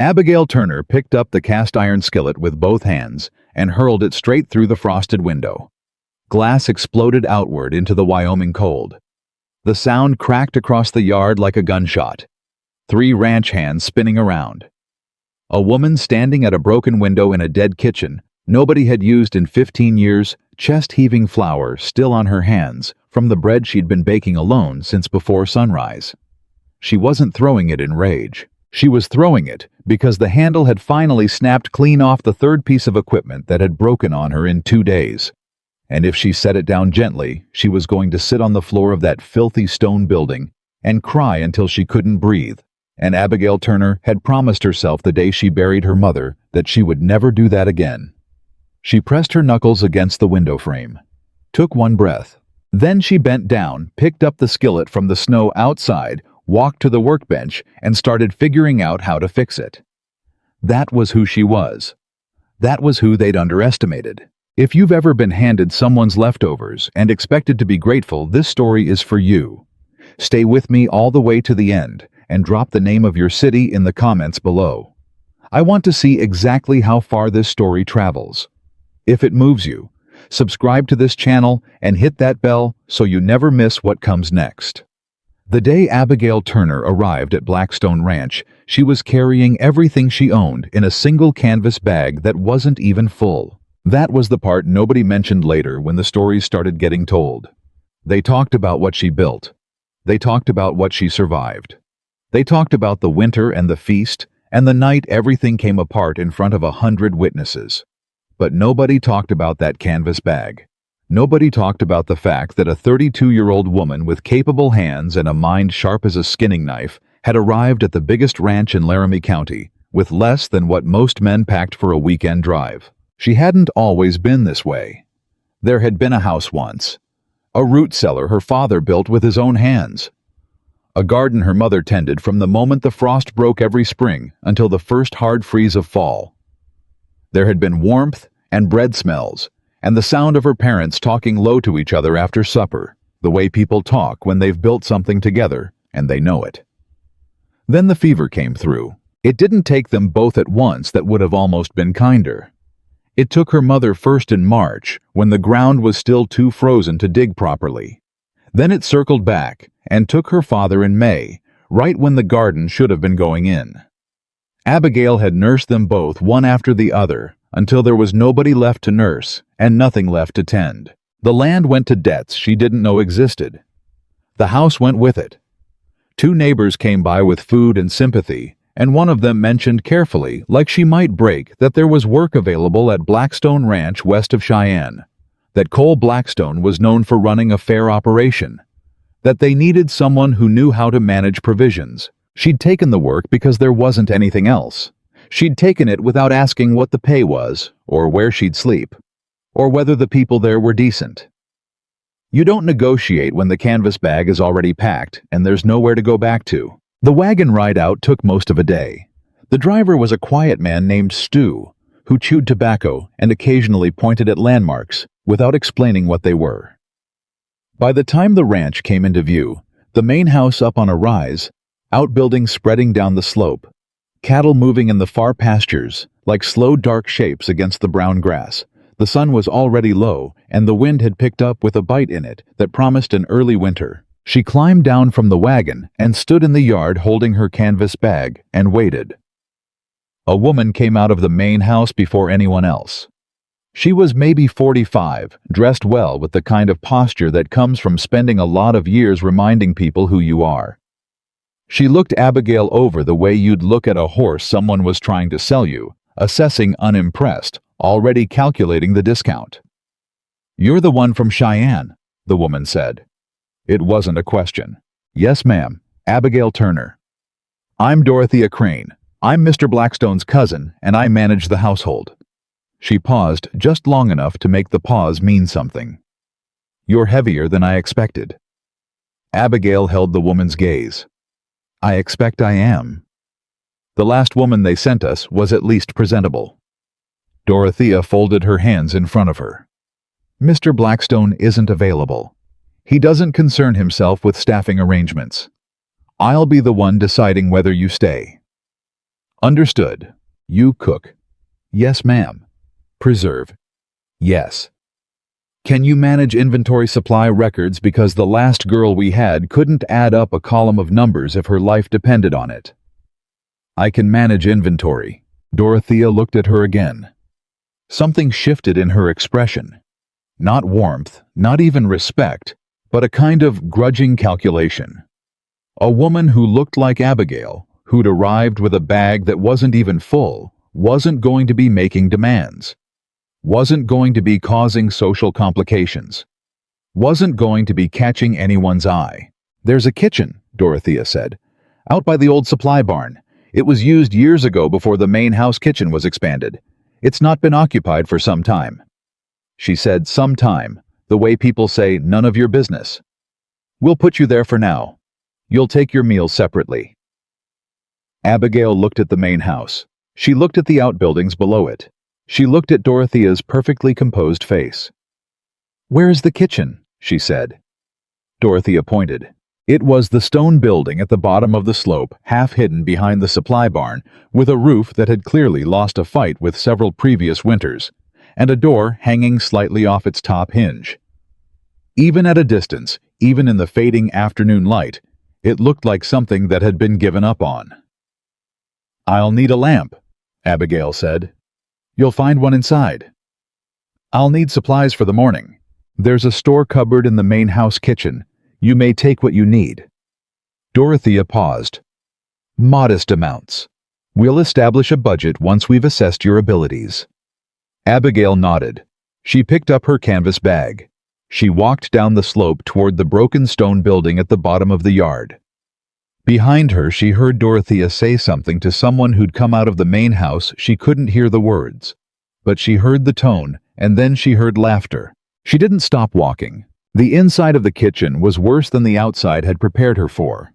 Abigail Turner picked up the cast iron skillet with both hands and hurled it straight through the frosted window. Glass exploded outward into the Wyoming cold. The sound cracked across the yard like a gunshot. 3 ranch hands spinning around. A woman standing at a broken window in a dead kitchen nobody had used in 15 years, chest-heaving flour still on her hands from the bread she'd been baking alone since before sunrise. She wasn't throwing it in rage. She was throwing it because the handle had finally snapped clean off the third piece of equipment that had broken on her in 2 days. And if she set it down gently, she was going to sit on the floor of that filthy stone building and cry until she couldn't breathe. And Abigail Turner had promised herself the day she buried her mother that she would never do that again. She pressed her knuckles against the window frame, took one breath. Then she bent down, picked up the skillet from the snow outside, walked to the workbench, and started figuring out how to fix it. That was who she was. That was who they'd underestimated. If you've ever been handed someone's leftovers and expected to be grateful, this story is for you. Stay with me all the way to the end and drop the name of your city in the comments below. I want to see exactly how far this story travels. If it moves you, subscribe to this channel and hit that bell so you never miss what comes next. The day Abigail Turner arrived at Blackstone Ranch, she was carrying everything she owned in a single canvas bag that wasn't even full. That was the part nobody mentioned later when the stories started getting told. They talked about what she built. They talked about what she survived. They talked about the winter and the feast and the night everything came apart in front of 100 witnesses. But nobody talked about that canvas bag. Nobody talked about the fact that a 32-year-old woman with capable hands and a mind sharp as a skinning knife had arrived at the biggest ranch in Laramie County with less than what most men packed for a weekend drive. She hadn't always been this way. There had been a house once, a root cellar her father built with his own hands, a garden her mother tended from the moment the frost broke every spring until the first hard freeze of fall. There had been warmth and bread smells, and the sound of her parents talking low to each other after supper, the way people talk when they've built something together and they know it. Then the fever came through. It didn't take them both at once that would have almost been kinder. It took her mother first in March, when the ground was still too frozen to dig properly. Then it circled back and took her father in May, right when the garden should have been going in. Abigail had nursed them both one after the other until there was nobody left to nurse and nothing left to tend. The land went to debts she didn't know existed. The house went with it. 2 neighbors came by with food and sympathy, and one of them mentioned carefully, like she might break, that there was work available at Blackstone Ranch west of Cheyenne, that Cole Blackstone was known for running a fair operation, that they needed someone who knew how to manage provisions. She'd taken the work because there wasn't anything else. She'd taken it without asking what the pay was, or where she'd sleep, or whether the people there were decent. You don't negotiate when the canvas bag is already packed and there's nowhere to go back to. The wagon ride out took most of a day. The driver was a quiet man named Stu, who chewed tobacco and occasionally pointed at landmarks without explaining what they were. By the time the ranch came into view, the main house up on a rise, outbuildings spreading down the slope, cattle moving in the far pastures like slow dark shapes against the brown grass. The sun was already low, and the wind had picked up with a bite in it that promised an early winter. She climbed down from the wagon and stood in the yard holding her canvas bag and waited. A woman came out of the main house before anyone else. She was maybe 45, dressed well with the kind of posture that comes from spending a lot of years reminding people who you are. She looked Abigail over the way you'd look at a horse someone was trying to sell you, assessing unimpressed, already calculating the discount. "You're the one from Cheyenne," the woman said. It wasn't a question. "Yes, ma'am, Abigail Turner." "I'm Dorothea Crane. I'm Mr. Blackstone's cousin, and I manage the household." She paused just long enough to make the pause mean something. "You're heavier than I expected." Abigail held the woman's gaze. "I expect I am. The last woman they sent us was at least presentable." Dorothea folded her hands in front of her. "Mr. Blackstone isn't available. He doesn't concern himself with staffing arrangements. I'll be the one deciding whether you stay." Understood. You cook. Yes, ma'am. Preserve. Yes. Can you manage inventory supply records because the last girl we had couldn't add up a column of numbers if her life depended on it? I can manage inventory. Dorothea looked at her again. Something shifted in her expression. Not warmth, not even respect, but a kind of grudging calculation. A woman who looked like Abigail, who'd arrived with a bag that wasn't even full, wasn't going to be making demands. Wasn't going to be causing social complications. Wasn't going to be catching anyone's eye. There's a kitchen, Dorothea said, out by the old supply barn. It was used years ago before the main house kitchen was expanded. It's not been occupied for some time. She said some time, the way people say none of your business. We'll put you there for now. You'll take your meals separately. Abigail looked at the main house. She looked at the outbuildings below it. She looked at Dorothea's perfectly composed face. Where is the kitchen? She said. Dorothea pointed. It was the stone building at the bottom of the slope, half hidden behind the supply barn, with a roof that had clearly lost a fight with several previous winters, and a door hanging slightly off its top hinge. Even at a distance, even in the fading afternoon light, it looked like something that had been given up on. I'll need a lamp, Abigail said. You'll find one inside. I'll need supplies for the morning. There's a store cupboard in the main house kitchen. You may take what you need. Dorothea paused. Modest amounts. We'll establish a budget once we've assessed your abilities. Abigail nodded. She picked up her canvas bag. She walked down the slope toward the broken stone building at the bottom of the yard. Behind her, she heard Dorothea say something to someone who'd come out of the main house. She couldn't hear the words, but she heard the tone, and then she heard laughter. She didn't stop walking. The inside of the kitchen was worse than the outside had prepared her for.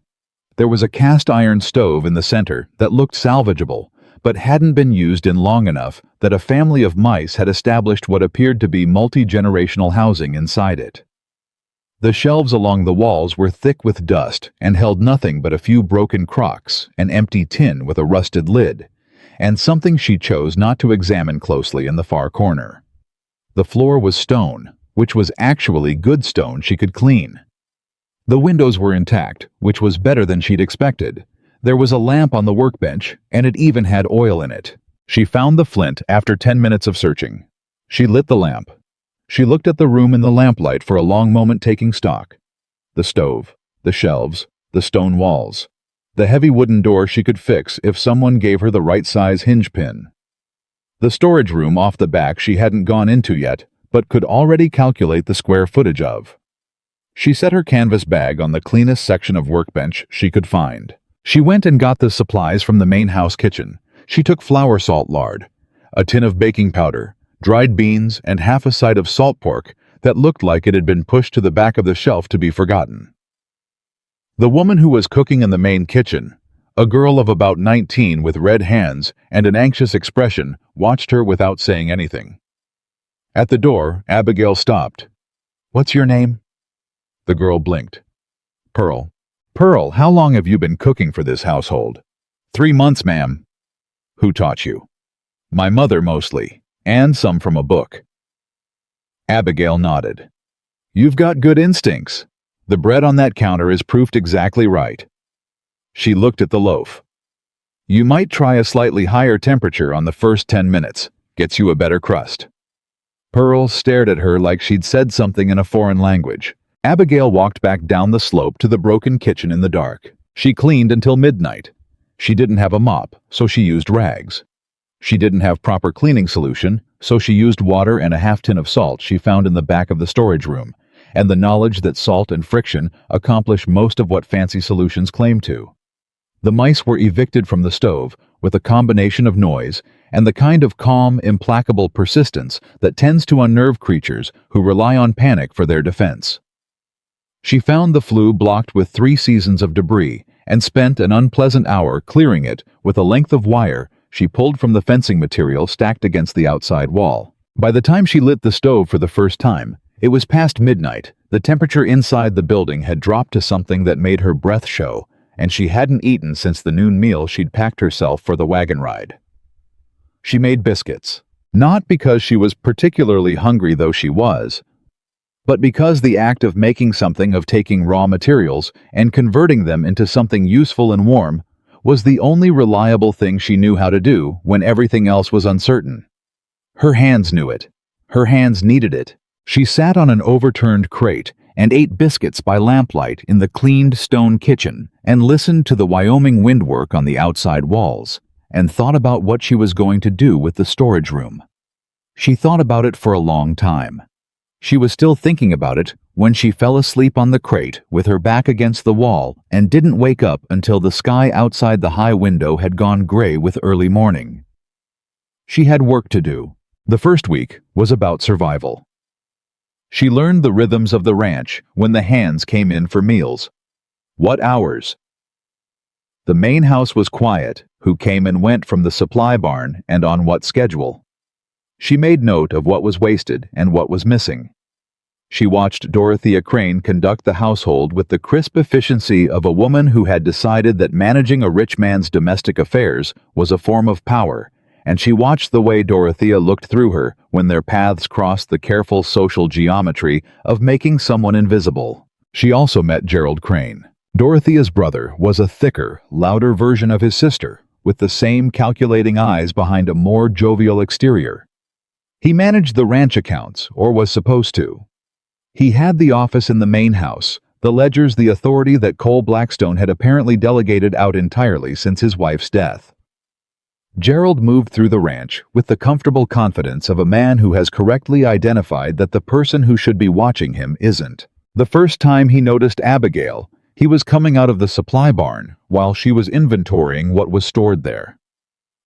There was a cast iron stove in the center that looked salvageable, but hadn't been used in long enough that a family of mice had established what appeared to be multi-generational housing inside it. The shelves along the walls were thick with dust and held nothing but a few broken crocks, an empty tin with a rusted lid, and something she chose not to examine closely in the far corner. The floor was stone, which was actually good stone she could clean. The windows were intact, which was better than she'd expected. There was a lamp on the workbench, and it even had oil in it. She found the flint after 10 minutes of searching. She lit the lamp. She looked at the room in the lamplight for a long moment, taking stock. The stove, the shelves, the stone walls, the heavy wooden door she could fix if someone gave her the right size hinge pin. The storage room off the back she hadn't gone into yet, but could already calculate the square footage of. She set her canvas bag on the cleanest section of workbench she could find. She went and got the supplies from the main house kitchen. She took flour salt lard, a tin of baking powder, dried beans, and half a side of salt pork that looked like it had been pushed to the back of the shelf to be forgotten. The woman who was cooking in the main kitchen, a girl of about 19 with red hands and an anxious expression, watched her without saying anything. At the door, Abigail stopped. What's your name? The girl blinked. Pearl. Pearl, how long have you been cooking for this household? 3 months, ma'am. Who taught you? My mother, mostly, and some from a book. Abigail nodded. You've got good instincts. The bread on that counter is proofed exactly right. She looked at the loaf. You might try a slightly higher temperature on the first 10 minutes. Gets you a better crust. Pearl stared at her like she'd said something in a foreign language. Abigail walked back down the slope to the broken kitchen in the dark. She cleaned until midnight. She didn't have a mop, so she used rags. She didn't have proper cleaning solution, so she used water and a half tin of salt she found in the back of the storage room, and the knowledge that salt and friction accomplish most of what fancy solutions claim to. The mice were evicted from the stove with a combination of noise and the kind of calm, implacable persistence that tends to unnerve creatures who rely on panic for their defense. She found the flue blocked with 3 seasons of debris and spent an unpleasant hour clearing it with a length of wire she pulled from the fencing material stacked against the outside wall. By the time she lit the stove for the first time, it was past midnight. The temperature inside the building had dropped to something that made her breath show, and she hadn't eaten since the noon meal she'd packed herself for the wagon ride. She made biscuits, not because she was particularly hungry, though she was, but because the act of making something, of taking raw materials and converting them into something useful and warm, was the only reliable thing she knew how to do when everything else was uncertain. Her hands knew it. Her hands needed it. She sat on an overturned crate and ate biscuits by lamplight in the cleaned stone kitchen and listened to the Wyoming windwork on the outside walls and thought about what she was going to do with the storage room. She thought about it for a long time. She was still thinking about it when she fell asleep on the crate with her back against the wall and didn't wake up until the sky outside the high window had gone gray with early morning. She had work to do. The first week was about survival. She learned the rhythms of the ranch when the hands came in for meals. What hours? The main house was quiet, who came and went from the supply barn and on what schedule. She made note of what was wasted and what was missing. She watched Dorothea Crane conduct the household with the crisp efficiency of a woman who had decided that managing a rich man's domestic affairs was a form of power, and she watched the way Dorothea looked through her when their paths crossed the careful social geometry of making someone invisible. She also met Gerald Crane. Dorothea's brother was a thicker, louder version of his sister, with the same calculating eyes behind a more jovial exterior. He managed the ranch accounts, or was supposed to. He had the office in the main house, the ledgers, the authority that Cole Blackstone had apparently delegated out entirely since his wife's death. Gerald moved through the ranch with the comfortable confidence of a man who has correctly identified that the person who should be watching him isn't. The first time he noticed Abigail, he was coming out of the supply barn while she was inventorying what was stored there.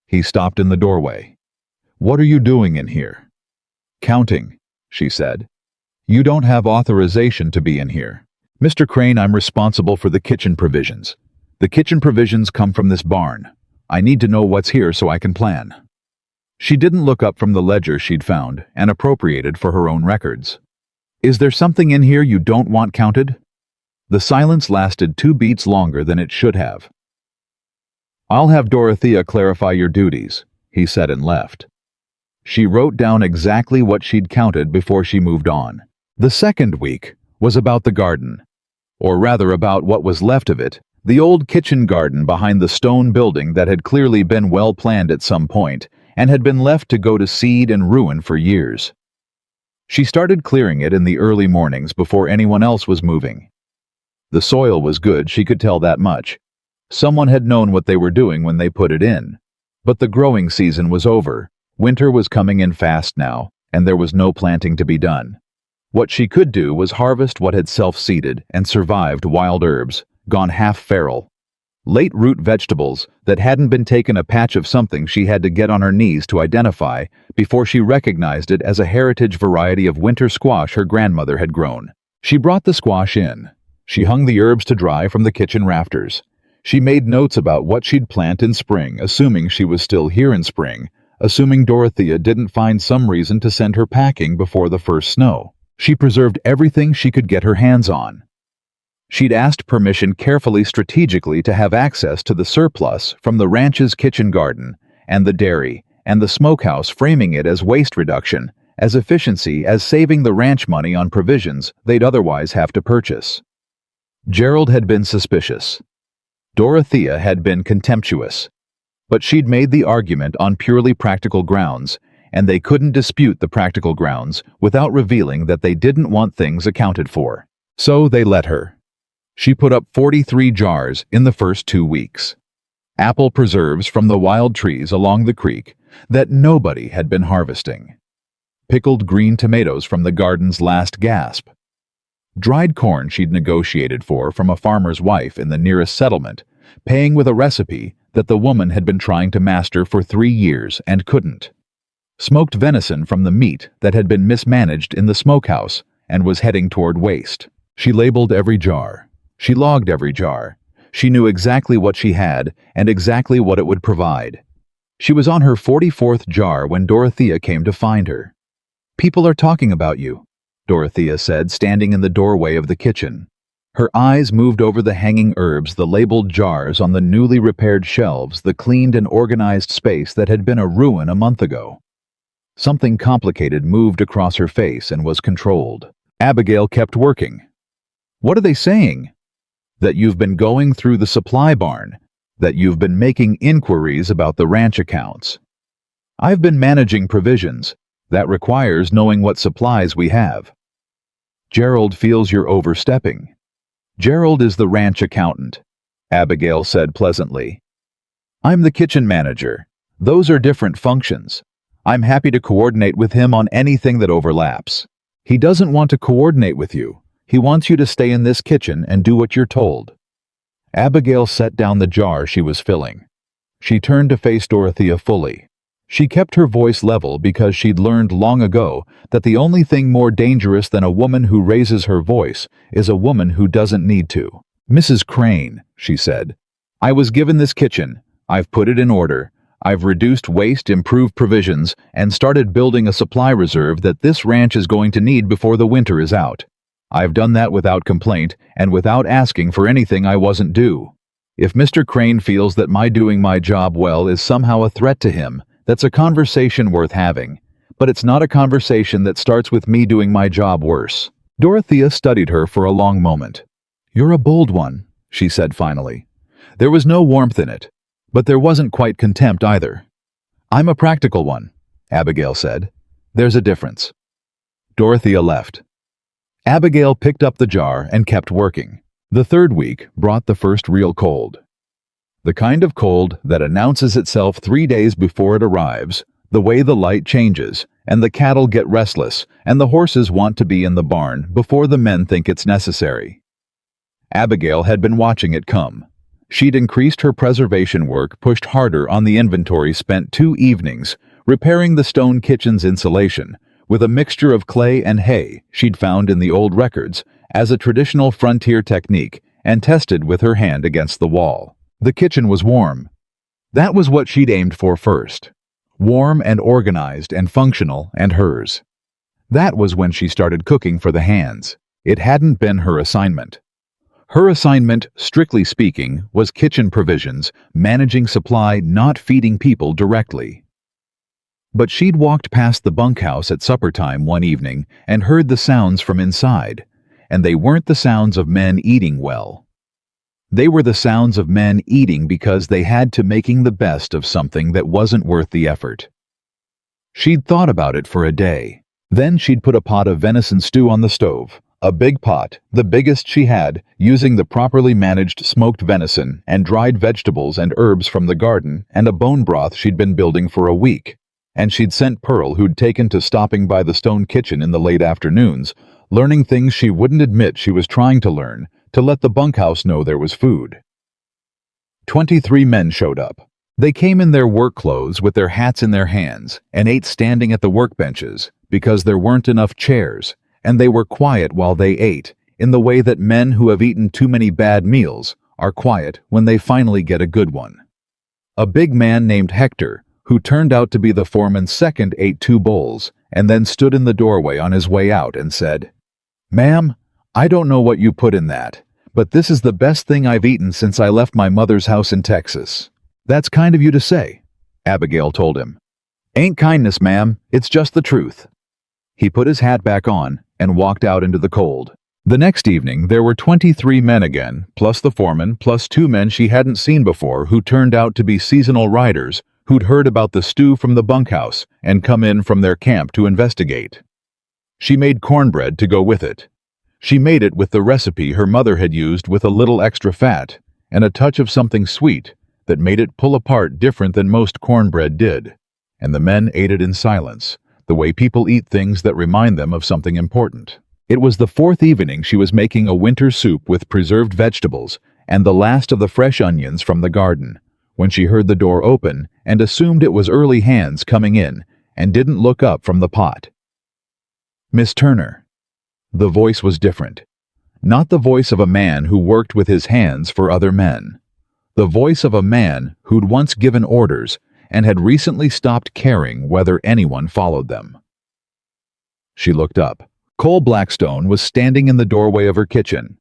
He stopped in the doorway. "What are you doing in here?" "Counting," she said. "You don't have authorization to be in here." "Mr. Crane, I'm responsible for the kitchen provisions. The kitchen provisions come from this barn. I need to know what's here so I can plan." She didn't look up from the ledger she'd found and appropriated for her own records. "Is there something in here you don't want counted?" The silence lasted 2 beats longer than it should have. "I'll have Dorothea clarify your duties," he said and left. She wrote down exactly what she'd counted before she moved on. The second week was about the garden, or rather about what was left of it, the old kitchen garden behind the stone building that had clearly been well planned at some point and had been left to go to seed and ruin for years. She started clearing it in the early mornings before anyone else was moving. The soil was good, she could tell that much. Someone had known what they were doing when they put it in. But the growing season was over. Winter was coming in fast now, and there was no planting to be done. What she could do was harvest what had self-seeded and survived wild herbs, gone half-feral. Late root vegetables that hadn't been taken, a patch of something she had to get on her knees to identify before she recognized it as a heritage variety of winter squash her grandmother had grown. She brought the squash in. She hung the herbs to dry from the kitchen rafters. She made notes about what she'd plant in spring, assuming she was still here in spring, assuming Dorothea didn't find some reason to send her packing before the first snow. She preserved everything she could get her hands on. She'd asked permission carefully, strategically, to have access to the surplus from the ranch's kitchen garden and the dairy and the smokehouse, framing it as waste reduction, as efficiency, as saving the ranch money on provisions they'd otherwise have to purchase. Gerald had been suspicious. Dorothea had been contemptuous. But she'd made the argument on purely practical grounds, and they couldn't dispute the practical grounds without revealing that they didn't want things accounted for. So they let her. She put up 43 jars in the first 2 weeks. Apple preserves from the wild trees along the creek that nobody had been harvesting. Pickled green tomatoes from the garden's last gasp. Dried corn she'd negotiated for from a farmer's wife in the nearest settlement, paying with a recipe that the woman had been trying to master for 3 years and couldn't. Smoked venison from the meat that had been mismanaged in the smokehouse and was heading toward waste. She labeled every jar. She logged every jar. She knew exactly what she had and exactly what it would provide. She was on her 44th jar when Dorothea came to find her. "People are talking about you," Dorothea said, standing in the doorway of the kitchen. Her eyes moved over the hanging herbs, the labeled jars on the newly repaired shelves, the cleaned and organized space that had been a ruin a month ago. Something complicated moved across her face and was controlled. Abigail kept working. "What are they saying?" "That you've been going through the supply barn. That you've been making inquiries about the ranch accounts. I've been managing provisions. That requires knowing what supplies we have." "Gerald feels you're overstepping." "Gerald is the ranch accountant," Abigail said pleasantly. "I'm the kitchen manager. Those are different functions. I'm happy to coordinate with him on anything that overlaps. He doesn't want to coordinate with you. He wants you to stay in this kitchen and do what you're told." Abigail set down the jar she was filling. She turned to face Dorothea fully. She kept her voice level because she'd learned long ago that the only thing more dangerous than a woman who raises her voice is a woman who doesn't need to. "Mrs. Crane," she said, "I was given this kitchen. I've put it in order. I've reduced waste, improved provisions, and started building a supply reserve that this ranch is going to need before the winter is out. I've done that without complaint and without asking for anything I wasn't due. If Mr. Crane feels that my doing my job well is somehow a threat to him, that's a conversation worth having. But it's not a conversation that starts with me doing my job worse." Dorothea studied her for a long moment. "You're a bold one," she said finally. There was no warmth in it, but there wasn't quite contempt either. "I'm a practical one," Abigail said. "There's a difference." Dorothea left. Abigail picked up the jar and kept working. The third week brought the first real cold. The kind of cold that announces itself 3 days before it arrives, the way the light changes, and the cattle get restless, and the horses want to be in the barn before the men think it's necessary. Abigail had been watching it come. She'd increased her preservation work, pushed harder on the inventory, spent 2 evenings repairing the stone kitchen's insulation with a mixture of clay and hay she'd found in the old records as a traditional frontier technique and tested with her hand against the wall. The kitchen was warm. That was what she'd aimed for first. Warm and organized and functional and hers. That was when she started cooking for the hands. It hadn't been her assignment. Her assignment, strictly speaking, was kitchen provisions, managing supply, not feeding people directly. But she'd walked past the bunkhouse at supper time one evening and heard the sounds from inside, and they weren't the sounds of men eating well. They were the sounds of men eating because they had to, making the best of something that wasn't worth the effort. She'd thought about it for a day. Then she'd put a pot of venison stew on the stove, a big pot, the biggest she had, using the properly managed smoked venison and dried vegetables and herbs from the garden and a bone broth she'd been building for a week. And she'd sent Pearl, who'd taken to stopping by the stone kitchen in the late afternoons, learning things she wouldn't admit she was trying to learn, to let the bunkhouse know there was food. 23 men showed up. They came in their work clothes with their hats in their hands and ate standing at the workbenches because there weren't enough chairs, and they were quiet while they ate, in the way that men who have eaten too many bad meals are quiet when they finally get a good one. A big man named Hector, who turned out to be the foreman's second, ate 2 bowls and then stood in the doorway on his way out and said, "Ma'am, I don't know what you put in that, but this is the best thing I've eaten since I left my mother's house in Texas." "That's kind of you to say," Abigail told him. "Ain't kindness, ma'am, it's just the truth." He put his hat back on and walked out into the cold. The next evening there were 23 men again, plus the foreman, plus 2 men she hadn't seen before who turned out to be seasonal riders who'd heard about the stew from the bunkhouse and come in from their camp to investigate. She made cornbread to go with it. She made it with the recipe her mother had used, with a little extra fat and a touch of something sweet that made it pull apart different than most cornbread did. And the men ate it in silence, the way people eat things that remind them of something important. It was the 4th evening she was making a winter soup with preserved vegetables and the last of the fresh onions from the garden, when she heard the door open and assumed it was early hands coming in and didn't look up from the pot. "Miss Turner." The voice was different. Not the voice of a man who worked with his hands for other men. The voice of a man who'd once given orders and had recently stopped caring whether anyone followed them. She looked up. Cole Blackstone was standing in the doorway of her kitchen.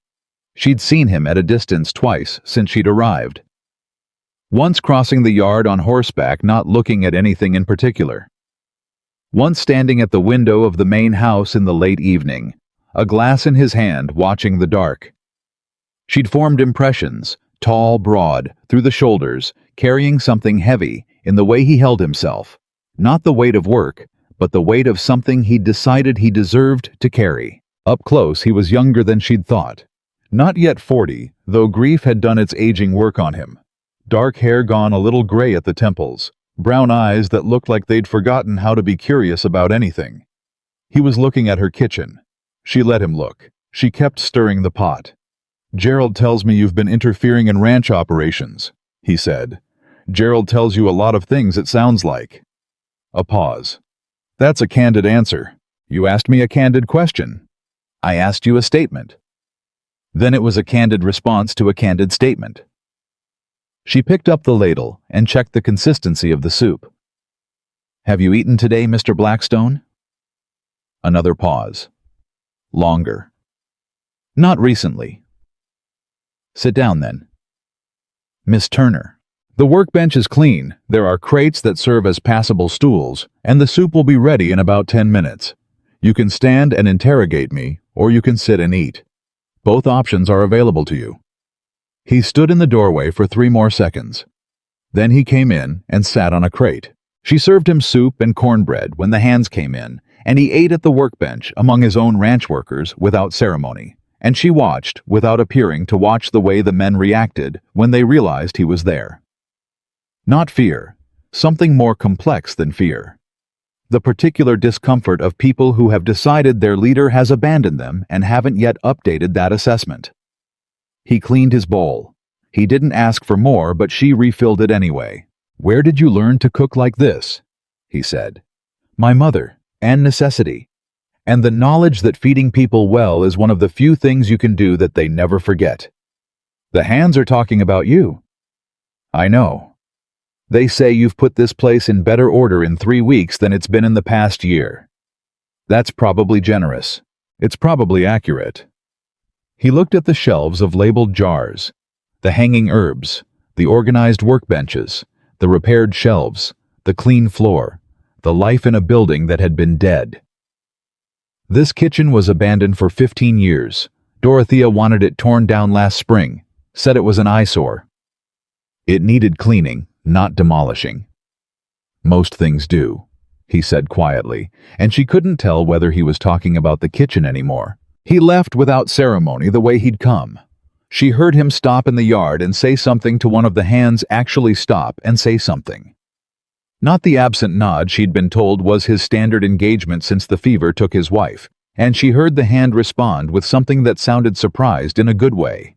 She'd seen him at a distance twice since she'd arrived. Once crossing the yard on horseback, not looking at anything in particular. Once standing at the window of the main house in the late evening, a glass in his hand, watching the dark. She'd formed impressions, tall, broad, through the shoulders, carrying something heavy in the way he held himself. Not the weight of work, but the weight of something he'd decided he deserved to carry. Up close, he was younger than she'd thought. Not yet 40, though grief had done its aging work on him. Dark hair gone a little gray at the temples, brown eyes that looked like they'd forgotten how to be curious about anything. He was looking at her kitchen. She let him look. She kept stirring the pot. "Gerald tells me you've been interfering in ranch operations," he said. "Gerald tells you a lot of things, it sounds like." A pause. "That's a candid answer. You asked me a candid question. I asked you a statement." Then it was a candid response to a candid statement. She picked up the ladle and checked the consistency of the soup. "Have you eaten today, Mr. Blackstone?" Another pause. Longer. "Not recently." "Sit down, then." "Miss Turner, the workbench is clean, there are crates that serve as passable stools, and the soup will be ready in about 10 minutes. You can stand and interrogate me, or you can sit and eat. Both options are available to you." He stood in the doorway for 3 more seconds. Then he came in and sat on a crate. She served him soup and cornbread when the hands came in, and he ate at the workbench among his own ranch workers without ceremony, and she watched without appearing to watch the way the men reacted when they realized he was there. Not fear, something more complex than fear. The particular discomfort of people who have decided their leader has abandoned them and haven't yet updated that assessment. He cleaned his bowl. He didn't ask for more, but she refilled it anyway. "Where did you learn to cook like this?" he said. "My mother, and necessity. And the knowledge that feeding people well is one of the few things you can do that they never forget." "The hands are talking about you." "I know. They say you've put this place in better order in 3 weeks than it's been in the past year." "That's probably generous. It's probably accurate." He looked at the shelves of labeled jars, the hanging herbs, the organized workbenches, the repaired shelves, the clean floor, the life in a building that had been dead. This kitchen was abandoned for 15 years. Dorothea wanted it torn down last spring, said it was an eyesore. It needed cleaning, not demolishing. "Most things do," he said quietly, and she couldn't tell whether he was talking about the kitchen anymore. He left without ceremony the way he'd come. She heard him stop in the yard and say something to one of the hands, actually stop and say something. Not the absent nod she'd been told was his standard engagement since the fever took his wife, and she heard the hand respond with something that sounded surprised in a good way.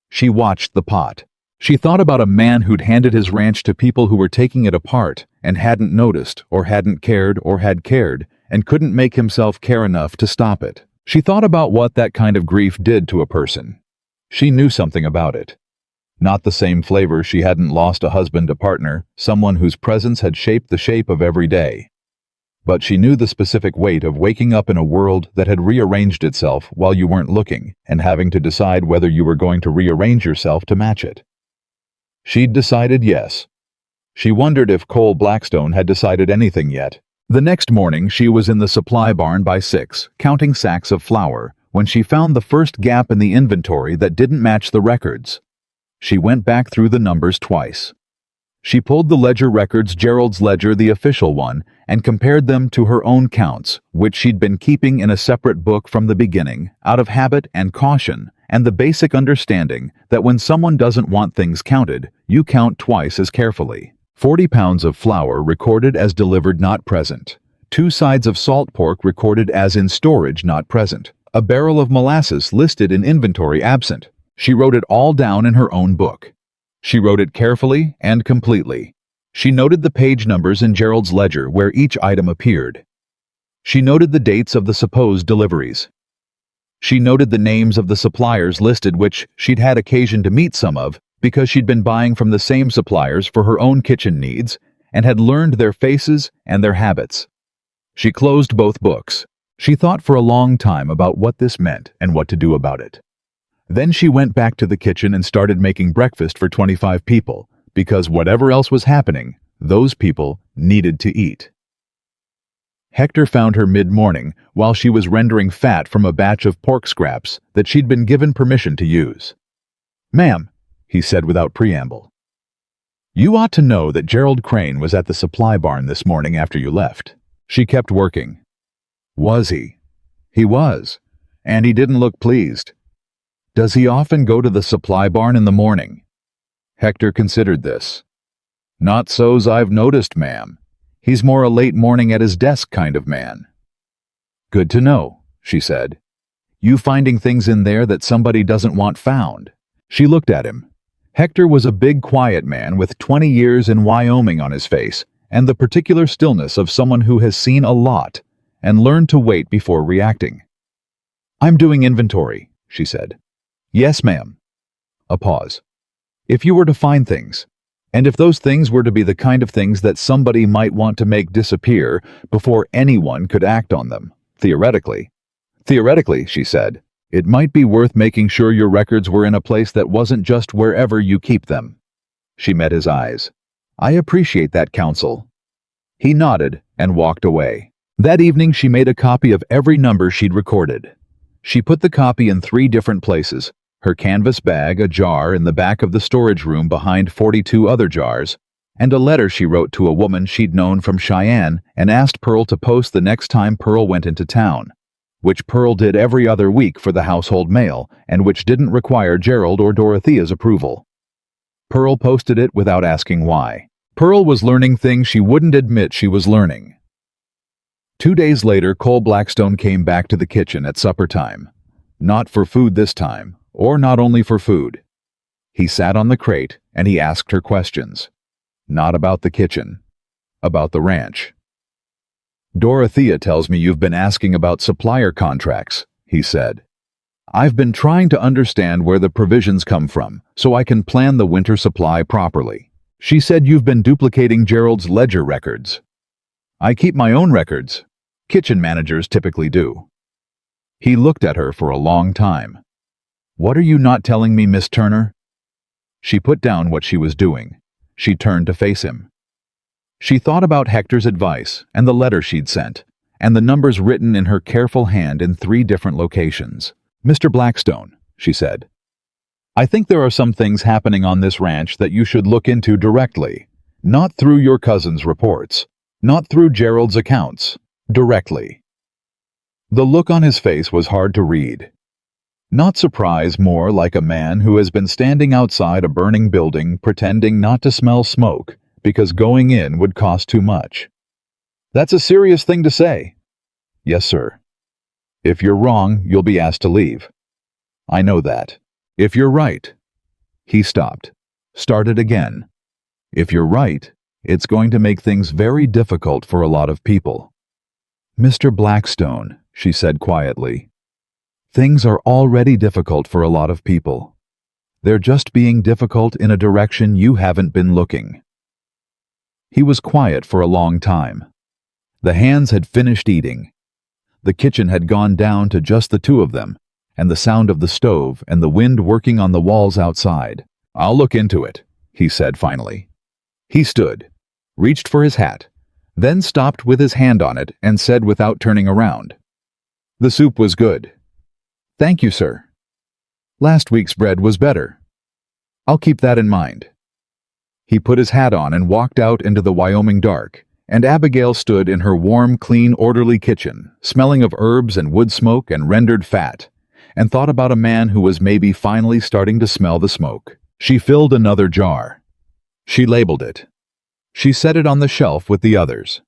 She watched the pot. She thought about a man who'd handed his ranch to people who were taking it apart and hadn't noticed or hadn't cared or had cared and couldn't make himself care enough to stop it. She thought about what that kind of grief did to a person. She knew something about it. Not the same flavor. She hadn't lost a husband, a partner, someone whose presence had shaped the shape of every day. But she knew the specific weight of waking up in a world that had rearranged itself while you weren't looking and having to decide whether you were going to rearrange yourself to match it. She'd decided yes. She wondered if Cole Blackstone had decided anything yet. The next morning, she was in the supply barn by 6, counting sacks of flour, when she found the first gap in the inventory that didn't match the records. She went back through the numbers twice. She pulled the ledger records, Gerald's ledger, the official one, and compared them to her own counts, which she'd been keeping in a separate book from the beginning, out of habit and caution, and the basic understanding that when someone doesn't want things counted, you count twice as carefully. 40 pounds of flour recorded as delivered, not present. 2 sides of salt pork recorded as in storage, not present. A barrel of molasses listed in inventory, absent. She wrote it all down in her own book. She wrote it carefully and completely. She noted the page numbers in Gerald's ledger where each item appeared. She noted the dates of the supposed deliveries. She noted the names of the suppliers listed, which she'd had occasion to meet some of because she'd been buying from the same suppliers for her own kitchen needs and had learned their faces and their habits. She closed both books. She thought for a long time about what this meant and what to do about it. Then she went back to the kitchen and started making breakfast for 25 people, because whatever else was happening, those people needed to eat. Hector found her mid-morning while she was rendering fat from a batch of pork scraps that she'd been given permission to use. "Ma'am," he said without preamble, "you ought to know that Gerald Crane was at the supply barn this morning after you left." She kept working. "Was he?" "He was, and he didn't look pleased." "Does he often go to the supply barn in the morning?" Hector considered this. "Not so's I've noticed, ma'am. He's more a late morning at his desk kind of man." "Good to know," she said. "You finding things in there that somebody doesn't want found?" She looked at him. Hector was a big, quiet man with 20 years in Wyoming on his face and the particular stillness of someone who has seen a lot and learned to wait before reacting. "I'm doing inventory," she said. "Yes, ma'am." A pause. "If you were to find things, and if those things were to be the kind of things that somebody might want to make disappear before anyone could act on them, theoretically, she said, it might be worth making sure your records were in a place that wasn't just wherever you keep them." She met his eyes. "I appreciate that counsel." He nodded and walked away. That evening she made a copy of every number she'd recorded. She put the copy in 3 different places: her canvas bag, a jar in the back of the storage room behind 42 other jars, and a letter she wrote to a woman she'd known from Cheyenne and asked Pearl to post the next time Pearl went into town, which Pearl did every other week for the household mail and which didn't require Gerald or Dorothea's approval. Pearl posted it without asking why. Pearl was learning things she wouldn't admit she was learning. 2 days later, Cole Blackstone came back to the kitchen at supper time. Not for food this time, or not only for food. He sat on the crate and he asked her questions. Not about the kitchen, about the ranch. "Dorothea tells me you've been asking about supplier contracts," he said. "I've been trying to understand where the provisions come from so I can plan the winter supply properly. She said you've been duplicating Gerald's ledger records." "I keep my own records. Kitchen managers typically do." He looked at her for a long time. "What are you not telling me, Miss Turner?" She put down what she was doing. She turned to face him. She thought about Hector's advice and the letter she'd sent, and the numbers written in her careful hand in 3 different locations. "Mr. Blackstone," she said, "I think there are some things happening on this ranch that you should look into directly, not through your cousin's reports, not through Gerald's accounts, directly." The look on his face was hard to read. Not surprise, more like a man who has been standing outside a burning building pretending not to smell smoke because going in would cost too much. "That's a serious thing to say." "Yes, sir." "If you're wrong, you'll be asked to leave." "I know that." "If you're right." He stopped, started again. "If you're right, it's going to make things very difficult for a lot of people." "Mr. Blackstone," she said quietly, "things are already difficult for a lot of people. They're just being difficult in a direction you haven't been looking." He was quiet for a long time. The hands had finished eating. The kitchen had gone down to just the 2 of them, and the sound of the stove and the wind working on the walls outside. "I'll look into it," he said finally. He stood, reached for his hat, then stopped with his hand on it and said without turning around, "The soup was good." "Thank you, sir." "Last week's bread was better." "I'll keep that in mind." He put his hat on and walked out into the Wyoming dark, and Abigail stood in her warm, clean, orderly kitchen, smelling of herbs and wood smoke and rendered fat, and thought about a man who was maybe finally starting to smell the smoke. She filled another jar. She labeled it. She set it on the shelf with the others.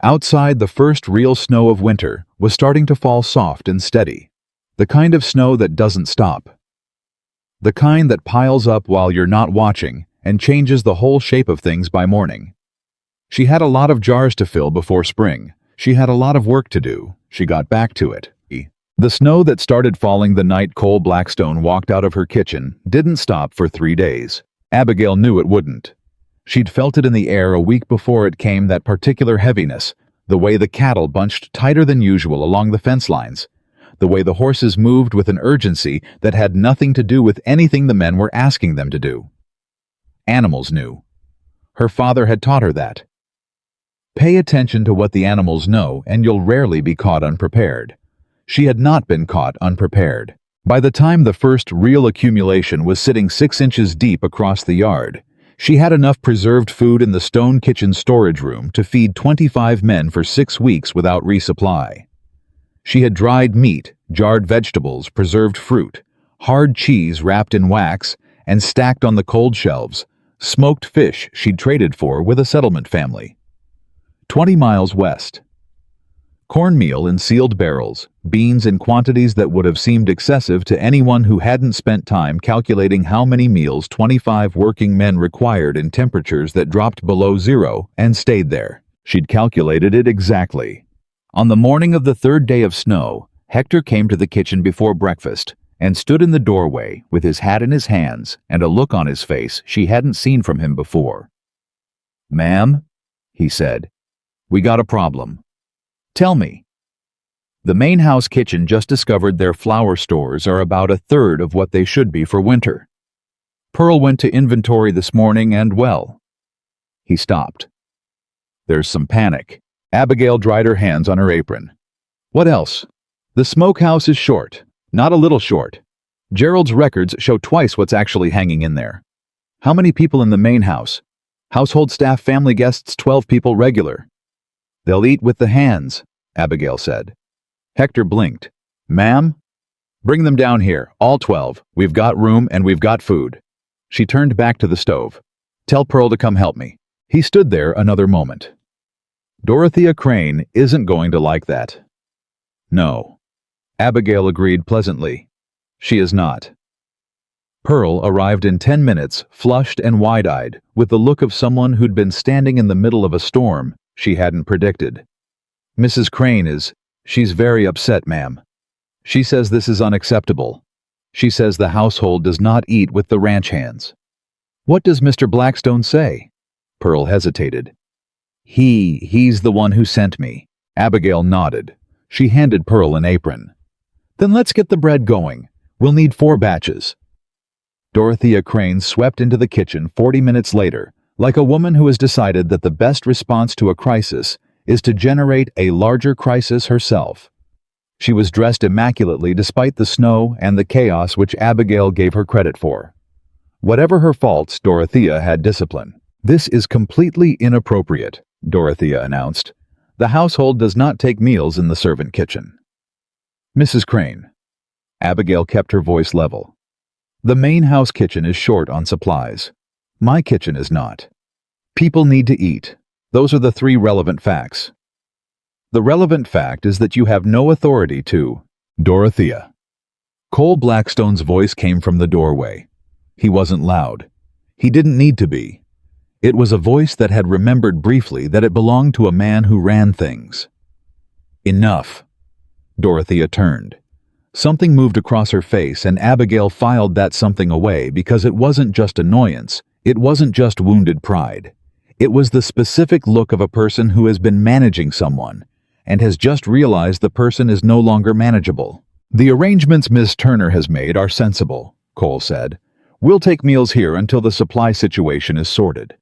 Outside, the first real snow of winter was starting to fall soft and steady, the kind of snow that doesn't stop. The kind that piles up while you're not watching and changes the whole shape of things by morning. She had a lot of jars to fill before spring. She had a lot of work to do. She got back to it. The snow that started falling the night Cole Blackstone walked out of her kitchen didn't stop for 3 days. Abigail knew it wouldn't. She'd felt it in the air a week before it came, that particular heaviness, the way the cattle bunched tighter than usual along the fence lines, the way the horses moved with an urgency that had nothing to do with anything the men were asking them to do. Animals knew. Her father had taught her that. Pay attention to what the animals know, and you'll rarely be caught unprepared. She had not been caught unprepared. By the time the first real accumulation was sitting 6 inches deep across the yard, she had enough preserved food in the stone kitchen storage room to feed 25 men for 6 weeks without resupply. She had dried meat, jarred vegetables, preserved fruit, hard cheese wrapped in wax and stacked on the cold shelves, smoked fish she'd traded for with a settlement family. 20 miles west. Cornmeal in sealed barrels, beans in quantities that would have seemed excessive to anyone who hadn't spent time calculating how many meals 25 working men required in temperatures that dropped below zero and stayed there. She'd calculated it exactly. On the morning of the 3rd day of snow, Hector came to the kitchen before breakfast and stood in the doorway with his hat in his hands and a look on his face she hadn't seen from him before. "Ma'am," he said, "we got a problem." "Tell me." The main house kitchen just discovered their flour stores are about 1/3 of what they should be for winter. Pearl went to inventory this morning and, well... He stopped. "There's some panic." Abigail dried her hands on her apron. "What else?" "The smokehouse is short. Not a little short. Gerald's records show twice what's actually hanging in there. How many people in the main house? Household staff, family guests, 12 people regular." "They'll eat with the hands," Abigail said. Hector blinked. "Ma'am?" "Bring them down here, all 12. We've got room and we've got food." She turned back to the stove. "Tell Pearl to come help me." He stood there another moment. "Dorothea Crane isn't going to like that." "No." Abigail agreed pleasantly. "She is not." Pearl arrived in 10 minutes, flushed and wide-eyed, with the look of someone who'd been standing in the middle of a storm she hadn't predicted. "Mrs. Crane she's very upset, ma'am. She says this is unacceptable. She says the household does not eat with the ranch hands." "What does Mr. Blackstone say?" Pearl hesitated. He's the one who sent me." Abigail nodded. She handed Pearl an apron. "Then let's get the bread going. We'll need 4 batches. Dorothea Crane swept into the kitchen 40 minutes later, like a woman who has decided that the best response to a crisis is to generate a larger crisis herself. She was dressed immaculately despite the snow and the chaos which Abigail gave her credit for. Whatever her faults, Dorothea had discipline. "This is completely inappropriate," Dorothea announced. "The household does not take meals in the servant kitchen." "Mrs. Crane." Abigail kept her voice level. "The main house kitchen is short on supplies. My kitchen is not. People need to eat. Those are the 3 relevant facts. The relevant fact is that you have no authority to..." "Dorothea." Cole Blackstone's voice came from the doorway. He wasn't loud. He didn't need to be. It was a voice that had remembered briefly that it belonged to a man who ran things. "Enough." Dorothea turned. Something moved across her face, and Abigail filed that something away because it wasn't just annoyance, it wasn't just wounded pride. It was the specific look of a person who has been managing someone and has just realized the person is no longer manageable. "The arrangements Miss Turner has made are sensible," Cole said. "We'll take meals here until the supply situation is sorted."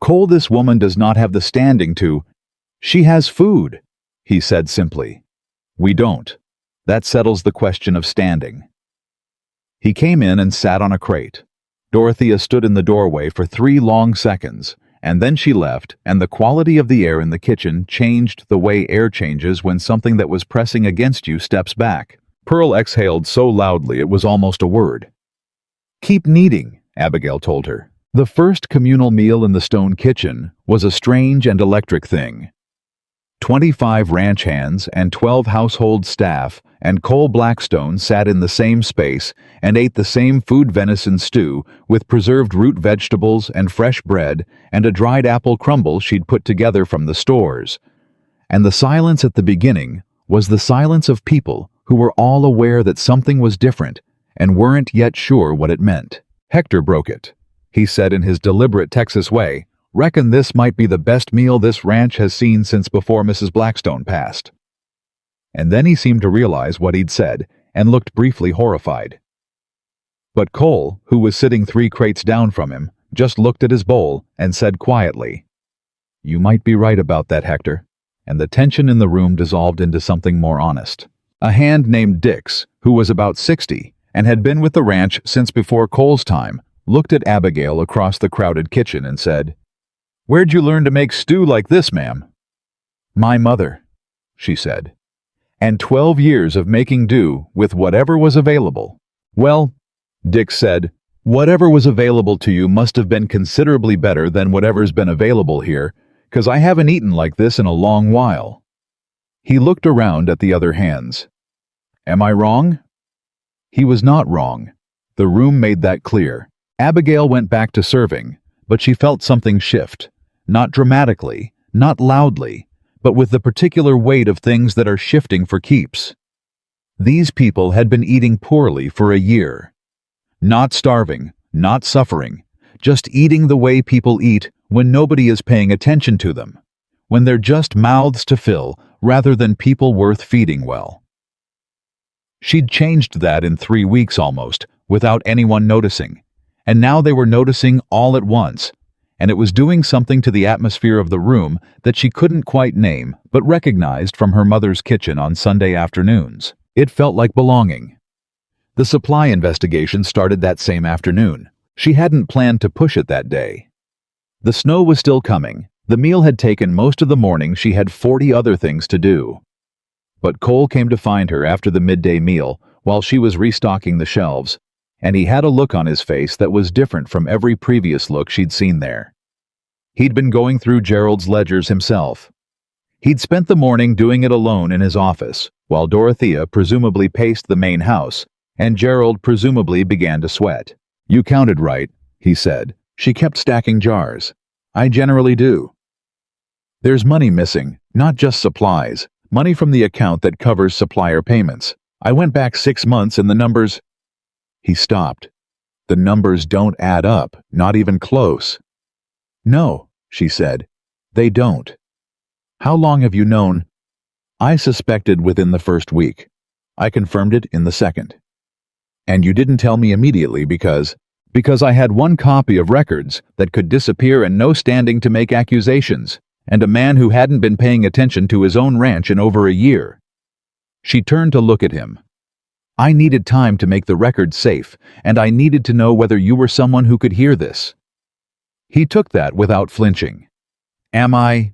"Cole, this woman does not have the standing to..." "She has food," he said simply. "We don't. That settles the question of standing." He came in and sat on a crate. Dorothea stood in the doorway for 3 long seconds, and then she left, and the quality of the air in the kitchen changed the way air changes when something that was pressing against you steps back. Pearl exhaled so loudly it was almost a word. "Keep kneading," Abigail told her. The first communal meal in the stone kitchen was a strange and electric thing. 25 ranch hands and 12 household staff and Cole Blackstone sat in the same space and ate the same food venison stew with preserved root vegetables and fresh bread and a dried apple crumble she'd put together from the stores. And the silence at the beginning was the silence of people who were all aware that something was different and weren't yet sure what it meant. Hector broke it. He said in his deliberate Texas way, "Reckon this might be the best meal this ranch has seen since before Mrs. Blackstone passed." and then he seemed to realize what he'd said and looked briefly horrified. But Cole, who was sitting 3 crates down from him, just looked at his bowl and said quietly, "You might be right about that, Hector," and the tension in the room dissolved into something more honest. A hand named Dix, who was about 60 and had been with the ranch since before Cole's time, looked at Abigail across the crowded kitchen and said, "Where'd you learn to make stew like this, ma'am?" "My mother," she said. "And 12 years of making do with whatever was available." "Well," Dix said, "whatever was available to you must have been considerably better than whatever's been available here, 'cause I haven't eaten like this in a long while." He looked around at the other hands. "Am I wrong?" He was not wrong. The room made that clear. Abigail went back to serving, but she felt something shift. Not dramatically, not loudly, but with the particular weight of things that are shifting for keeps. These people had been eating poorly for a year. Not starving, not suffering, just eating the way people eat when nobody is paying attention to them, when they're just mouths to fill rather than people worth feeding well. She'd changed that in 3 weeks almost, without anyone noticing, and now they were noticing all at once, and it was doing something to the atmosphere of the room that she couldn't quite name but recognized from her mother's kitchen on Sunday afternoons. It felt like belonging. The supply investigation started that same afternoon. She hadn't planned to push it that day. The snow was still coming. The meal had taken most of the morning. She had 40 other things to do. But Cole came to find her after the midday meal while she was restocking the shelves, and he had a look on his face that was different from every previous look she'd seen there. He'd been going through Gerald's ledgers himself. He'd spent the morning doing it alone in his office, while Dorothea presumably paced the main house, and Gerald presumably began to sweat. "You counted right," he said. "She kept stacking jars. I generally do. There's money missing, not just supplies, money from the account that covers supplier payments. I went back 6 months and the numbers—" He stopped. "The numbers don't add up, not even close." "No," she said. "They don't. How long have you known?" "I suspected within the first week. I confirmed it in the second." "And you didn't tell me immediately because I had one copy of records that could disappear and no standing to make accusations, and a man who hadn't been paying attention to his own ranch in over a year." She turned to look at him. "I needed time to make the record safe, and I needed to know whether you were someone who could hear this." He took that without flinching. "Am I?"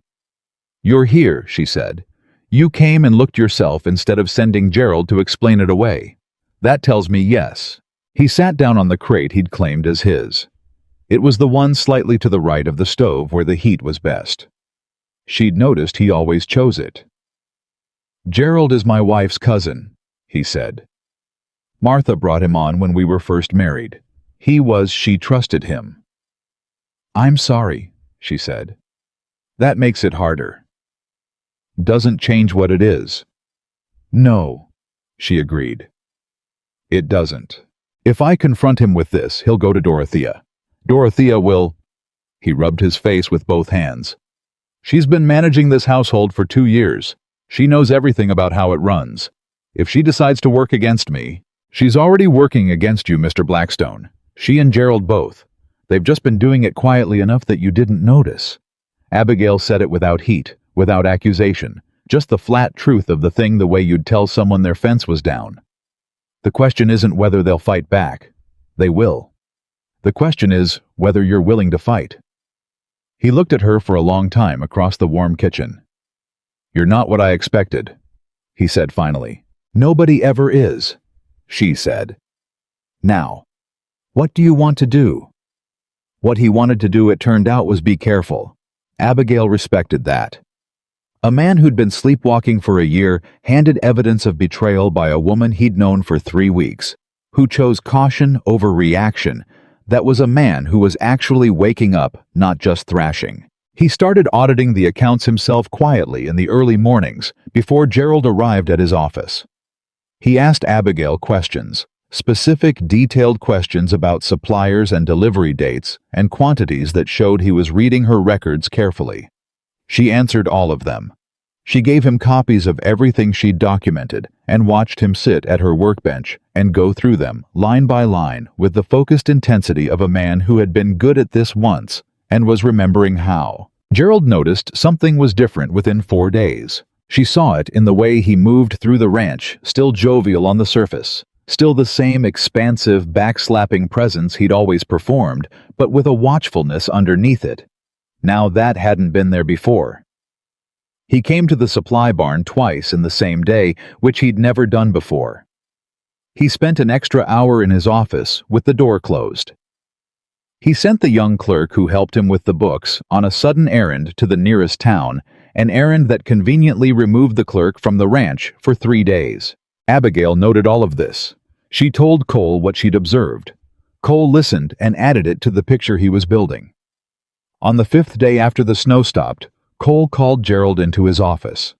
"You're here," she said. "You came and looked yourself instead of sending Gerald to explain it away. That tells me yes." He sat down on the crate he'd claimed as his. It was the one slightly to the right of the stove where the heat was best. She'd noticed he always chose it. "Gerald is my wife's cousin," he said. "Martha brought him on when we were first married. She trusted him." "I'm sorry," she said. "That makes it harder." "Doesn't change what it is." "No," she agreed. "It doesn't. If I confront him with this, he'll go to Dorothea. Dorothea will—" He rubbed his face with both hands. "She's been managing this household for 2 years. She knows everything about how it runs. If she decides to work against me, she's already working against you, Mr. Blackstone. She and Gerald both. They've just been doing it quietly enough that you didn't notice." Abigail said it without heat, without accusation, just the flat truth of the thing, the way you'd tell someone their fence was down. "The question isn't whether they'll fight back. They will. The question is whether you're willing to fight." He looked at her for a long time across the warm kitchen. "You're not what I expected," he said finally. "Nobody ever is," she said. "Now, what do you want to do?" What he wanted to do, it turned out, was be careful. Abigail respected that. A man who'd been sleepwalking for a year handed evidence of betrayal by a woman he'd known for 3 weeks, who chose caution over reaction. That was a man who was actually waking up, not just thrashing. He started auditing the accounts himself quietly in the early mornings before Gerald arrived at his office. He asked Abigail questions, specific, detailed questions about suppliers and delivery dates and quantities that showed he was reading her records carefully. She answered all of them. She gave him copies of everything she'd documented and watched him sit at her workbench and go through them, line by line, with the focused intensity of a man who had been good at this once and was remembering how. Gerald noticed something was different within 4 days. She saw it in the way he moved through the ranch, still jovial on the surface, still the same expansive, backslapping presence he'd always performed, but with a watchfulness underneath it. Now that hadn't been there before. He came to the supply barn twice in the same day, which he'd never done before. He spent an extra hour in his office with the door closed. He sent the young clerk who helped him with the books on a sudden errand to the nearest town, an errand that conveniently removed the clerk from the ranch for 3 days. Abigail noted all of this. She told Cole what she'd observed. Cole listened and added it to the picture he was building. On the 5th day after the snow stopped, Cole called Gerald into his office.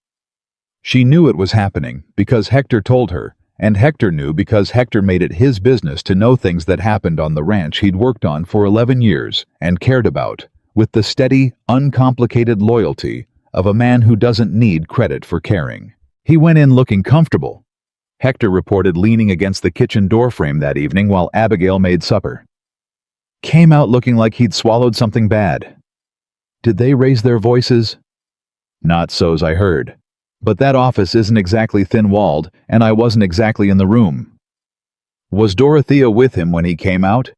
She knew it was happening because Hector told her, and Hector knew because Hector made it his business to know things that happened on the ranch he'd worked on for 11 years and cared about, with the steady, uncomplicated loyalty of a man who doesn't need credit for caring. He went in looking comfortable. Hector reported leaning against the kitchen doorframe that evening while Abigail made supper. Came out looking like he'd swallowed something bad. Did they raise their voices? Not so's I heard. But that office isn't exactly thin-walled, and I wasn't exactly in the room. Was Dorothea with him when he came out?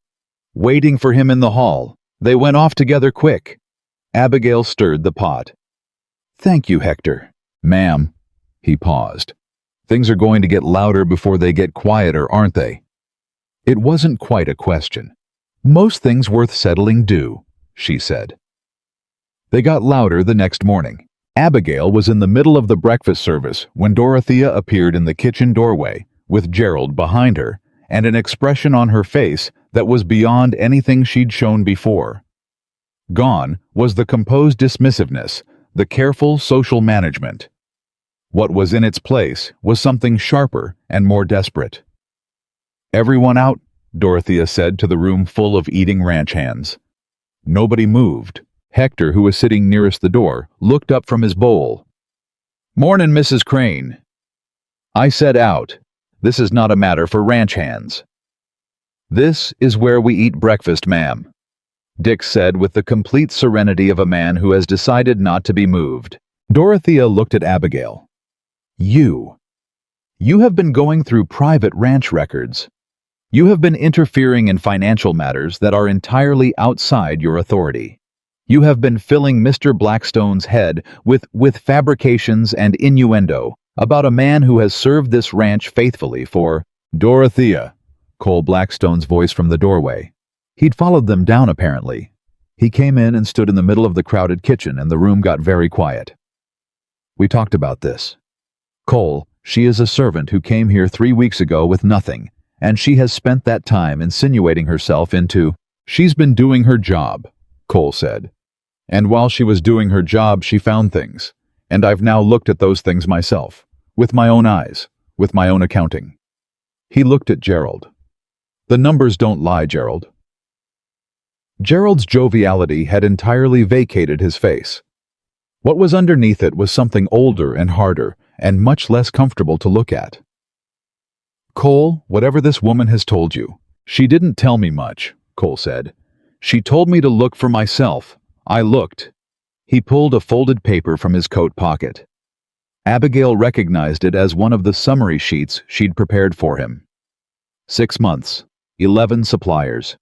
Waiting for him in the hall. They went off together quick. Abigail stirred the pot. Thank you, Hector. Ma'am. He paused. Things are going to get louder before they get quieter, aren't they? It wasn't quite a question. Most things worth settling do, she said. They got louder the next morning. Abigail was in the middle of the breakfast service when Dorothea appeared in the kitchen doorway, with Gerald behind her, and an expression on her face that was beyond anything she'd shown before. Gone was the composed dismissiveness, the careful social management. What was in its place was something sharper and more desperate. Everyone out, Dorothea said to the room full of eating ranch hands. Nobody moved. Hector, who was sitting nearest the door, looked up from his bowl. Mornin', Mrs. Crane. I said out. This is not a matter for ranch hands. This is where we eat breakfast, ma'am, Dick said with the complete serenity of a man who has decided not to be moved. Dorothea looked at Abigail. You have been going through private ranch records. You have been interfering in financial matters that are entirely outside your authority. You have been filling Mr. Blackstone's head with fabrications and innuendo about a man who has served this ranch faithfully for— Dorothea, Cole Blackstone's voice from the doorway. He'd followed them down apparently. He came in and stood in the middle of the crowded kitchen and the room got very quiet. We talked about this. Cole, she is a servant who came here 3 weeks ago with nothing, and she has spent that time insinuating herself into— She's been doing her job, Cole said. And while she was doing her job, she found things. And I've now looked at those things myself, with my own eyes, with my own accounting. He looked at Gerald. The numbers don't lie, Gerald. Gerald's joviality had entirely vacated his face. What was underneath it was something older and harder, and much less comfortable to look at. Cole, whatever this woman has told you, she didn't tell me much, Cole said. She told me to look for myself. I looked. He pulled a folded paper from his coat pocket. Abigail recognized it as one of the summary sheets she'd prepared for him. 6 months, 11 suppliers.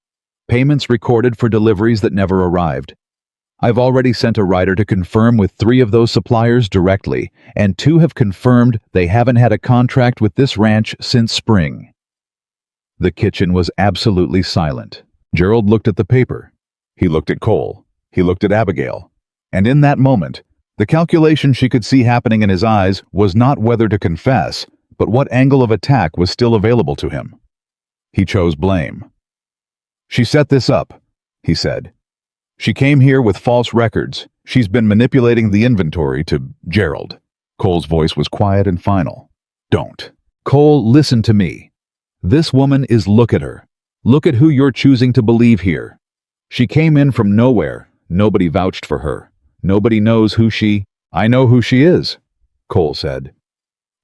Payments recorded for deliveries that never arrived. I've already sent a writer to confirm with 3 of those suppliers directly, and 2 have confirmed they haven't had a contract with this ranch since spring. The kitchen was absolutely silent. Gerald looked at the paper. He looked at Cole. He looked at Abigail. And in that moment, the calculation she could see happening in his eyes was not whether to confess, but what angle of attack was still available to him. He chose blame. She set this up, he said. She came here with false records. She's been manipulating the inventory to— Gerald. Cole's voice was quiet and final. Don't. Cole, listen to me. This woman is— look at her. Look at who you're choosing to believe here. She came in from nowhere. Nobody vouched for her. Nobody knows who she— I know who she is. Cole said.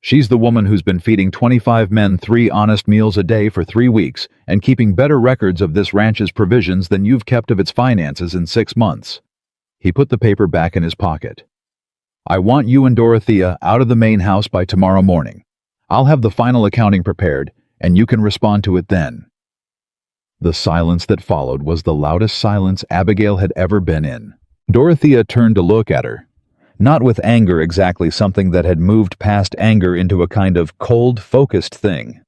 She's the woman who's been feeding 25 men 3 honest meals a day for 3 weeks and keeping better records of this ranch's provisions than you've kept of its finances in 6 months. He put the paper back in his pocket. I want you and Dorothea out of the main house by tomorrow morning. I'll have the final accounting prepared, and you can respond to it then. The silence that followed was the loudest silence Abigail had ever been in. Dorothea turned to look at her. Not with anger exactly, something that had moved past anger into a kind of cold, focused thing.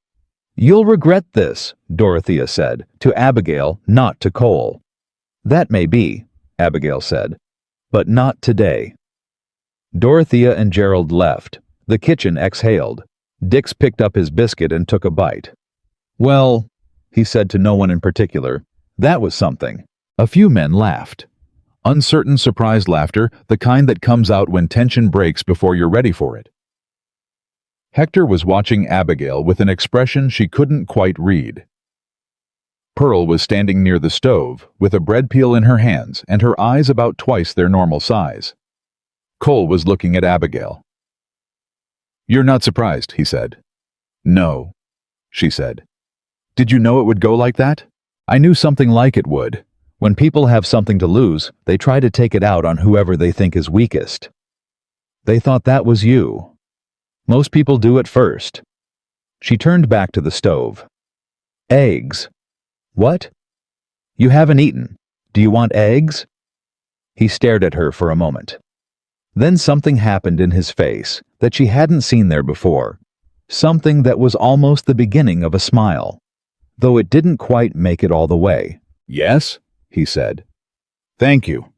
You'll regret this, Dorothea said, to Abigail, not to Cole. That may be, Abigail said, but not today. Dorothea and Gerald left. The kitchen exhaled. Dix picked up his biscuit and took a bite. Well, he said to no one in particular, that was something. A few men laughed. Uncertain, surprised laughter, the kind that comes out when tension breaks before you're ready for it. Hector was watching Abigail with an expression she couldn't quite read. Pearl was standing near the stove, with a bread peel in her hands and her eyes about twice their normal size. Cole was looking at Abigail. You're not surprised, he said. No, she said. Did you know it would go like that? I knew something like it would. When people have something to lose, they try to take it out on whoever they think is weakest. They thought that was you. Most people do it first. She turned back to the stove. Eggs. What? You haven't eaten. Do you want eggs? He stared at her for a moment. Then something happened in his face that she hadn't seen there before. Something that was almost the beginning of a smile, though it didn't quite make it all the way. Yes? He said. Thank you.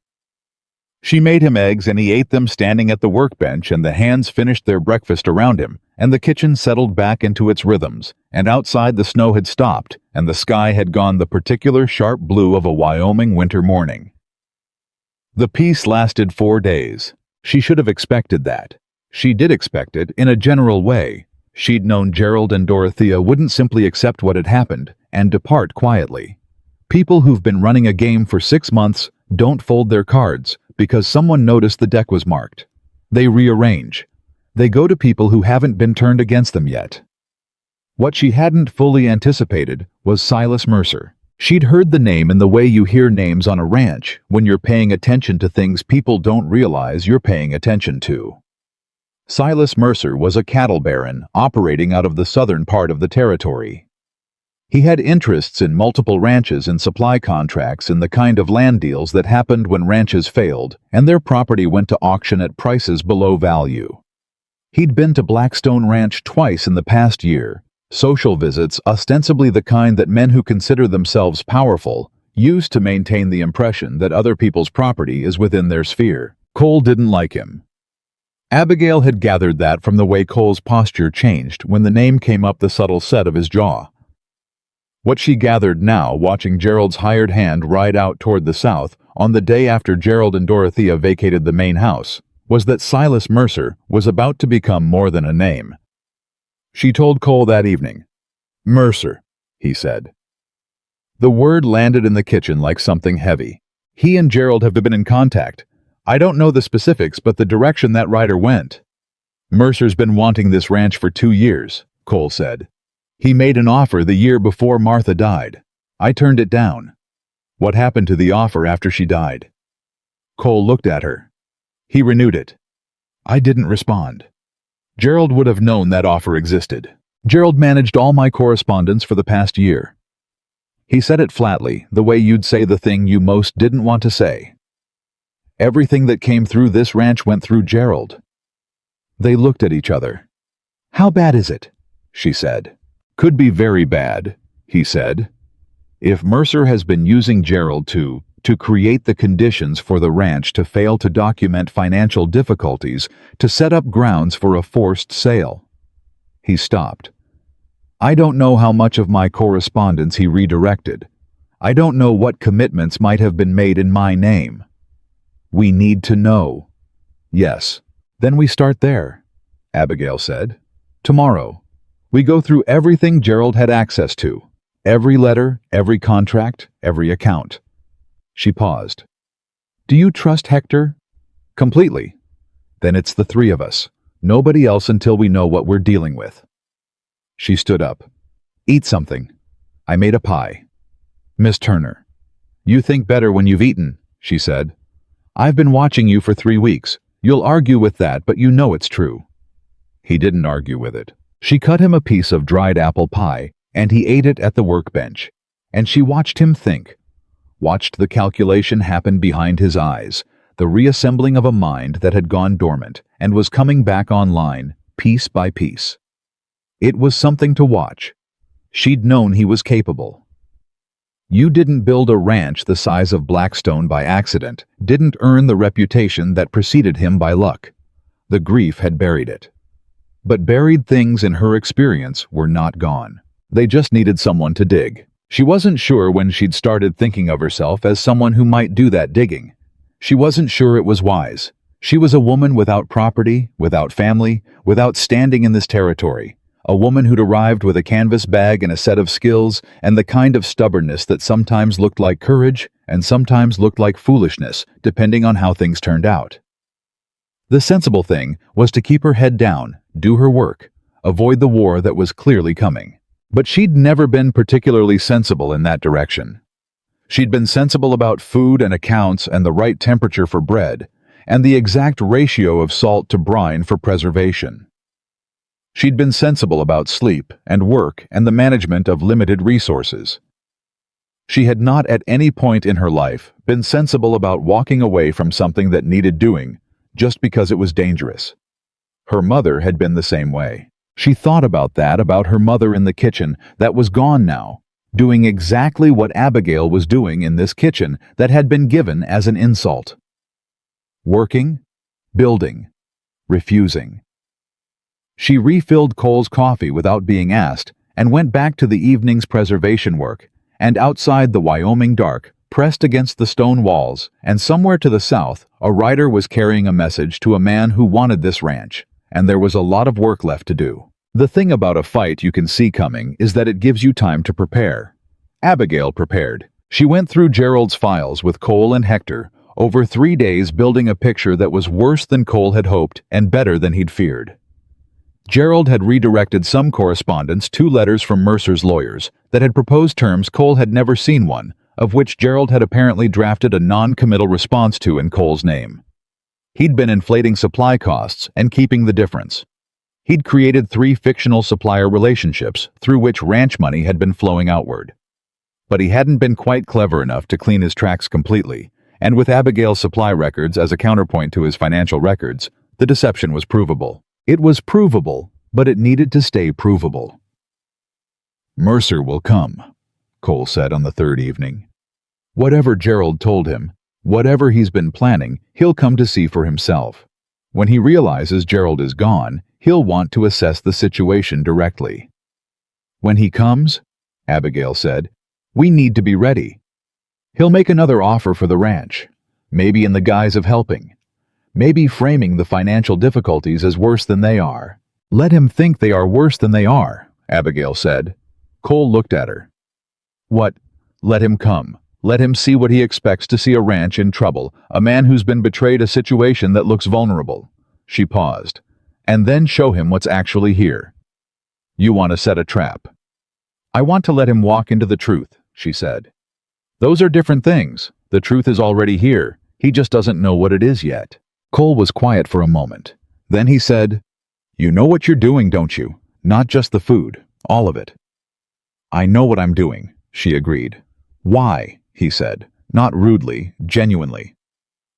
She made him eggs and he ate them standing at the workbench, and the hands finished their breakfast around him, and the kitchen settled back into its rhythms, and outside the snow had stopped, and the sky had gone the particular sharp blue of a Wyoming winter morning. The peace lasted 4 days. She should have expected that. She did expect it in a general way. She'd known Gerald and Dorothea wouldn't simply accept what had happened and depart quietly. People who've been running a game for 6 months don't fold their cards because someone noticed the deck was marked. They rearrange. They go to people who haven't been turned against them yet. What she hadn't fully anticipated was Silas Mercer. She'd heard the name in the way you hear names on a ranch when you're paying attention to things people don't realize you're paying attention to. Silas Mercer was a cattle baron operating out of the southern part of the territory. He had interests in multiple ranches and supply contracts in the kind of land deals that happened when ranches failed and their property went to auction at prices below value. He'd been to Blackstone Ranch twice in the past year, social visits ostensibly the kind that men who consider themselves powerful use to maintain the impression that other people's property is within their sphere. Cole didn't like him. Abigail had gathered that from the way Cole's posture changed when the name came up the subtle set of his jaw. What she gathered now, watching Gerald's hired hand ride out toward the south on the day after Gerald and Dorothea vacated the main house, was that Silas Mercer was about to become more than a name. She told Cole that evening. Mercer, he said. The word landed in the kitchen like something heavy. He and Gerald have been in contact. I don't know the specifics, but the direction that rider went. Mercer's been wanting this ranch for 2 years, Cole said. He made an offer the year before Martha died. I turned it down. What happened to the offer after she died? Cole looked at her. He renewed it. I didn't respond. Gerald would have known that offer existed. Gerald managed all my correspondence for the past year. He said it flatly, the way you'd say the thing you most didn't want to say. Everything that came through this ranch went through Gerald. They looked at each other. How bad is it? She said. Could be very bad, he said. If Mercer has been using Gerald to create the conditions for the ranch to fail to document financial difficulties, to set up grounds for a forced sale. He stopped. I don't know how much of my correspondence he redirected. I don't know what commitments might have been made in my name. We need to know. Yes. Then we start there, Abigail said. Tomorrow. We go through everything Gerald had access to. Every letter, every contract, every account. She paused. Do you trust Hector? Completely. Then it's the 3 of us. Nobody else until we know what we're dealing with. She stood up. Eat something. I made a pie. Miss Turner. You think better when you've eaten, she said. I've been watching you for 3 weeks. You'll argue with that, but you know it's true. He didn't argue with it. She cut him a piece of dried apple pie, and he ate it at the workbench. And she watched him think. Watched the calculation happen behind his eyes, the reassembling of a mind that had gone dormant and was coming back online, piece by piece. It was something to watch. She'd known he was capable. You didn't build a ranch the size of Blackstone by accident, didn't earn the reputation that preceded him by luck. The grief had buried it. But buried things in her experience were not gone. They just needed someone to dig. She wasn't sure when she'd started thinking of herself as someone who might do that digging. She wasn't sure it was wise. She was a woman without property, without family, without standing in this territory. A woman who'd arrived with a canvas bag and a set of skills and the kind of stubbornness that sometimes looked like courage and sometimes looked like foolishness, depending on how things turned out. The sensible thing was to keep her head down, do her work, avoid the war that was clearly coming. But she'd never been particularly sensible in that direction. She'd been sensible about food and accounts and the right temperature for bread, and the exact ratio of salt to brine for preservation. She'd been sensible about sleep and work and the management of limited resources. She had not at any point in her life been sensible about walking away from something that needed doing just because it was dangerous. Her mother had been the same way. She thought about that, about her mother in the kitchen that was gone now, doing exactly what Abigail was doing in this kitchen that had been given as an insult. Working, building, refusing. She refilled Cole's coffee without being asked and went back to the evening's preservation work, and outside the Wyoming dark, pressed against the stone walls, and somewhere to the south, a rider was carrying a message to a man who wanted this ranch, and there was a lot of work left to do. The thing about a fight you can see coming is that it gives you time to prepare. Abigail prepared. She went through Gerald's files with Cole and Hector, over 3 days building a picture that was worse than Cole had hoped and better than he'd feared. Gerald had redirected some correspondence to letters from Mercer's lawyers that had proposed terms Cole had never seen one, of which Gerald had apparently drafted a non-committal response to in Cole's name. He'd been inflating supply costs and keeping the difference. He'd created 3 fictional supplier relationships through which ranch money had been flowing outward. But he hadn't been quite clever enough to clean his tracks completely, and with Abigail's supply records as a counterpoint to his financial records, the deception was provable. It was provable, but it needed to stay provable. Mercer will come, Cole said on the 3rd evening. Whatever Gerald told him, whatever he's been planning, he'll come to see for himself. When he realizes Gerald is gone, he'll want to assess the situation directly. When he comes, Abigail said, we need to be ready. He'll make another offer for the ranch, maybe in the guise of helping, maybe framing the financial difficulties as worse than they are. Let him think they are worse than they are, Abigail said. Cole looked at her. What? Let him come. Let him see what he expects to see a ranch in trouble, a man who's been betrayed a situation that looks vulnerable. She paused. And then show him what's actually here. You want to set a trap. I want to let him walk into the truth, she said. Those are different things. The truth is already here. He just doesn't know what it is yet. Cole was quiet for a moment. Then he said, You know what you're doing, don't you? Not just the food, all of it. I know what I'm doing, she agreed. Why? He said, not rudely, genuinely.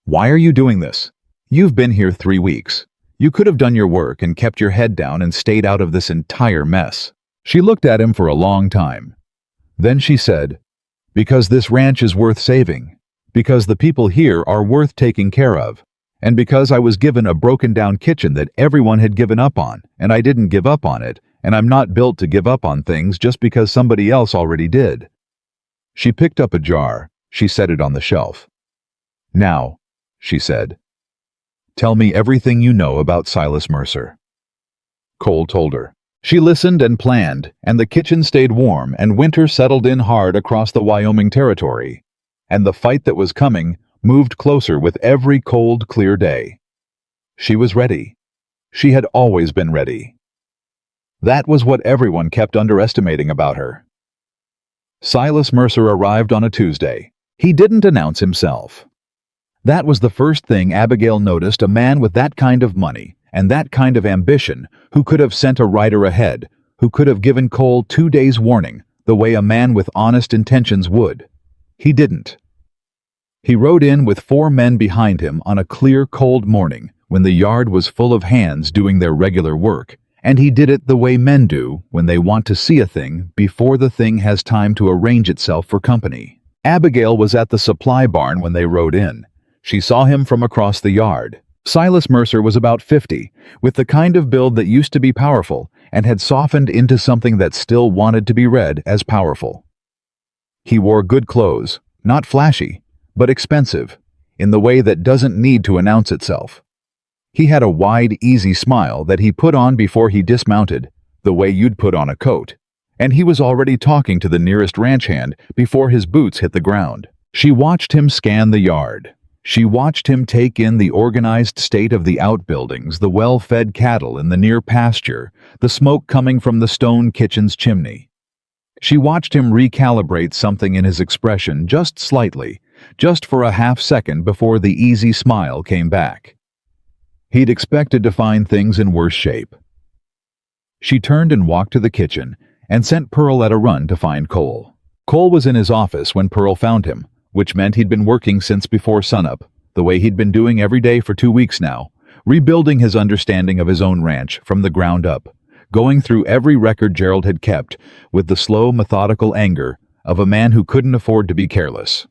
Why are you doing this? You've been here 3 weeks. You could have done your work and kept your head down and stayed out of this entire mess. She looked at him for a long time. Then she said, Because this ranch is worth saving. Because the people here are worth taking care of. And because I was given a broken-down kitchen that everyone had given up on, and I didn't give up on it, and I'm not built to give up on things just because somebody else already did. She picked up a jar. She set it on the shelf. Now, she said, tell me everything you know about Silas Mercer. Cole told her. She listened and planned, and the kitchen stayed warm, and winter settled in hard across the Wyoming territory. And the fight that was coming moved closer with every cold, clear day. She was ready. She had always been ready. That was what everyone kept underestimating about her. Silas Mercer arrived on a Tuesday. He didn't announce himself. That was the first thing Abigail noticed: a man with that kind of money and that kind of ambition, who could have sent a rider ahead, who could have given Cole 2 days' warning, the way a man with honest intentions would. He didn't. He rode in with 4 men behind him on a clear, cold morning when the yard was full of hands doing their regular work, and he did it the way men do when they want to see a thing before the thing has time to arrange itself for company. Abigail was at the supply barn when they rode in. She saw him from across the yard. Silas Mercer was about 50, with the kind of build that used to be powerful and had softened into something that still wanted to be read as powerful. He wore good clothes, not flashy, but expensive, in the way that doesn't need to announce itself. He had a wide, easy smile that he put on before he dismounted, the way you'd put on a coat, and he was already talking to the nearest ranch hand before his boots hit the ground. She watched him scan the yard. She watched him take in the organized state of the outbuildings, the well-fed cattle in the near pasture, the smoke coming from the stone kitchen's chimney. She watched him recalibrate something in his expression just slightly, just for a half-second before the easy smile came back. He'd expected to find things in worse shape. She turned and walked to the kitchen and sent Pearl at a run to find Cole. Cole was in his office when Pearl found him, which meant he'd been working since before sunup, the way he'd been doing every day for 2 weeks now, rebuilding his understanding of his own ranch from the ground up, going through every record Gerald had kept with the slow, methodical anger of a man who couldn't afford to be careless.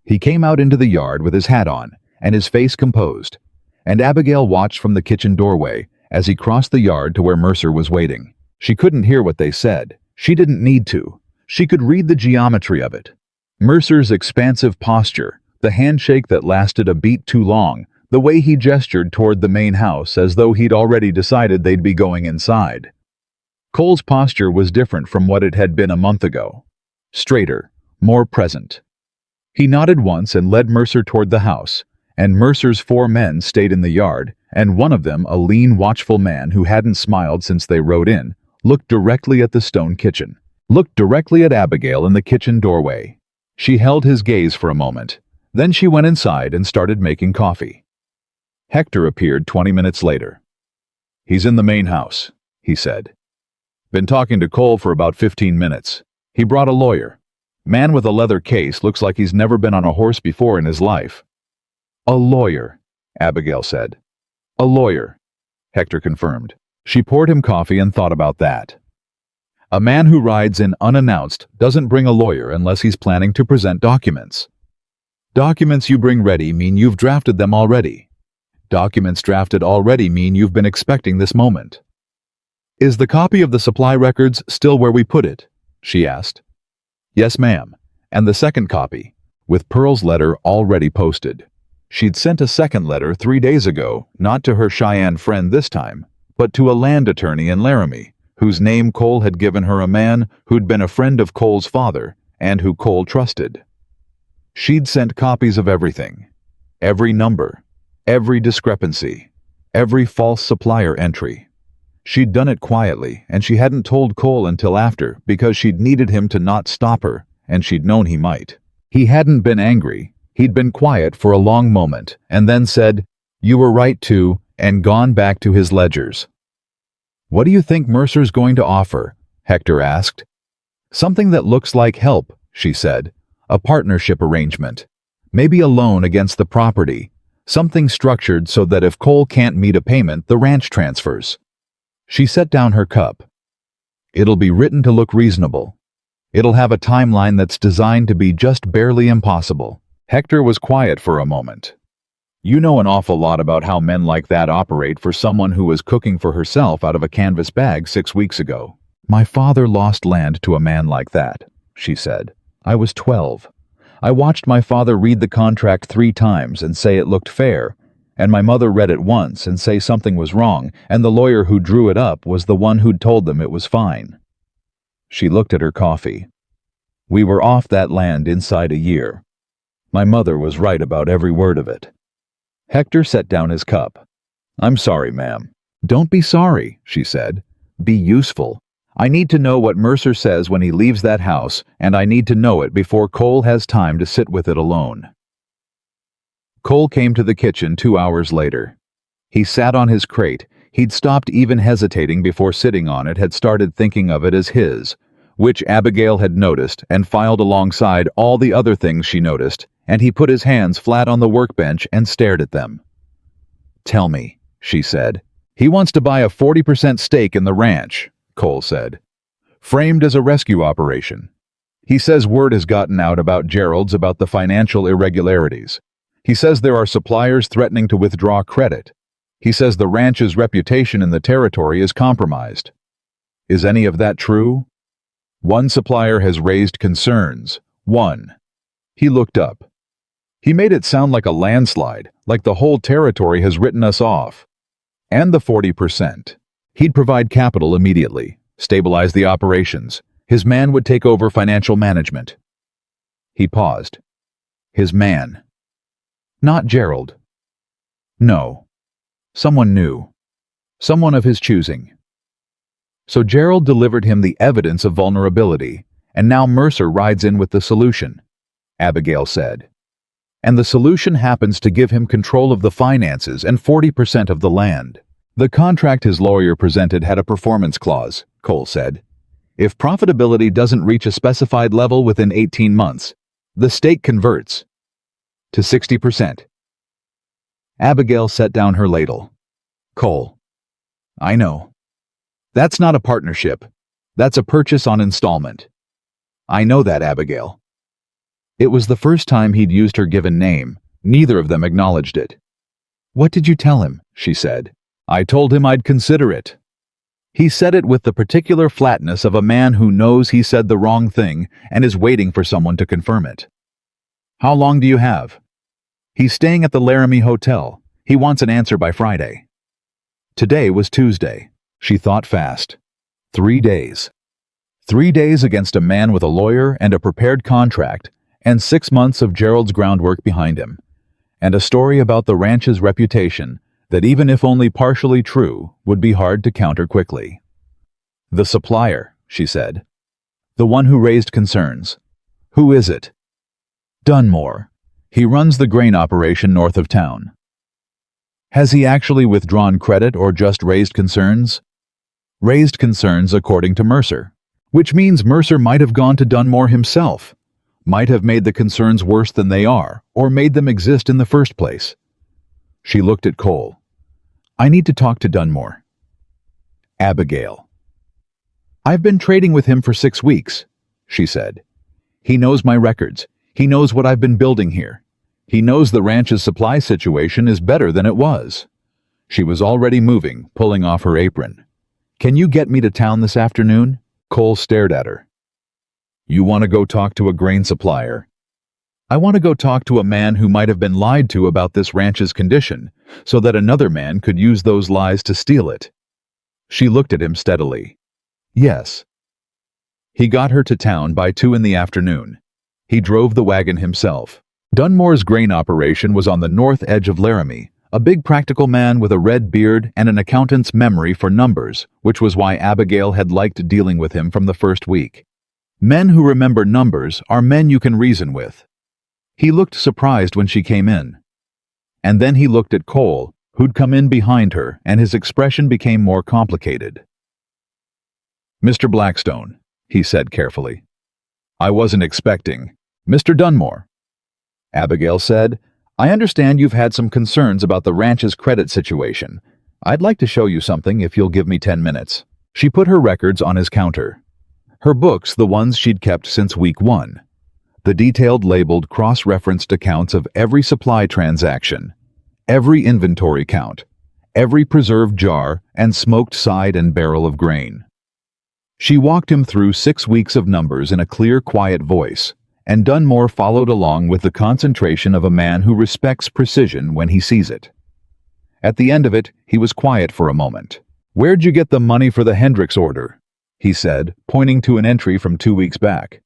He came out into the yard with his hat on and his face composed, and Abigail watched from the kitchen doorway as he crossed the yard to where Mercer was waiting. She couldn't hear what they said. She didn't need to. She could read the geometry of it. Mercer's expansive posture, the handshake that lasted a beat too long, the way he gestured toward the main house as though he'd already decided they'd be going inside. Cole's posture was different from what it had been a month ago. Straighter, more present. He nodded once and led Mercer toward the house, and Mercer's 4 men stayed in the yard, and one of them, a lean, watchful man who hadn't smiled since they rode in, looked directly at the stone kitchen, looked directly at Abigail in the kitchen doorway. She held his gaze for a moment. Then she went inside and started making coffee. Hector appeared 20 minutes later. "He's in the main house," he said. "Been talking to Cole for about 15 minutes. He brought a lawyer. Man with a leather case, looks like he's never been on a horse before in his life." "A lawyer," Abigail said. "A lawyer," Hector confirmed. She poured him coffee and thought about that. A man who rides in unannounced doesn't bring a lawyer unless he's planning to present documents. Documents you bring ready mean you've drafted them already. Documents drafted already mean you've been expecting this moment. "Is the copy of the supply records still where we put it?" she asked. "Yes, ma'am. And the second copy, with Pearl's letter already posted." She'd sent a second letter 3 days ago, not to her Cheyenne friend this time, but to a land attorney in Laramie, whose name Cole had given her, a man who'd been a friend of Cole's father and who Cole trusted. She'd sent copies of everything. Every number, every discrepancy, every false supplier entry. She'd done it quietly, and she hadn't told Cole until after because she'd needed him to not stop her, and she'd known he might. He hadn't been angry. He'd been quiet for a long moment, and then said, "You were right to," and gone back to his ledgers. "What do you think Mercer's going to offer?" Hector asked. "Something that looks like help," she said. "A partnership arrangement. Maybe a loan against the property. Something structured so that if Cole can't meet a payment, the ranch transfers." She set down her cup. "It'll be written to look reasonable. It'll have a timeline that's designed to be just barely impossible." Hector was quiet for a moment. "You know an awful lot about how men like that operate for someone who was cooking for herself out of a canvas bag 6 weeks ago." "My father lost land to a man like that," she said. "I was 12. I watched my father read the contract 3 times and say it looked fair, and my mother read it once and say something was wrong, and the lawyer who drew it up was the one who'd told them it was fine." She looked at her coffee. "We were off that land inside a year. My mother was right about every word of it." Hector set down his cup. "I'm sorry, ma'am." "Don't be sorry," she said. "Be useful. I need to know what Mercer says when he leaves that house, and I need to know it before Cole has time to sit with it alone." Cole came to the kitchen 2 hours later. He sat on his crate. He'd stopped even hesitating before sitting on it, had started thinking of it as his, which Abigail had noticed and filed alongside all the other things she noticed, and he put his hands flat on the workbench and stared at them. "Tell me," she said. "He wants to buy a 40% stake in the ranch," Cole said. "Framed as a rescue operation. He says word has gotten out about Gerald's about the financial irregularities. He says there are suppliers threatening to withdraw credit. He says the ranch's reputation in the territory is compromised. Is any of that true? One supplier has raised concerns. One." He looked up. He made it sound like a landslide, like the whole territory has written us off. And the 40%. He'd provide capital immediately, stabilize the operations. His man would take over financial management. He paused. His man. Not Gerald. No. Someone new. Someone of his choosing. So Gerald delivered him the evidence of vulnerability, and now Mercer rides in with the solution, Abigail said. And the solution happens to give him control of the finances and 40% of the land. The contract his lawyer presented had a performance clause, Cole said. If profitability doesn't reach a specified level within 18 months, the stake converts to 60%. Abigail set down her ladle. "Cole, I know. That's not a partnership. That's a purchase on installment. I know that, Abigail." It was the first time he'd used her given name. Neither of them acknowledged it. "What did you tell him?" she said. "I told him I'd consider it." He said it with the particular flatness of a man who knows he said the wrong thing and is waiting for someone to confirm it. "How long do you have?" "He's staying at the Laramie Hotel. He wants an answer by Friday." Today was Tuesday. She thought fast. 3 days. 3 days against a man with a lawyer and a prepared contract, and 6 months of Gerald's groundwork behind him, and a story about the ranch's reputation that, even if only partially true, would be hard to counter quickly. "The supplier," she said. "The one who raised concerns. Who is it?" "Dunmore. He runs the grain operation north of town." "Has he actually withdrawn credit or just raised concerns?" "Raised concerns according to Mercer, which means Mercer might have gone to Dunmore himself, might have made the concerns worse than they are, or made them exist in the first place." She looked at Cole. "I need to talk to Dunmore." "Abigail." "I've been trading with him for 6 weeks," she said. "He knows my records. He knows what I've been building here. He knows the ranch's supply situation is better than it was." She was already moving, pulling off her apron. "Can you get me to town this afternoon?" Cole stared at her. "You want to go talk to a grain supplier?" "I want to go talk to a man who might have been lied to about this ranch's condition, so that another man could use those lies to steal it." She looked at him steadily. "Yes." He got her to town by 2 in the afternoon. He drove the wagon himself. Dunmore's grain operation was on the north edge of Laramie, a big practical man with a red beard and an accountant's memory for numbers, which was why Abigail had liked dealing with him from the first week. Men who remember numbers are men you can reason with. He looked surprised when she came in. And then he looked at Cole, who'd come in behind her, and his expression became more complicated. "Mr. Blackstone," he said carefully. "I wasn't expecting—" "Mr. Dunmore," Abigail said, "I understand you've had some concerns about the ranch's credit situation. I'd like to show you something if you'll give me 10 minutes. She put her records on his counter. Her books, the ones she'd kept since week 1. The detailed labeled cross-referenced accounts of every supply transaction, every inventory count, every preserved jar and smoked side and barrel of grain. She walked him through 6 weeks of numbers in a clear, quiet voice, and Dunmore followed along with the concentration of a man who respects precision when he sees it. At the end of it, he was quiet for a moment. "Where'd you get the money for the Hendricks order?" he said, pointing to an entry from 2 weeks back.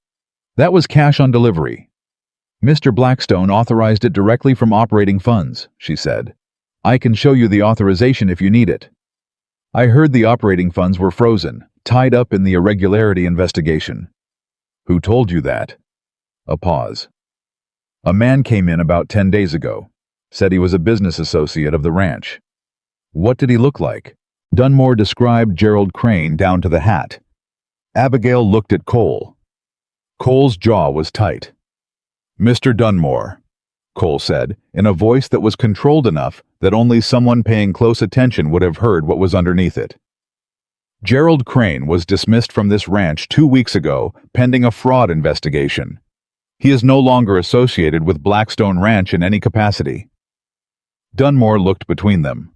"That was cash on delivery." "Mr. Blackstone authorized it directly from operating funds," she said. I can show you the authorization if you need it. I heard the operating funds were frozen, tied up in the irregularity investigation. Who told you that? A pause. A man came in about 10 days ago. Said he was a business associate of the ranch. What did he look like? Dunmore described Gerald Crane down to the hat. Abigail looked at Cole. Cole's jaw was tight. Mr. Dunmore, Cole said, in a voice that was controlled enough that only someone paying close attention would have heard what was underneath it. Gerald Crane was dismissed from this ranch 2 weeks ago, pending a fraud investigation. He is no longer associated with Blackstone Ranch in any capacity. Dunmore looked between them.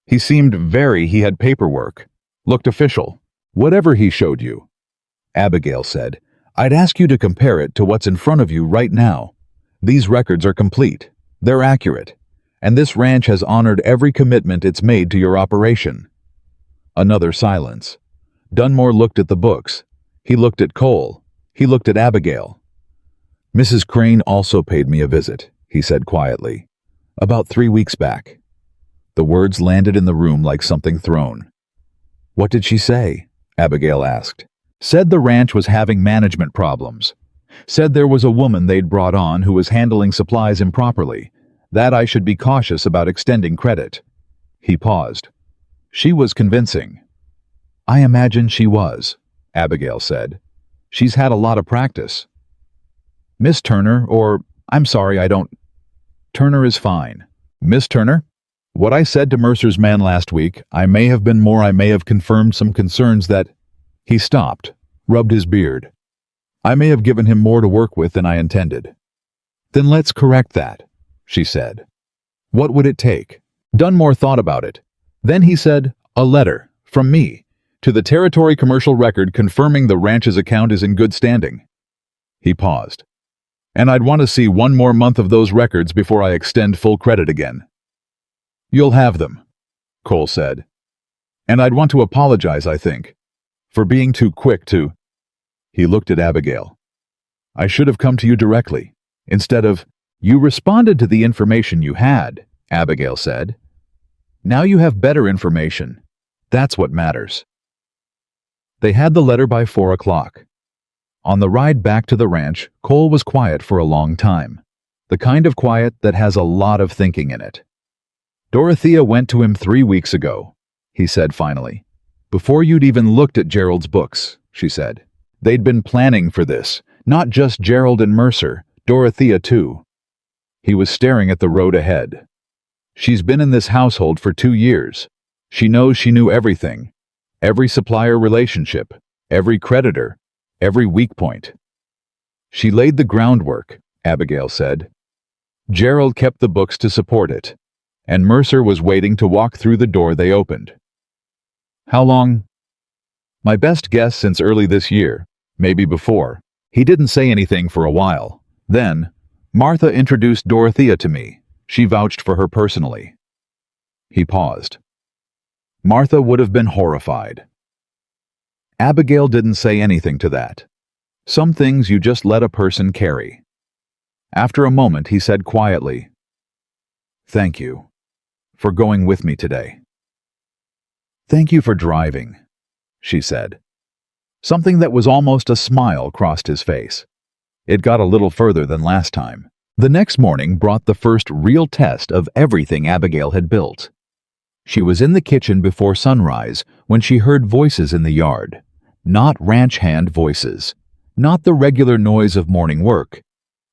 He he had paperwork, looked official. Whatever he showed you, Abigail said, I'd ask you to compare it to what's in front of you right now. These records are complete. They're accurate. And this ranch has honored every commitment it's made to your operation. Another silence. Dunmore looked at the books. He looked at Cole. He looked at Abigail. Mrs. Crane also paid me a visit, he said quietly. About 3 weeks back. The words landed in the room like something thrown. What did she say? Abigail asked. Said the ranch was having management problems. Said there was a woman they'd brought on who was handling supplies improperly, that I should be cautious about extending credit. He paused. She was convincing. I imagine she was, Abigail said. She's had a lot of practice. Miss Turner, Turner is fine. Miss Turner? What I said to Mercer's man last week, I may have confirmed some concerns that... He stopped, rubbed his beard. I may have given him more to work with than I intended. Then let's correct that, she said. What would it take? Dunmore thought about it. Then he said, a letter, from me, to the Territory Commercial Record confirming the ranch's account is in good standing. He paused. And I'd want to see 1 more month of those records before I extend full credit again. You'll have them, Cole said. And I'd want to apologize, I think, for being too quick to... He looked at Abigail. I should have come to you directly, instead of... You responded to the information you had, Abigail said. Now you have better information. That's what matters. They had the letter by 4 o'clock. On the ride back to the ranch, Cole was quiet for a long time. The kind of quiet that has a lot of thinking in it. Dorothea went to him 3 weeks ago, he said finally. Before you'd even looked at Gerald's books, she said. They'd been planning for this, not just Gerald and Mercer, Dorothea too. He was staring at the road ahead. She's been in this household for 2 years. She knows she knew everything. Every supplier relationship, every creditor, every weak point. She laid the groundwork, Abigail said. Gerald kept the books to support it, and Mercer was waiting to walk through the door they opened. How long? My best guess since early this year, maybe before. He didn't say anything for a while. Then, Martha introduced Dorothea to me. She vouched for her personally. He paused. Martha would have been horrified. Abigail didn't say anything to that. Some things you just let a person carry. After a moment, he said quietly, Thank you for going with me today. Thank you for driving, she said. Something that was almost a smile crossed his face. It got a little further than last time. The next morning brought the first real test of everything Abigail had built. She was in the kitchen before sunrise when she heard voices in the yard. Not ranch hand voices, not the regular noise of morning work,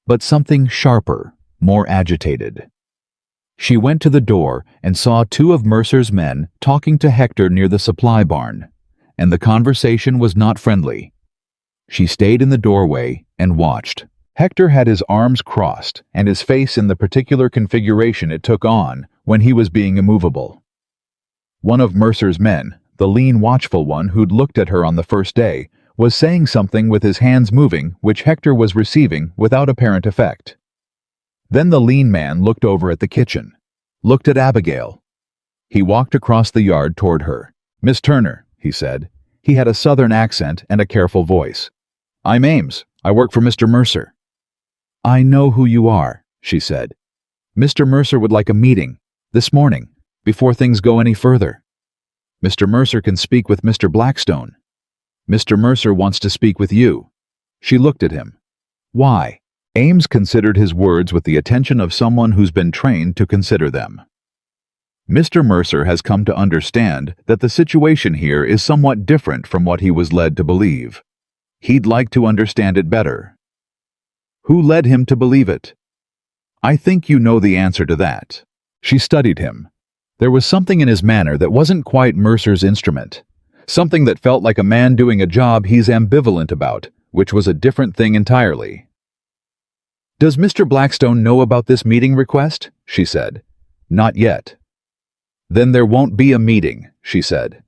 but something sharper, more agitated. She went to the door and saw 2 of Mercer's men talking to Hector near the supply barn, and the conversation was not friendly. She stayed in the doorway and watched. Hector had his arms crossed and his face in the particular configuration it took on when he was being immovable. One of Mercer's men, the lean, watchful one who'd looked at her on the first day, was saying something with his hands moving which Hector was receiving without apparent effect. Then the lean man looked over at the kitchen, looked at Abigail. He walked across the yard toward her. Miss Turner, he said. He had a southern accent and a careful voice. I'm Ames. I work for Mr. Mercer. I know who you are, she said. Mr. Mercer would like a meeting. This morning, before things go any further. Mr. Mercer can speak with Mr. Blackstone. Mr. Mercer wants to speak with you. She looked at him. Why? Ames considered his words with the attention of someone who's been trained to consider them. Mr. Mercer has come to understand that the situation here is somewhat different from what he was led to believe. He'd like to understand it better. Who led him to believe it? I think you know the answer to that. She studied him. There was something in his manner that wasn't quite Mercer's instrument. Something that felt like a man doing a job he's ambivalent about, which was a different thing entirely. Does Mr. Blackstone know about this meeting request? She said. Not yet. Then there won't be a meeting, she said.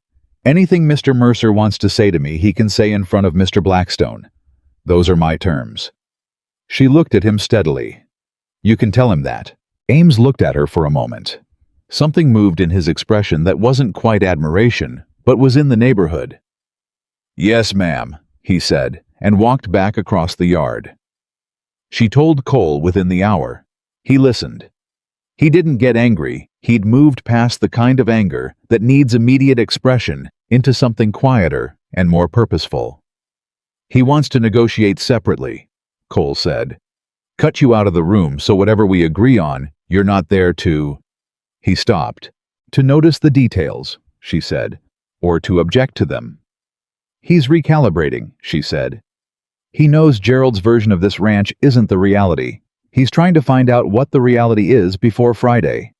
Anything Mr. Mercer wants to say to me, he can say in front of Mr. Blackstone. Those are my terms. She looked at him steadily. You can tell him that. Ames looked at her for a moment. Something moved in his expression that wasn't quite admiration, but was in the neighborhood. Yes, ma'am, he said, and walked back across the yard. She told Cole within the hour. He listened. He didn't get angry. He'd moved past the kind of anger that needs immediate expression into something quieter and more purposeful. He wants to negotiate separately, Cole said. Cut you out of the room so whatever we agree on, you're not there to... He stopped. To notice the details, she said, or to object to them. He's recalibrating, she said. He knows Gerald's version of this ranch isn't the reality. He's trying to find out what the reality is before Friday.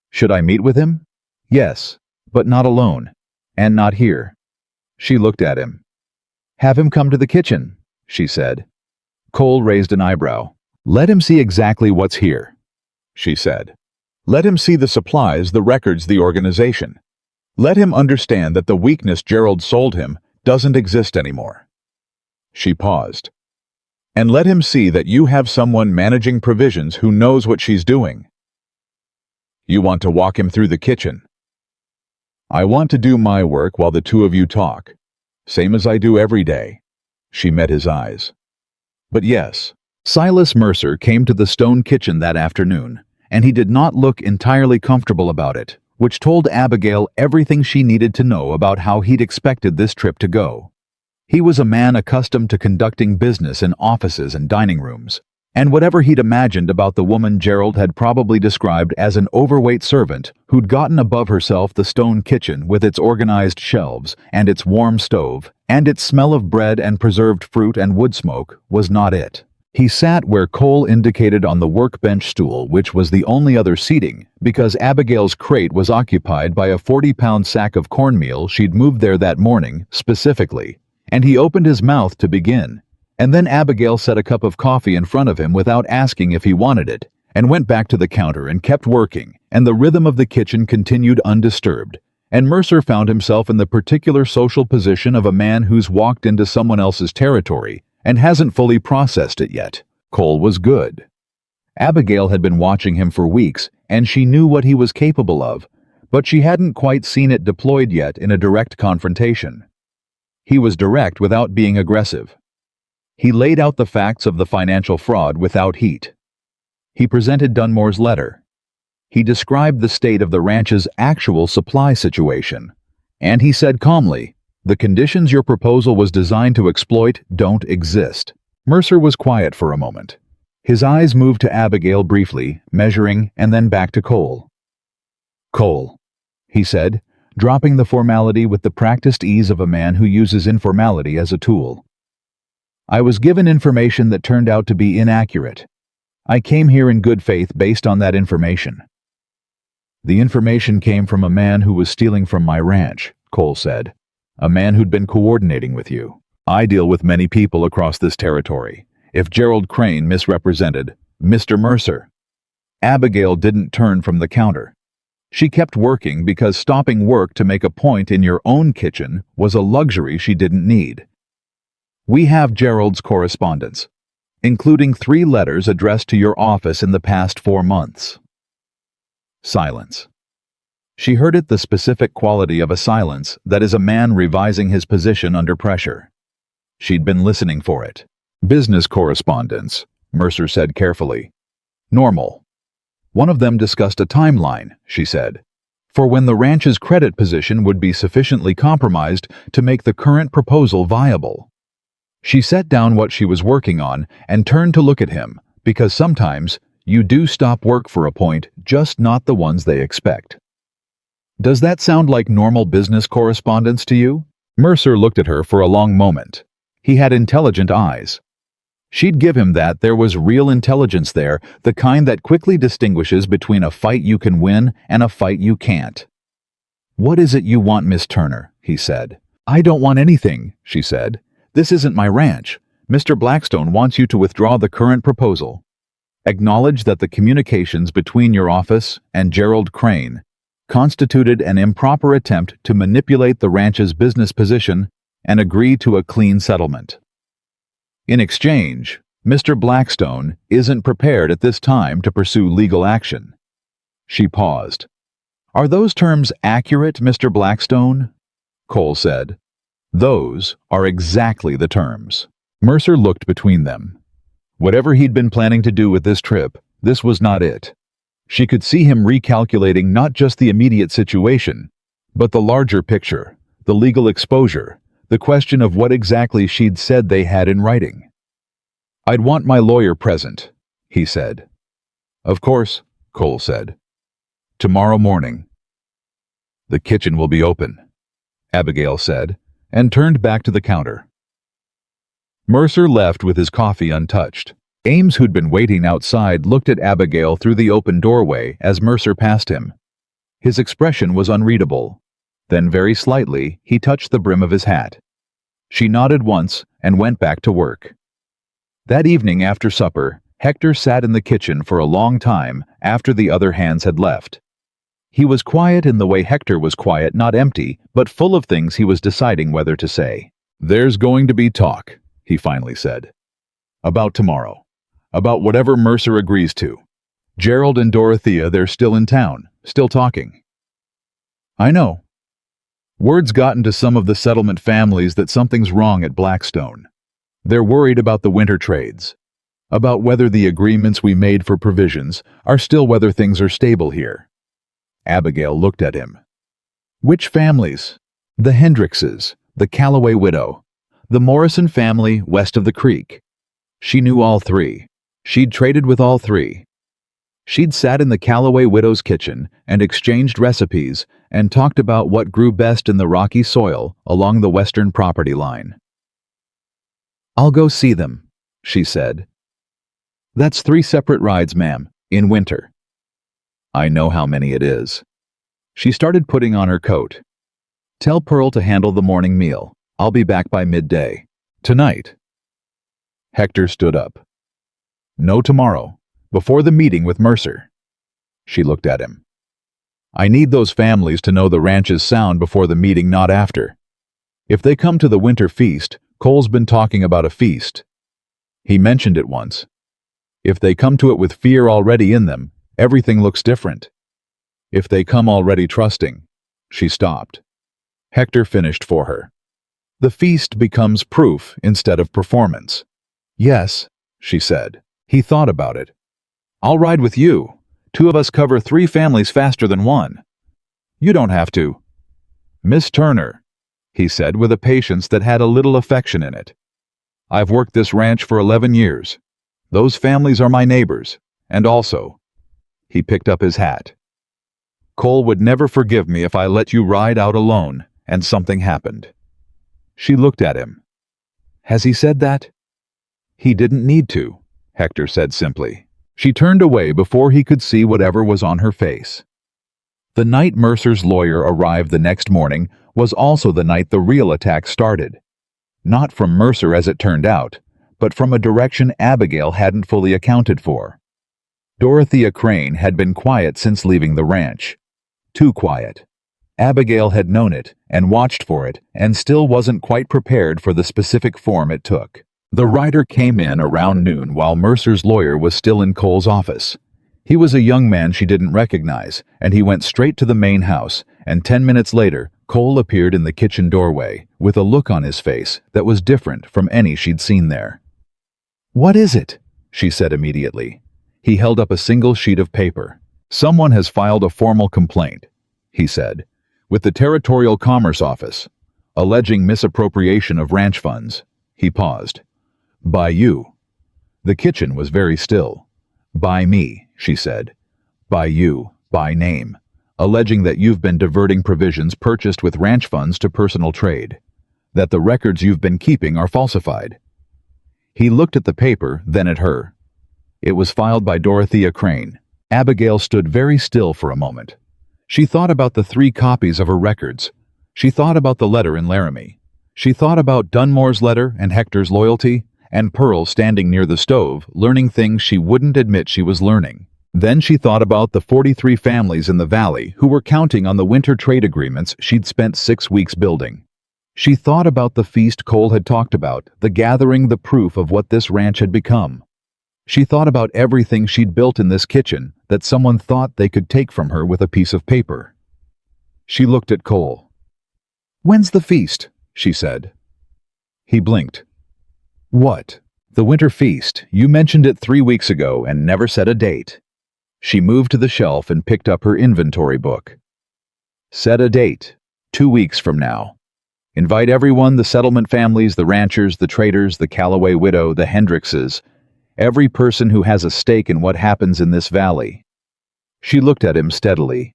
Should I meet with him? Yes, but not alone, and not here. She looked at him. Have him come to the kitchen, she said. Cole raised an eyebrow. Let him see exactly what's here, she said. Let him see the supplies, the records, the organization. Let him understand that the weakness Gerald sold him doesn't exist anymore. She paused. And let him see that you have someone managing provisions who knows what she's doing. You want to walk him through the kitchen. I want to do my work while the two of you talk, same as I do every day. She met his eyes. But yes, Silas Mercer came to the stone kitchen that afternoon, and he did not look entirely comfortable about it, which told Abigail everything she needed to know about how he'd expected this trip to go. He was a man accustomed to conducting business in offices and dining rooms, and whatever he'd imagined about the woman Gerald had probably described as an overweight servant who'd gotten above herself the stone kitchen with its organized shelves and its warm stove and its smell of bread and preserved fruit and wood smoke was not it. He sat where Cole indicated on the workbench stool, which was the only other seating, because Abigail's crate was occupied by a 40-pound sack of cornmeal she'd moved there that morning, specifically, and he opened his mouth to begin. And then Abigail set a cup of coffee in front of him without asking if he wanted it, and went back to the counter and kept working, and the rhythm of the kitchen continued undisturbed. And Mercer found himself in the particular social position of a man who's walked into someone else's territory and hasn't fully processed it yet. Cole was good. Abigail had been watching him for weeks, and she knew what he was capable of, but she hadn't quite seen it deployed yet in a direct confrontation. He was direct without being aggressive. He laid out the facts of the financial fraud without heat. He presented Dunmore's letter. He described the state of the ranch's actual supply situation. And he said calmly, "The conditions your proposal was designed to exploit don't exist." Mercer was quiet for a moment. His eyes moved to Abigail briefly, measuring, and then back to Cole. "Cole," he said, dropping the formality with the practiced ease of a man who uses informality as a tool. "I was given information that turned out to be inaccurate. I came here in good faith based on that information." "The information came from a man who was stealing from my ranch," Cole said. "A man who'd been coordinating with you. I deal with many people across this territory. If Gerald Crane misrepresented Mr. Mercer..." Abigail didn't turn from the counter. She kept working because stopping work to make a point in your own kitchen was a luxury she didn't need. "We have Gerald's correspondence, including 3 letters addressed to your office in the past 4 months." Silence. She heard it, the specific quality of a silence that is a man revising his position under pressure. She'd been listening for it. "Business correspondence," Mercer said carefully. "Normal. One of them discussed a timeline, she said, for when the ranch's credit position would be sufficiently compromised to make the current proposal viable. She set down what she was working on and turned to look at him, because sometimes you do stop work for a point, just not the ones they expect. Does that sound like normal business correspondence to you? Mercer looked at her for a long moment. He had intelligent eyes. She'd give him that. There was real intelligence there, the kind that quickly distinguishes between a fight you can win and a fight you can't. "What is it you want, Miss Turner?" he said. "I don't want anything," she said. "This isn't my ranch. Mr. Blackstone wants you to withdraw the current proposal. Acknowledge that the communications between your office and Gerald Crane constituted an improper attempt to manipulate the ranch's business position and agree to a clean settlement. In exchange, Mr. Blackstone isn't prepared at this time to pursue legal action." She paused. "Are those terms accurate, Mr. Blackstone?" Cole said. "Those are exactly the terms." Mercer looked between them. Whatever he'd been planning to do with this trip, this was not it. She could see him recalculating not just the immediate situation, but the larger picture, the legal exposure, the question of what exactly she'd said they had in writing. "I'd want my lawyer present," he said. "Of course," Cole said. "Tomorrow morning." "The kitchen will be open," Abigail said, and turned back to the counter. Mercer left with his coffee untouched. Ames, who'd been waiting outside, looked at Abigail through the open doorway as Mercer passed him. His expression was unreadable. Then, very slightly, he touched the brim of his hat. She nodded once and went back to work. That evening after supper, Hector sat in the kitchen for a long time after the other hands had left. He was quiet in the way Hector was quiet, not empty, but full of things he was deciding whether to say. "There's going to be talk," he finally said. "About tomorrow. About whatever Mercer agrees to. Gerald and Dorothea, they're still in town, still talking." "I know. Word's gotten to some of the settlement families that something's wrong at Blackstone. They're worried about the winter trades, about whether the agreements we made for provisions are still whether things are stable here." Abigail looked at him. "Which families?" "The Hendrickses, the Calloway widow, the Morrison family west of the creek." She knew all three. She'd traded with all three. She'd sat in the Calloway widow's kitchen and exchanged recipes and talked about what grew best in the rocky soil along the western property line. "I'll go see them," she said. "That's 3 separate rides, ma'am, in winter." "I know how many it is." She started putting on her coat. "Tell Pearl to handle the morning meal. I'll be back by midday. Tonight." Hector stood up. "No, tomorrow. Before the meeting with Mercer." She looked at him. "I need those families to know the ranch is sound before the meeting, not after. If they come to the winter feast, Cole's been talking about a feast. He mentioned it once. If they come to it with fear already in them, everything looks different. If they come already trusting." She stopped. Hector finished for her. "The feast becomes proof instead of performance." "Yes," she said. He thought about it. "I'll ride with you. 2 of us cover 3 families faster than 1. "You don't have to." "Miss Turner," he said with a patience that had a little affection in it. "I've worked this ranch for 11 years. Those families are my neighbors, and also—" He picked up his hat. "Cole would never forgive me if I let you ride out alone and something happened." She looked at him. "Has he said that?" "He didn't need to," Hector said simply. She turned away before he could see whatever was on her face. The night Mercer's lawyer arrived the next morning was also the night the real attack started. Not from Mercer as it turned out, but from a direction Abigail hadn't fully accounted for. Dorothea Crane had been quiet since leaving the ranch. Too quiet. Abigail had known it and watched for it and still wasn't quite prepared for the specific form it took. The rider came in around noon while Mercer's lawyer was still in Cole's office. He was a young man she didn't recognize, and he went straight to the main house, and 10 minutes later, Cole appeared in the kitchen doorway, with a look on his face that was different from any she'd seen there. "What is it?" she said immediately. He held up a single sheet of paper. "Someone has filed a formal complaint," he said, "with the Territorial Commerce Office, alleging misappropriation of ranch funds." He paused. "By you." The kitchen was very still. "By me," she said. "By you, by name, alleging that you've been diverting provisions purchased with ranch funds to personal trade, that the records you've been keeping are falsified." He looked at the paper, then at her. It was filed by Dorothea Crane. Abigail stood very still for a moment. She thought about the 3 copies of her records. She thought about the letter in Laramie. She thought about Dunmore's letter and Hector's loyalty, and Pearl standing near the stove, learning things she wouldn't admit she was learning. Then she thought about the 43 families in the valley who were counting on the winter trade agreements she'd spent 6 weeks building. She thought about the feast Cole had talked about, the gathering, the proof of what this ranch had become. She thought about everything she'd built in this kitchen that someone thought they could take from her with a piece of paper. She looked at Cole. "When's the feast?" she said. He blinked. "What?" "The winter feast. You mentioned it 3 weeks ago and never set a date." She moved to the shelf and picked up her inventory book. "Set a date. 2 weeks from now. Invite everyone, the settlement families, the ranchers, the traders, the Callaway widow, the Hendrickses, every person who has a stake in what happens in this valley." She looked at him steadily.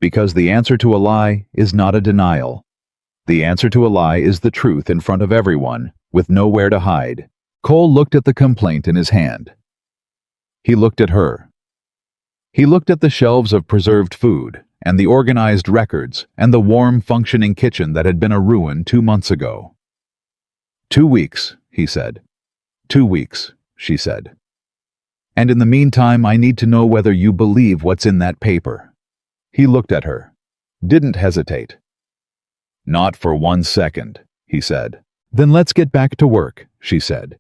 "Because the answer to a lie is not a denial. The answer to a lie is the truth in front of everyone, with nowhere to hide." Cole looked at the complaint in his hand. He looked at her. He looked at the shelves of preserved food, and the organized records, and the warm, functioning kitchen that had been a ruin 2 months ago. "2 weeks," he said. "2 weeks," she said. "And in the meantime, I need to know whether you believe what's in that paper." He looked at her. Didn't hesitate. "Not for 1 second," he said. "Then let's get back to work," she said.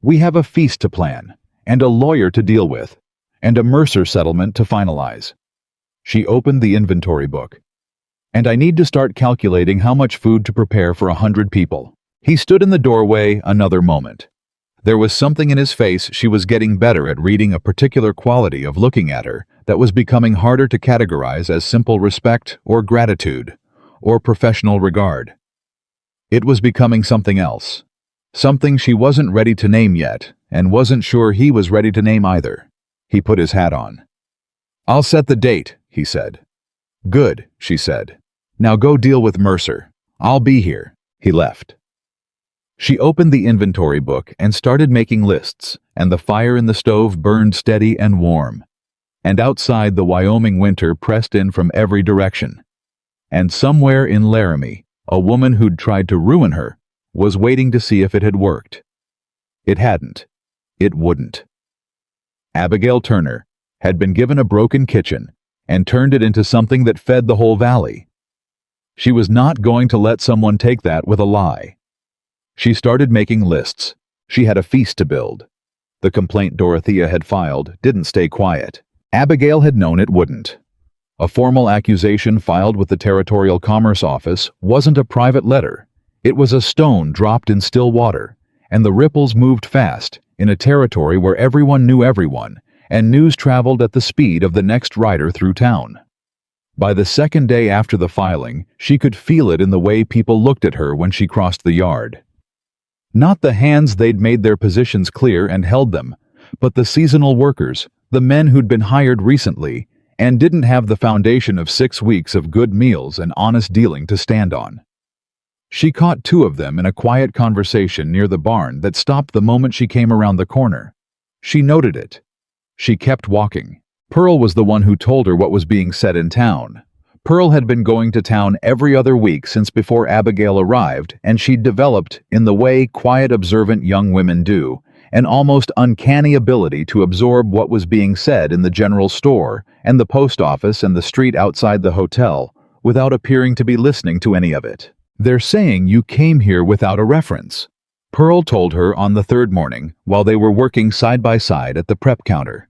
"We have a feast to plan, and a lawyer to deal with, and a Mercer settlement to finalize." She opened the inventory book. "And I need to start calculating how much food to prepare for 100 people." He stood in the doorway another moment. There was something in his face. She was getting better at reading a particular quality of looking at her that was becoming harder to categorize as simple respect or gratitude or professional regard. It was becoming something else. Something she wasn't ready to name yet, and wasn't sure he was ready to name either. He put his hat on. "I'll set the date," he said. "Good," she said. "Now go deal with Mercer. I'll be here." He left. She opened the inventory book and started making lists, and the fire in the stove burned steady and warm. And outside, the Wyoming winter pressed in from every direction. And somewhere in Laramie, a woman who'd tried to ruin her was waiting to see if it had worked. It hadn't. It wouldn't. Abigail Turner had been given a broken kitchen and turned it into something that fed the whole valley. She was not going to let someone take that with a lie. She started making lists. She had a feast to build. The complaint Dorothea had filed didn't stay quiet. Abigail had known it wouldn't. A formal accusation filed with the Territorial Commerce Office wasn't a private letter. It was a stone dropped in still water, and the ripples moved fast in a territory where everyone knew everyone, and news traveled at the speed of the next rider through town. By the second day after the filing, she could feel it in the way people looked at her when she crossed the yard. Not the hands they'd made their positions clear and held them, but the seasonal workers, the men who'd been hired recently, and didn't have the foundation of 6 weeks of good meals and honest dealing to stand on. She caught 2 of them in a quiet conversation near the barn that stopped the moment she came around the corner. She noted it. She kept walking. Pearl was the one who told her what was being said in town. Pearl had been going to town every other week since before Abigail arrived, and she'd developed, in the way quiet, observant young women do, an almost uncanny ability to absorb what was being said in the general store and the post office and the street outside the hotel without appearing to be listening to any of it. "They're saying you came here without a reference," Pearl told her on the 3rd morning while they were working side by side at the prep counter.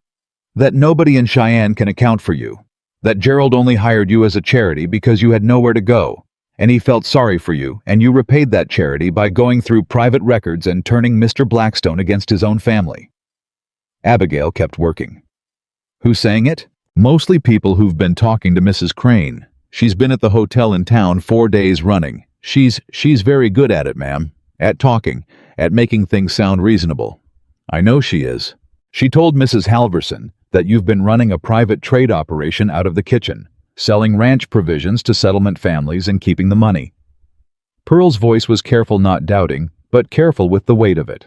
"That nobody in Cheyenne can account for you. That Gerald only hired you as a charity because you had nowhere to go, and he felt sorry for you, and you repaid that charity by going through private records and turning Mr. Blackstone against his own family." Abigail kept working. "Who's saying it?" Mostly people who've been talking to Mrs. Crane. She's been at the hotel in town 4 days running. She's very good at it, ma'am. At talking, at making things sound reasonable. I know she is. She told Mrs. Halverson that you've been running a private trade operation out of the kitchen, selling ranch provisions to settlement families and keeping the money. Pearl's voice was careful, not doubting, but careful with the weight of it.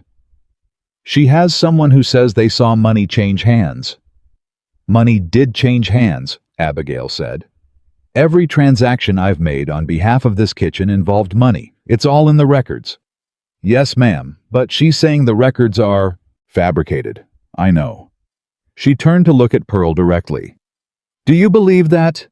She has someone who says they saw money change hands. Money did change hands, Abigail said. Every transaction I've made on behalf of this kitchen involved money. It's all in the records. Yes, ma'am, but she's saying the records are fabricated. I know. She turned to look at Pearl directly. Do you believe that?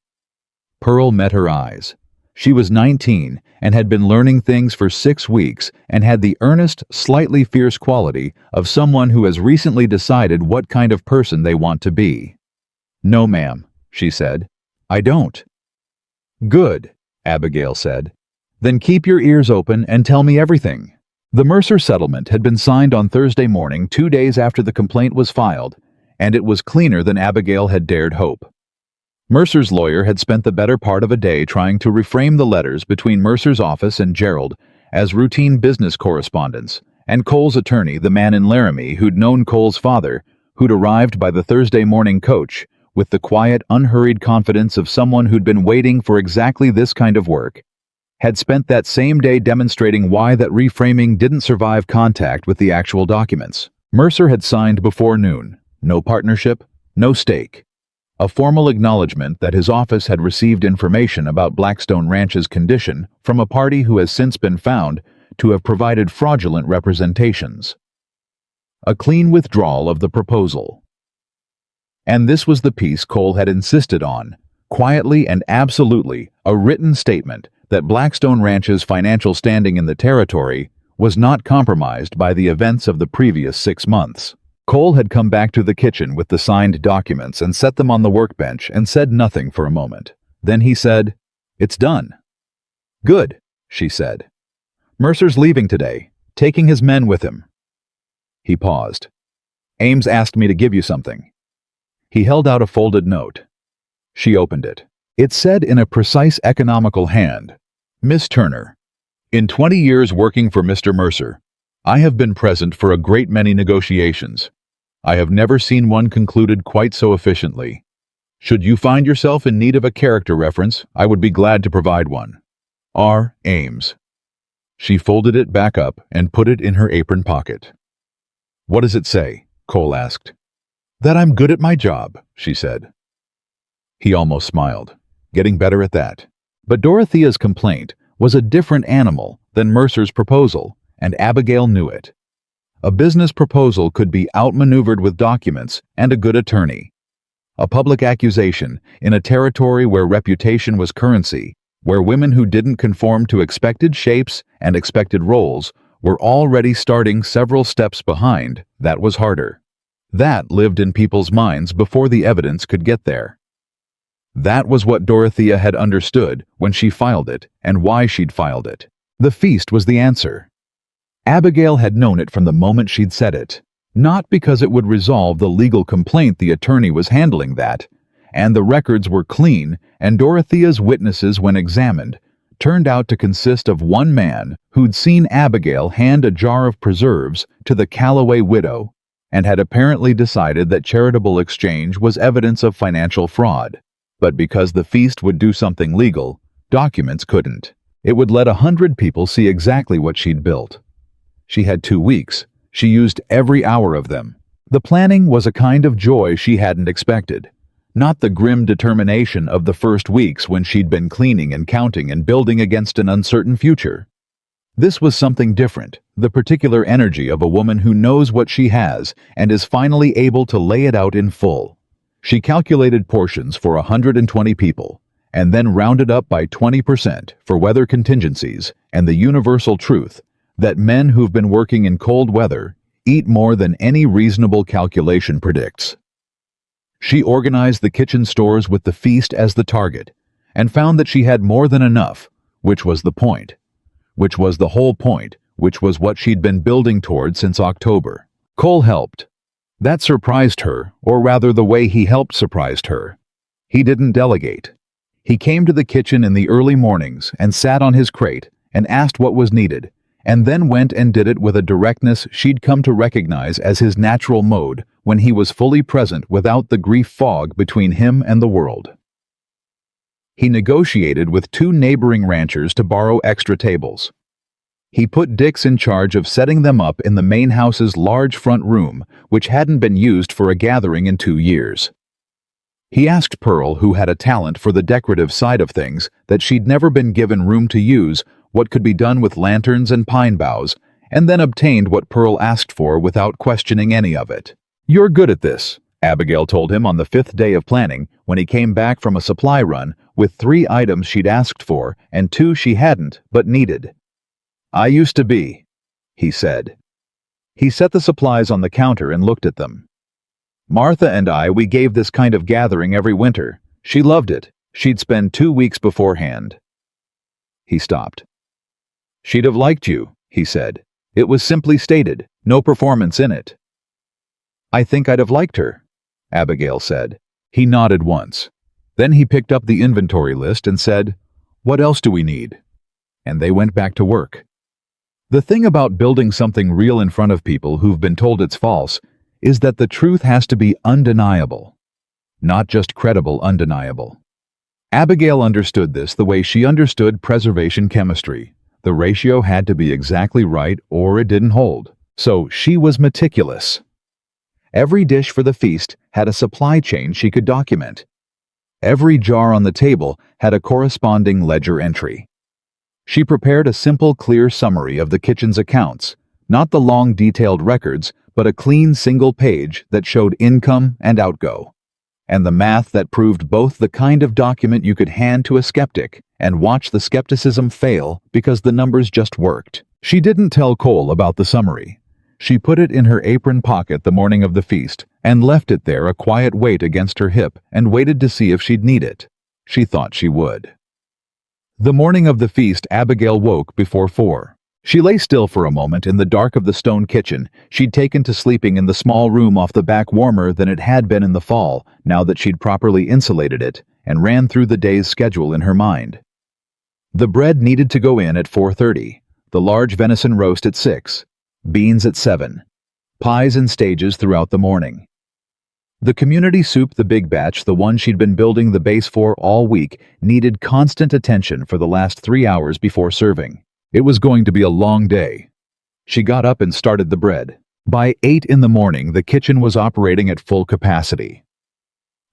Pearl met her eyes. She was 19 and had been learning things for 6 weeks and had the earnest, slightly fierce quality of someone who has recently decided what kind of person they want to be. No, ma'am, she said. I don't. Good, Abigail said. Then keep your ears open and tell me everything. The Mercer settlement had been signed on Thursday morning, 2 days after the complaint was filed, and it was cleaner than Abigail had dared hope. Mercer's lawyer had spent the better part of a day trying to reframe the letters between Mercer's office and Gerald as routine business correspondence, and Cole's attorney, the man in Laramie who'd known Cole's father, who'd arrived by the Thursday morning coach, with the quiet, unhurried confidence of someone who'd been waiting for exactly this kind of work, had spent that same day demonstrating why that reframing didn't survive contact with the actual documents. Mercer had signed before noon. No partnership, no stake. A formal acknowledgement that his office had received information about Blackstone Ranch's condition from a party who has since been found to have provided fraudulent representations. A clean withdrawal of the proposal. And this was the piece Cole had insisted on, quietly and absolutely, a written statement that Blackstone Ranch's financial standing in the territory was not compromised by the events of the previous 6 months. Cole had come back to the kitchen with the signed documents and set them on the workbench and said nothing for a moment. Then he said, "It's done." "Good," she said. "Mercer's leaving today, taking his men with him." He paused. "Ames asked me to give you something." He held out a folded note. She opened it. It said in a precise, economical hand, "Miss Turner, in 20 years working for Mr. Mercer, I have been present for a great many negotiations. I have never seen one concluded quite so efficiently. Should you find yourself in need of a character reference, I would be glad to provide one. R. Ames." She folded it back up and put it in her apron pocket. "What does it say?" Cole asked. "That I'm good at my job," she said. He almost smiled, getting better at that. But Dorothea's complaint was a different animal than Mercer's proposal, and Abigail knew it. A business proposal could be outmaneuvered with documents and a good attorney. A public accusation in a territory where reputation was currency, where women who didn't conform to expected shapes and expected roles were already starting several steps behind, that was harder. That lived in people's minds before the evidence could get there. That was what Dorothea had understood when she filed it and why she'd filed it. The feast was the answer. Abigail had known it from the moment she'd said it, not because it would resolve the legal complaint the attorney was handling that, and the records were clean, and Dorothea's witnesses, when examined, turned out to consist of one man who'd seen Abigail hand a jar of preserves to the Calloway widow, and had apparently decided that charitable exchange was evidence of financial fraud. But because the feast would do something legal, documents couldn't. It would let 100 people see exactly what she'd built. She had 2 weeks. She used every hour of them. The planning was a kind of joy she hadn't expected, not the grim determination of the first weeks when she'd been cleaning and counting and building against an uncertain future. This was something different, the particular energy of a woman who knows what she has and is finally able to lay it out in full. She calculated portions for 120 people, and then rounded up by 20% for weather contingencies and the universal truth that men who've been working in cold weather eat more than any reasonable calculation predicts. She organized the kitchen stores with the feast as the target, and found that she had more than enough, which was the point, which was the whole point, which was what she'd been building toward since October. Cole helped. That surprised her, or rather the way he helped surprised her. He didn't delegate. He came to the kitchen in the early mornings and sat on his crate and asked what was needed, and then went and did it with a directness she'd come to recognize as his natural mode when he was fully present without the grief fog between him and the world. He negotiated with 2 neighboring ranchers to borrow extra tables. He put Dix in charge of setting them up in the main house's large front room, which hadn't been used for a gathering in 2 years. He asked Pearl, who had a talent for the decorative side of things that she'd never been given room to use, what could be done with lanterns and pine boughs, and then obtained what Pearl asked for without questioning any of it. "You're good at this," Abigail told him on the 5th day of planning when he came back from a supply run with 3 items she'd asked for and 2 she hadn't but needed. "I used to be," he said. He set the supplies on the counter and looked at them. "Martha and we gave this kind of gathering every winter. She loved it. She'd spend 2 weeks beforehand." He stopped. "She'd have liked you," he said. "It was simply stated, no performance in it." "I think I'd have liked her," Abigail said. He nodded once. Then he picked up the inventory list and said, "What else do we need?" And they went back to work. The thing about building something real in front of people who've been told it's false is that the truth has to be undeniable. Not just credible undeniable. Abigail understood this the way she understood preservation chemistry. The ratio had to be exactly right or it didn't hold. So she was meticulous. Every dish for the feast had a supply chain she could document. Every jar on the table had a corresponding ledger entry. She prepared a simple, clear summary of the kitchen's accounts, not the long, detailed records, but a clean single page that showed income and outgo, and the math that proved both the kind of document you could hand to a skeptic and watch the skepticism fail because the numbers just worked. She didn't tell Cole about the summary. She put it in her apron pocket the morning of the feast and left it there a quiet weight against her hip and waited to see if she'd need it. She thought she would. The morning of the feast, Abigail woke before 4. She lay still for a moment in the dark of the stone kitchen she'd taken to sleeping in the small room off the back, warmer than it had been in the fall now that she'd properly insulated it, and ran through the day's schedule in her mind. The bread needed to go in at 4:30, the large venison roast at 6, beans at 7, pies in stages throughout the morning. The community soup, the big batch, the one she'd been building the base for all week, needed constant attention for the last 3 hours before serving. It was going to be a long day. She got up and started the bread. By 8 in the morning, the kitchen was operating at full capacity.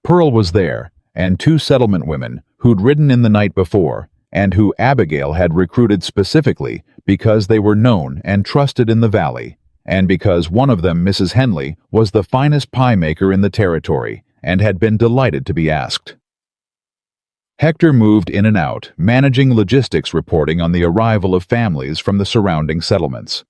Pearl was there, and 2 settlement women who'd ridden in the night before, and who Abigail had recruited specifically because they were known and trusted in the valley, and because one of them, Mrs. Henley, was the finest pie maker in the territory and had been delighted to be asked. Hector moved in and out, managing logistics reporting on the arrival of families from the surrounding settlements.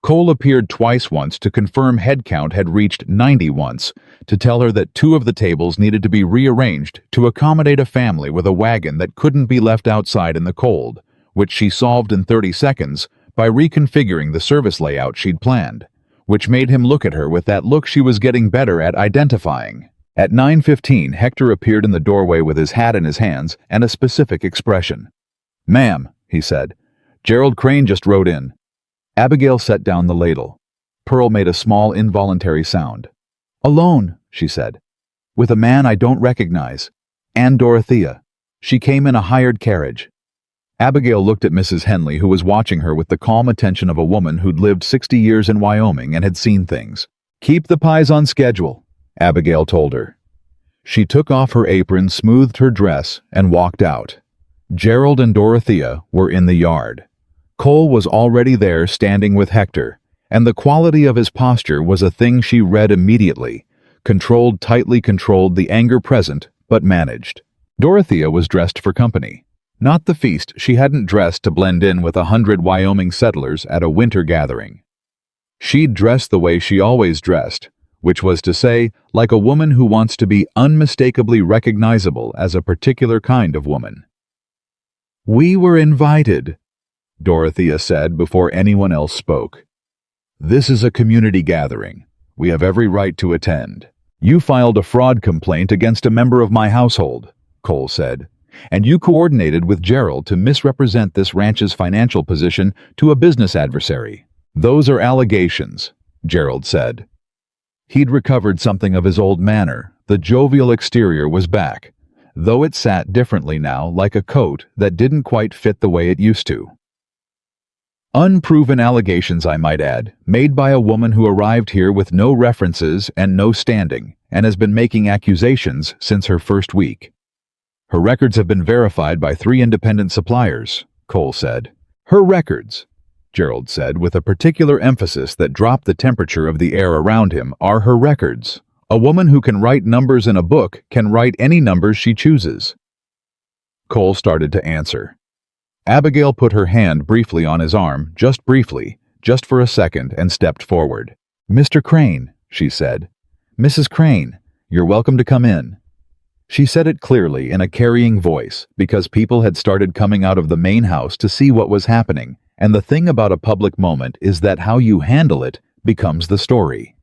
Cole appeared twice, once to confirm headcount had reached 90 once, to tell her that 2 of the tables needed to be rearranged to accommodate a family with a wagon that couldn't be left outside in the cold, which she solved in 30 seconds by reconfiguring the service layout she'd planned, which made him look at her with that look she was getting better at identifying. At 9:15, Hector appeared in the doorway with his hat in his hands and a specific expression. "Ma'am," he said, "Gerald Crane just rode in." Abigail set down the ladle. Pearl made a small, involuntary sound. "Alone," she said, "with a man I don't recognize. And Dorothea. She came in a hired carriage." Abigail looked at Mrs. Henley, who was watching her with the calm attention of a woman who'd lived 60 years in Wyoming and had seen things. "Keep the pies on schedule," Abigail told her. She took off her apron, smoothed her dress, and walked out. Gerald and Dorothea were in the yard. Cole was already there, standing with Hector, and the quality of his posture was a thing she read immediately. Tightly controlled the anger present, but managed. Dorothea was dressed for company. Not the feast. She hadn't dressed to blend in with 100 Wyoming settlers at a winter gathering. She'd dressed the way she always dressed, which was to say, like a woman who wants to be unmistakably recognizable as a particular kind of woman. "We were invited," Dorothea said before anyone else spoke. "This is a community gathering. We have every right to attend. You filed a fraud complaint against a member of my household, Cole said, and you coordinated with Gerald to misrepresent this ranch's financial position to a business adversary. Those are allegations, Gerald said. He'd recovered something of his old manner. The jovial exterior was back, though it sat differently now, like a coat that didn't quite fit the way it used to. Unproven allegations, I might add, made by a woman who arrived here with no references and no standing, and has been making accusations since her first week. Her records have been verified by 3 independent suppliers, Cole said. Her records, Gerald said with a particular emphasis that dropped the temperature of the air around him, are her records. A woman who can write numbers in a book can write any numbers she chooses. Cole started to answer. Abigail put her hand briefly on his arm, just briefly, just for a second, and stepped forward. "Mr. Crane," she said. "Mrs. Crane, you're welcome to come in." She said it clearly in a carrying voice, because people had started coming out of the main house to see what was happening, and the thing about a public moment is that how you handle it becomes the story.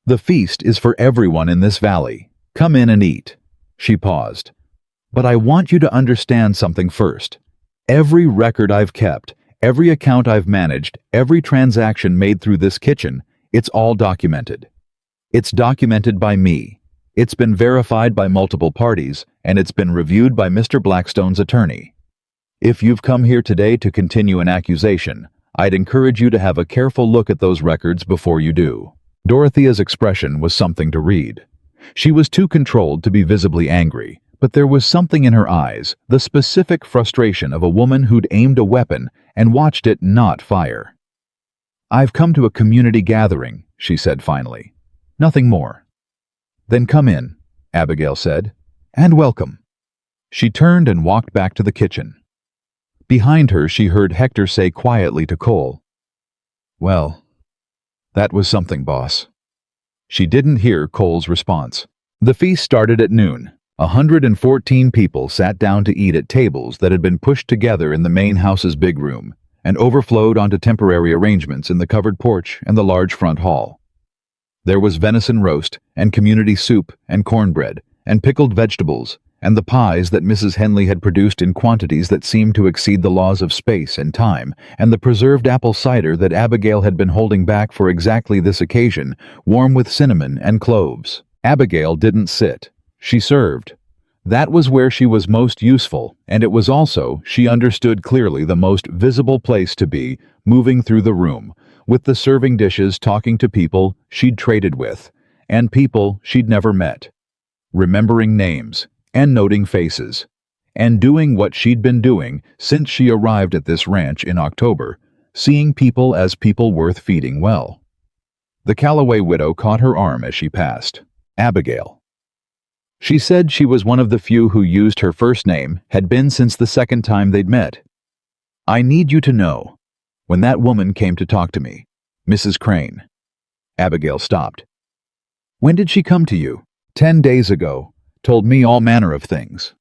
"The feast is for everyone in this valley. Come in and eat." She paused. "But I want you to understand something first. Every record I've kept, every account I've managed, every transaction made through this kitchen, it's all documented. It's documented by me. It's been verified by multiple parties, and it's been reviewed by Mr. Blackstone's attorney. If you've come here today to continue an accusation, I'd encourage you to have a careful look at those records before you do." Dorothea's expression was something to read. She was too controlled to be visibly angry, but there was something in her eyes, the specific frustration of a woman who'd aimed a weapon and watched it not fire. "I've come to a community gathering," she said finally. "Nothing more." "Then come in," Abigail said, "and welcome." She turned and walked back to the kitchen. Behind her, she heard Hector say quietly to Cole, "Well, that was something, boss." She didn't hear Cole's response. The feast started at noon. 114 people sat down to eat at tables that had been pushed together in the main house's big room and overflowed onto temporary arrangements in the covered porch and the large front hall. There was venison roast and community soup and cornbread and pickled vegetables and the pies that Mrs. Henley had produced in quantities that seemed to exceed the laws of space and time, and the preserved apple cider that Abigail had been holding back for exactly this occasion, warm with cinnamon and cloves. Abigail didn't sit. She served. That was where she was most useful, and it was also, she understood clearly, the most visible place to be, moving through the room, with the serving dishes, talking to people she'd traded with, and people she'd never met, remembering names, and noting faces, and doing what she'd been doing since she arrived at this ranch in October, seeing people as people worth feeding well. The Calloway widow caught her arm as she passed. Abigail. She said she was one of the few who used her first name, had been since the second time they'd met. "I need you to know, when that woman came to talk to me, Mrs. Crane." Abigail stopped. "When did she come to you?" 10 days ago. Told me all manner of things."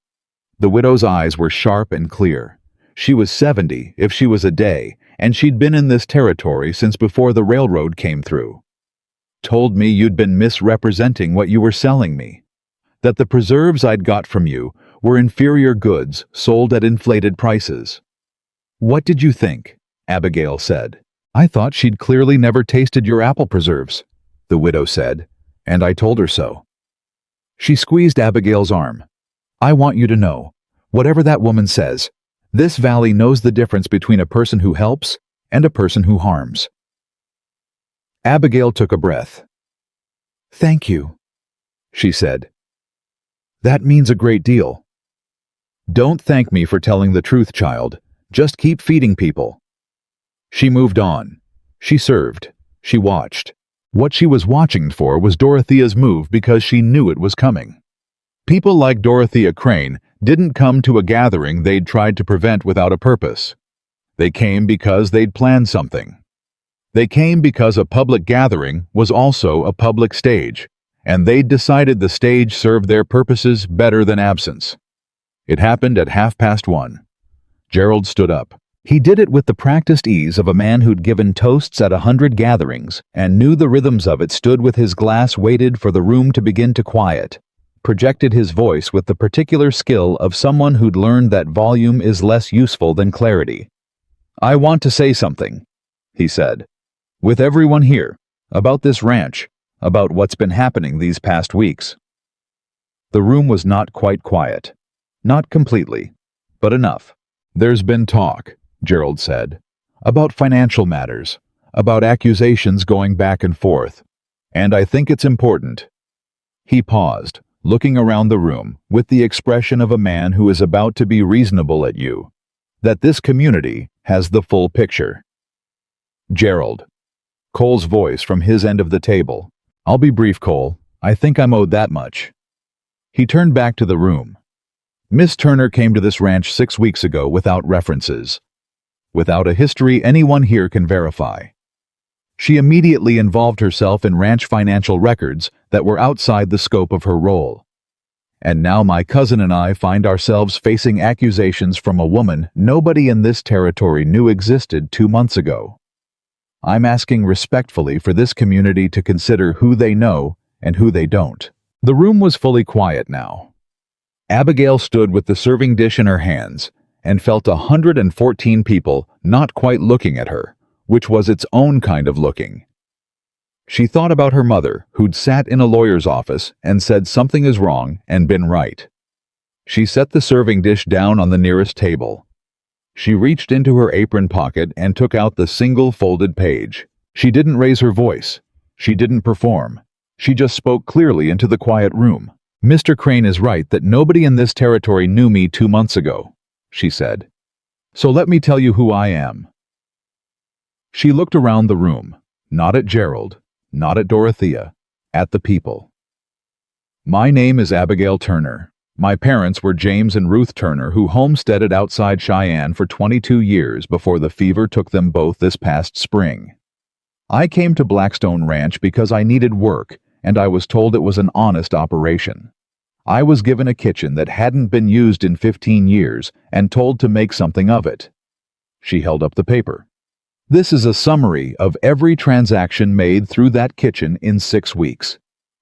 The widow's eyes were sharp and clear. She was 70, if she was a day, and she'd been in this territory since before the railroad came through. "Told me you'd been misrepresenting what you were selling me. That the preserves I'd got from you were inferior goods sold at inflated prices." "What did you think?" Abigail said. "I thought she'd clearly never tasted your apple preserves," the widow said, "and I told her so." She squeezed Abigail's arm. "I want you to know, whatever that woman says, this valley knows the difference between a person who helps and a person who harms." Abigail took a breath. "Thank you," she said. "That means a great deal." "Don't thank me for telling the truth, child. Just keep feeding people." She moved on. She served. She watched. What she was watching for was Dorothea's move because she knew it was coming. People like Dorothea Crane didn't come to a gathering they'd tried to prevent without a purpose. They came because they'd planned something. They came because a public gathering was also a public stage, and they'd decided the stage served their purposes better than absence. It happened at 1:30. Gerald stood up. He did it with the practiced ease of a man who'd given toasts at 100 gatherings and knew the rhythms of it, stood with his glass, waited for the room to begin to quiet, projected his voice with the particular skill of someone who'd learned that volume is less useful than clarity. "I want to say something," he said, "with everyone here, about this ranch, about what's been happening these past weeks." The room was not quite quiet. Not completely, but enough. "There's been talk," Gerald said, "about financial matters, about accusations going back and forth, and I think it's important." He paused, looking around the room with the expression of a man who is about to be reasonable at you, that this community has the full picture. "Gerald," Cole's voice from his end of the table. "I'll be brief, Cole. I think I'm owed that much." He turned back to the room. "Miss Turner came to this ranch 6 weeks ago without references, without a history anyone here can verify. She immediately involved herself in ranch financial records that were outside the scope of her role. And now my cousin and I find ourselves facing accusations from a woman nobody in this territory knew existed 2 months ago. I'm asking respectfully for this community to consider who they know and who they don't." The room was fully quiet now. Abigail stood with the serving dish in her hands and felt 114 people not quite looking at her, which was its own kind of looking. She thought about her mother, who'd sat in a lawyer's office and said something is wrong and been right. She set the serving dish down on the nearest table. She reached into her apron pocket and took out the single folded page. She didn't raise her voice. She didn't perform. She just spoke clearly into the quiet room. "Mr. Crane is right that nobody in this territory knew me 2 months ago," she said. "So let me tell you who I am." She looked around the room, not at Gerald, not at Dorothea, at the people. "My name is Abigail Turner. My parents were James and Ruth Turner, who homesteaded outside Cheyenne for 22 years before the fever took them both this past spring. I came to Blackstone Ranch because I needed work, and I was told it was an honest operation. I was given a kitchen that hadn't been used in 15 years and told to make something of it." She held up the paper. "This is a summary of every transaction made through that kitchen in 6 weeks.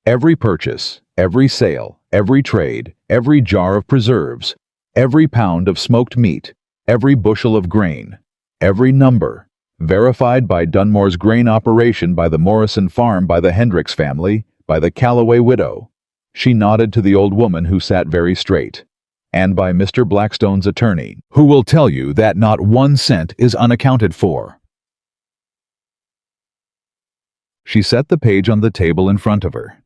Every purchase, every sale, every trade, every jar of preserves, every pound of smoked meat, every bushel of grain, every number, verified by Dunmore's grain operation, by the Morrison farm, by the Hendricks family, by the Calloway widow." She nodded to the old woman who sat very straight. "And by Mr. Blackstone's attorney, who will tell you that not 1 cent is unaccounted for." She set the page on the table in front of her.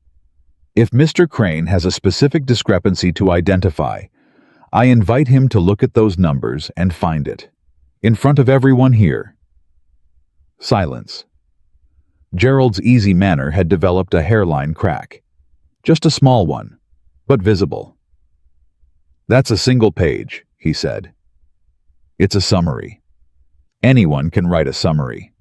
"If Mr. Crane has a specific discrepancy to identify, I invite him to look at those numbers and find it. In front of everyone here." Silence. Gerald's easy manner had developed a hairline crack. Just a small one, but visible. "That's a single page," he said. "It's a summary. Anyone can write a summary."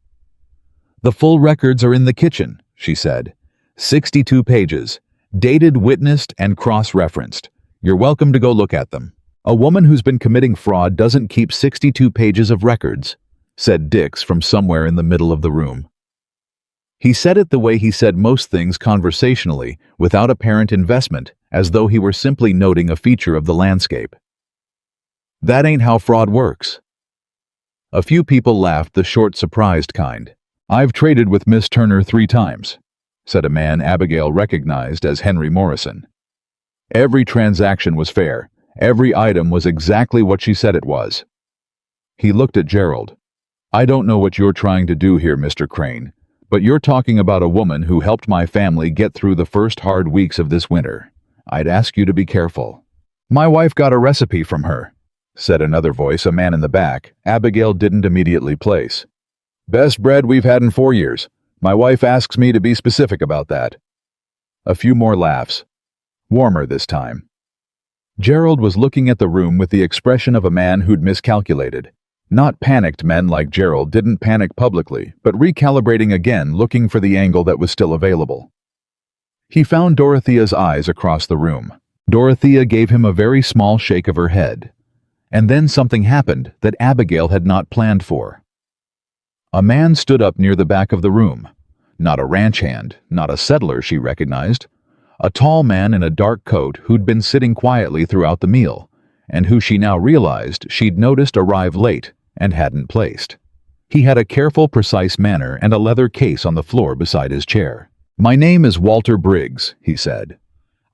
"The full records are in the kitchen," she said. 62 pages, dated, witnessed, and cross-referenced. You're welcome to go look at them." "A woman who's been committing fraud doesn't keep 62 pages of records," said Dix from somewhere in the middle of the room. He said it the way he said most things conversationally, without apparent investment, as though he were simply noting a feature of the landscape. "That ain't how fraud works." A few people laughed, the short, surprised kind. "I've traded with Miss Turner 3 times, said a man Abigail recognized as Henry Morrison. "Every transaction was fair. Every item was exactly what she said it was." He looked at Gerald. "I don't know what you're trying to do here, Mr. Crane, but you're talking about a woman who helped my family get through the first hard weeks of this winter. I'd ask you to be careful." "My wife got a recipe from her," said another voice, a man in the back. Abigail didn't immediately place. "Best bread we've had in 4 years. My wife asks me to be specific about that." A few more laughs. Warmer this time. Gerald was looking at the room with the expression of a man who'd miscalculated. Not panicked men like Gerald didn't panic publicly, but recalibrating again, looking for the angle that was still available. He found Dorothea's eyes across the room. Dorothea gave him a very small shake of her head. And then something happened that Abigail had not planned for. A man stood up near the back of the room. Not a ranch hand, not a settler she recognized. A tall man in a dark coat who'd been sitting quietly throughout the meal, and who she now realized she'd noticed arrive late and hadn't placed. He had a careful, precise manner and a leather case on the floor beside his chair. "My name is Walter Briggs," he said.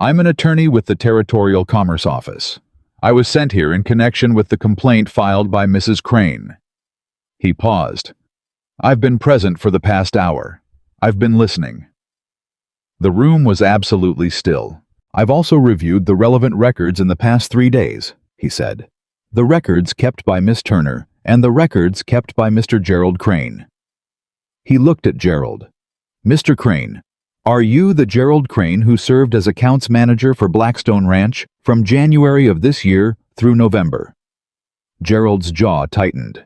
"I'm an attorney with the Territorial Commerce Office. I was sent here in connection with the complaint filed by Mrs. Crane." He paused. "I've been present for the past hour. I've been listening." The room was absolutely still. "I've also reviewed the relevant records in the past 3 days," he said. "The records kept by Miss Turner and the records kept by Mr. Gerald Crane." He looked at Gerald. "Mr. Crane, are you the Gerald Crane who served as accounts manager for Blackstone Ranch from January of this year through November?" Gerald's jaw tightened.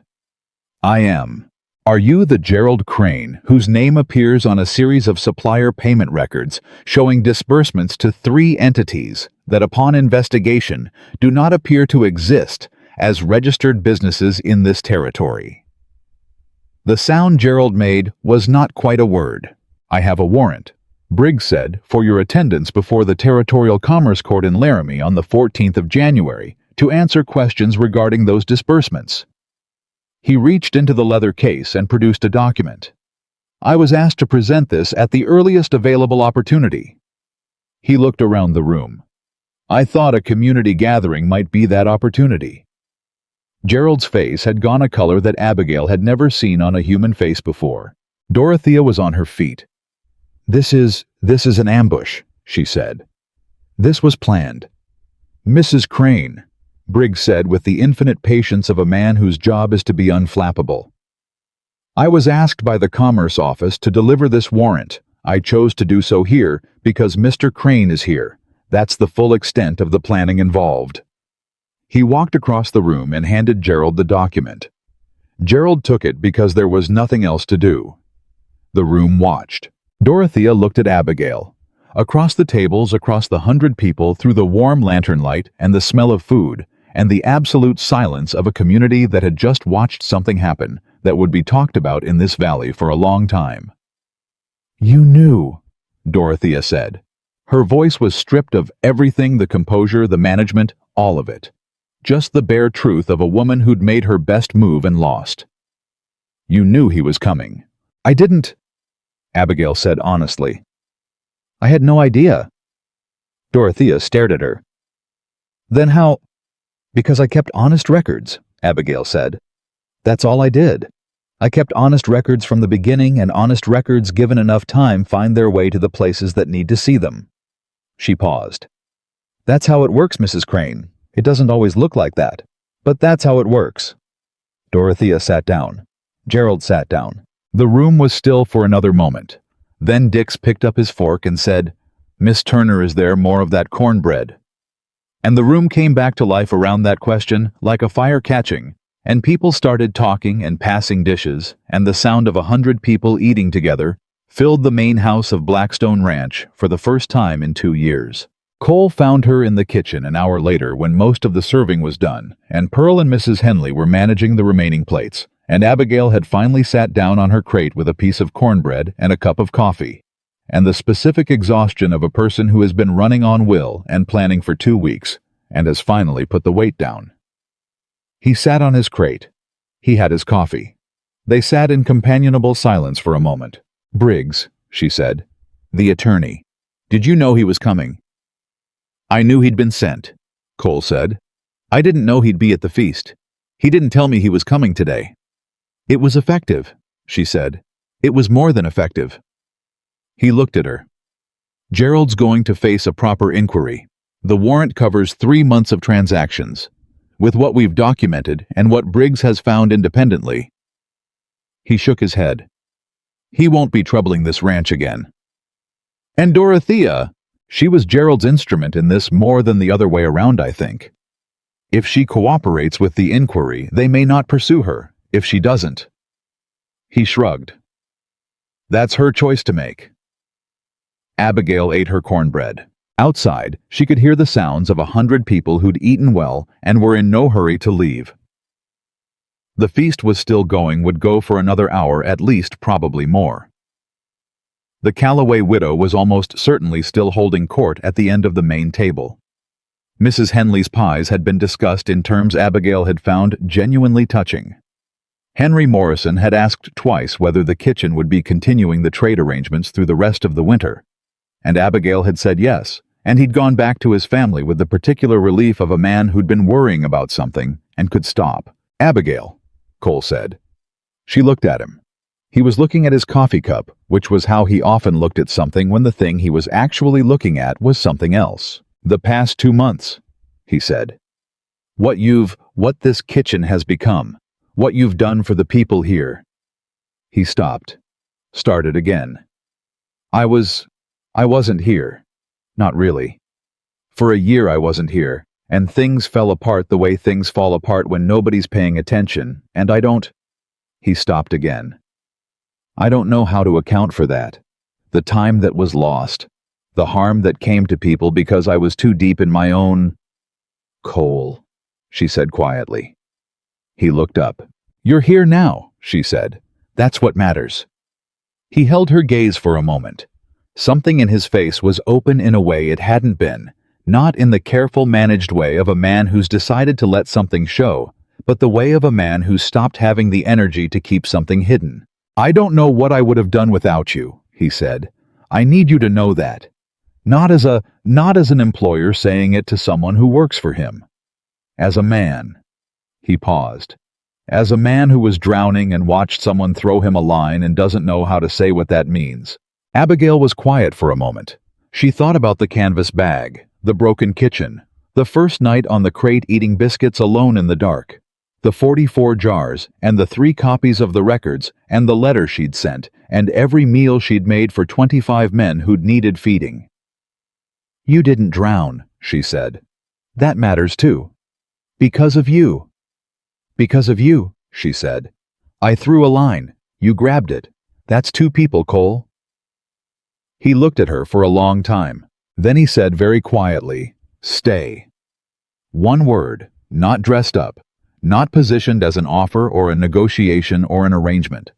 "I am." "Are you the Gerald Crane whose name appears on a series of supplier payment records showing disbursements to 3 entities that upon investigation do not appear to exist as registered businesses in this territory?" The sound Gerald made was not quite a word. "I have a warrant," Briggs said, "for your attendance before the Territorial Commerce Court in Laramie on the 14th of January to answer questions regarding those disbursements." He reached into the leather case and produced a document. "I was asked to present this at the earliest available opportunity." He looked around the room. "I thought a community gathering might be that opportunity." Gerald's face had gone a color that Abigail had never seen on a human face before. Dorothea was on her feet. This is an ambush," she said. "This was planned." "Mrs. Crane," Briggs said with the infinite patience of a man whose job is to be unflappable. "I was asked by the Commerce Office to deliver this warrant. I chose to do so here because Mr. Crane is here. That's the full extent of the planning involved." He walked across the room and handed Gerald the document. Gerald took it because there was nothing else to do. The room watched. Dorothea looked at Abigail. Across the tables, across the 100 people, through the warm lantern light and the smell of food, and the absolute silence of a community that had just watched something happen that would be talked about in this valley for a long time. "You knew," Dorothea said. Her voice was stripped of everything, the composure, the management, all of it. Just the bare truth of a woman who'd made her best move and lost. "You knew he was coming." "I didn't," Abigail said honestly. "I had no idea." Dorothea stared at her. "Then how—" "Because I kept honest records," Abigail said. "That's all I did. I kept honest records from the beginning, and honest records, given enough time, find their way to the places that need to see them." She paused. "That's how it works, Mrs. Crane. It doesn't always look like that, but that's how it works." Dorothea sat down. Gerald sat down. The room was still for another moment. Then Dix picked up his fork and said, "Miss Turner, is there more of that cornbread?" And the room came back to life around that question, like a fire catching, and people started talking and passing dishes, and the sound of 100 people eating together filled the main house of Blackstone Ranch for the first time in 2 years. Cole found her in the kitchen an hour later when most of the serving was done, and Pearl and Mrs. Henley were managing the remaining plates, and Abigail had finally sat down on her crate with a piece of cornbread and a cup of coffee, and the specific exhaustion of a person who has been running on will and planning for 2 weeks, and has finally put the weight down. He sat on his crate. He had his coffee. They sat in companionable silence for a moment. "Briggs," she said, "the attorney. Did you know he was coming?" "I knew he'd been sent," Cole said. "I didn't know he'd be at the feast. He didn't tell me he was coming today." "It was effective," she said. "It was more than effective." He looked at her. "Gerald's going to face a proper inquiry. The warrant covers 3 months of transactions. With what we've documented and what Briggs has found independently." He shook his head. "He won't be troubling this ranch again." "And Dorothea, she was Gerald's instrument in this more than the other way around, I think. If she cooperates with the inquiry, they may not pursue her. If she doesn't—" He shrugged. "That's her choice to make." Abigail ate her cornbread. Outside, she could hear the sounds of 100 people who'd eaten well and were in no hurry to leave. The feast was still going, would go for another hour at least, probably more. The Calloway widow was almost certainly still holding court at the end of the main table. Mrs. Henley's pies had been discussed in terms Abigail had found genuinely touching. Henry Morrison had asked twice whether the kitchen would be continuing the trade arrangements through the rest of the winter, and Abigail had said yes, and he'd gone back to his family with the particular relief of a man who'd been worrying about something and could stop. "Abigail," Cole said. She looked at him. He was looking at his coffee cup, which was how he often looked at something when the thing he was actually looking at was something else. "The past 2 months," he said. What this kitchen has become. What you've done for the people here." He stopped. Started again. I wasn't here. Not really. For a year I wasn't here, and things fell apart the way things fall apart when nobody's paying attention, and I don't... He stopped again. "I don't know how to account for that. The time that was lost. The harm that came to people because I was too deep in my own..." "Cole," she said quietly. He looked up. "You're here now," she said. "That's what matters." He held her gaze for a moment. Something in his face was open in a way it hadn't been, not in the careful, managed way of a man who's decided to let something show, but the way of a man who's stopped having the energy to keep something hidden. "I don't know what I would have done without you," he said. "I need you to know that. Not as an employer saying it to someone who works for him. As a man." He paused. "As a man who was drowning and watched someone throw him a line and doesn't know how to say what that means." Abigail was quiet for a moment. She thought about the canvas bag, the broken kitchen, the first night on the crate eating biscuits alone in the dark, the 44 jars and the 3 copies of the records and the letter she'd sent and every meal she'd made for 25 men who'd needed feeding. "You didn't drown," she said. "That matters too. Because of you." "Because of you," she said. "I threw a line. You grabbed it. That's 2 people, Cole." He looked at her for a long time. Then he said very quietly, "Stay." One word, not dressed up, not positioned as an offer or a negotiation or an arrangement.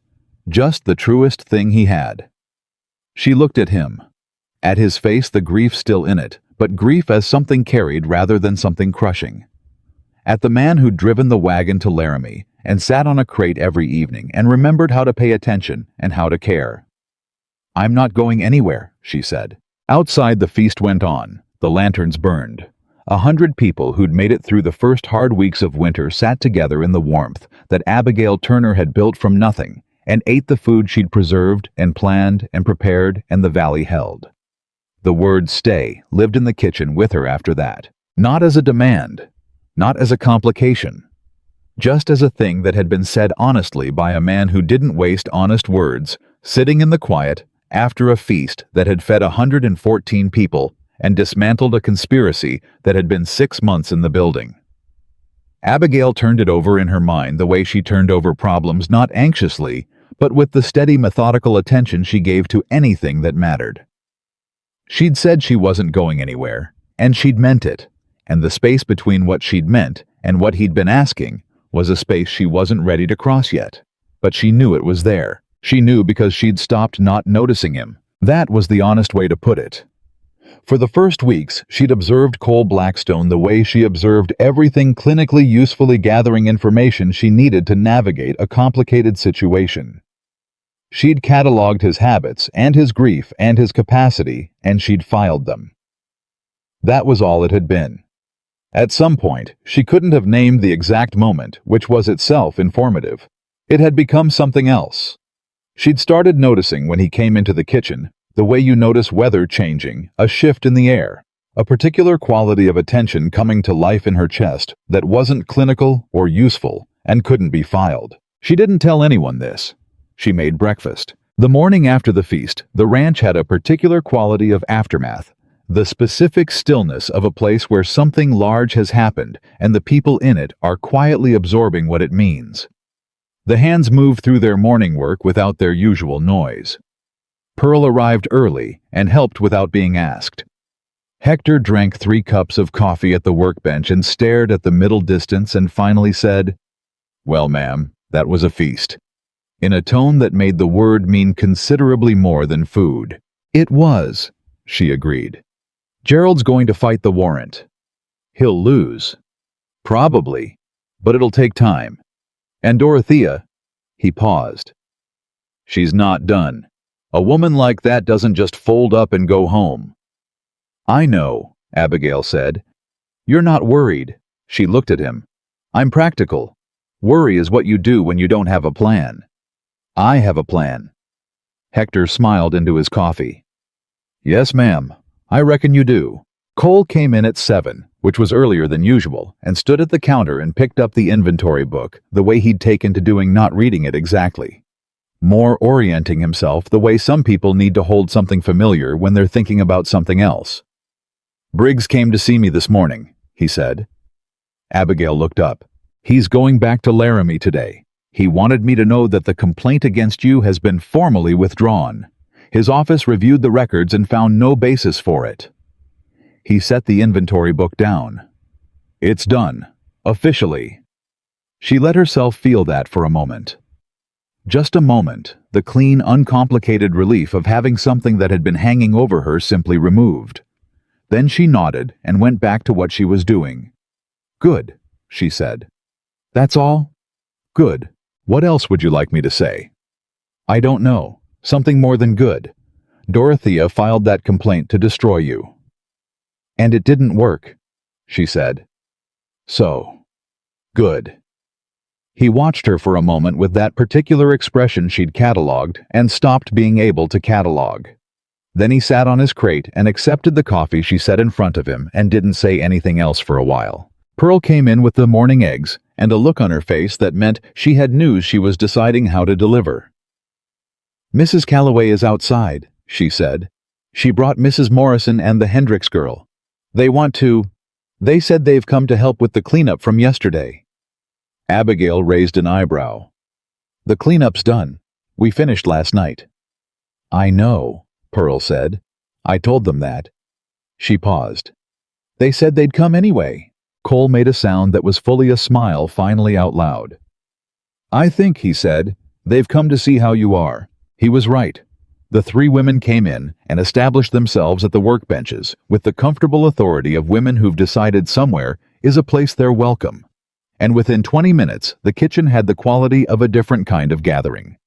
Just the truest thing he had. She looked at him. At his face, the grief still in it, but grief as something carried rather than something crushing. At the man who'd driven the wagon to Laramie and sat on a crate every evening and remembered how to pay attention and how to care. "I'm not going anywhere," she said. Outside, the feast went on. The lanterns burned. 100 people who'd made it through the first hard weeks of winter sat together in the warmth that Abigail Turner had built from nothing and ate the food she'd preserved and planned and prepared and the valley held. The word "stay" lived in the kitchen with her after that. Not as a demand. Not as a complication. Just as a thing that had been said honestly by a man who didn't waste honest words, sitting in the quiet after a feast that had fed 114 people and dismantled a conspiracy that had been 6 months in the building. Abigail turned it over in her mind the way she turned over problems, not anxiously, but with the steady, methodical attention she gave to anything that mattered. She'd said she wasn't going anywhere, and she'd meant it, and the space between what she'd meant and what he'd been asking was a space she wasn't ready to cross yet. But she knew it was there. She knew because she'd stopped not noticing him. That was the honest way to put it. For the first weeks, she'd observed Cole Blackstone the way she observed everything, clinically usefully gathering information she needed to navigate a complicated situation. She'd cataloged his habits and his grief and his capacity, and she'd filed them. That was all it had been. At some point, she couldn't have named the exact moment, which was itself informative. It had become something else. She'd started noticing when he came into the kitchen, the way you notice weather changing, a shift in the air, a particular quality of attention coming to life in her chest that wasn't clinical or useful and couldn't be filed. She didn't tell anyone this. She made breakfast. The morning after the feast, the ranch had a particular quality of aftermath, the specific stillness of a place where something large has happened and the people in it are quietly absorbing what it means. The hands moved through their morning work without their usual noise. Pearl arrived early and helped without being asked. Hector drank 3 cups of coffee at the workbench and stared at the middle distance and finally said, "Well, ma'am, that was a feast," in a tone that made the word mean considerably more than food. "It was," she agreed. "Gerald's going to fight the warrant. He'll lose. Probably. But it'll take time. And Dorothea," he paused. "She's not done. A woman like that doesn't just fold up and go home." "I know," Abigail said. "You're not worried." She looked at him. "I'm practical. Worry is what you do when you don't have a plan." "I have a plan." Hector smiled into his coffee. "Yes, ma'am. I reckon you do." Cole came in at 7, which was earlier than usual, and stood at the counter and picked up the inventory book, the way he'd taken to doing not reading it exactly. More orienting himself the way some people need to hold something familiar when they're thinking about something else. "Briggs came to see me this morning," he said. Abigail looked up. "He's going back to Laramie today. He wanted me to know that the complaint against you has been formally withdrawn. His office reviewed the records and found no basis for it." He set the inventory book down. "It's done. Officially." She let herself feel that for a moment. Just a moment, the clean, uncomplicated relief of having something that had been hanging over her simply removed. Then she nodded and went back to what she was doing. "Good," she said. "That's all?" "Good. What else would you like me to say?" "I don't know. Something more than good. Dorothea filed that complaint to destroy you." "And it didn't work," she said. "So. Good." He watched her for a moment with that particular expression she'd catalogued and stopped being able to catalog. Then he sat on his crate and accepted the coffee she set in front of him and didn't say anything else for a while. Pearl came in with the morning eggs and a look on her face that meant she had news she was deciding how to deliver. "Mrs. Calloway is outside," she said. "She brought Mrs. Morrison and the Hendricks girl. They said they've come to help with the cleanup from yesterday." Abigail raised an eyebrow. "The cleanup's done. We finished last night." "I know," Pearl said. "I told them that." She paused. "They said they'd come anyway." Cole made a sound that was fully a smile finally out loud. "I think," he said, "they've come to see how you are." He was right. The 3 women came in and established themselves at the workbenches with the comfortable authority of women who've decided somewhere is a place they're welcome. And within 20 minutes, the kitchen had the quality of a different kind of gathering.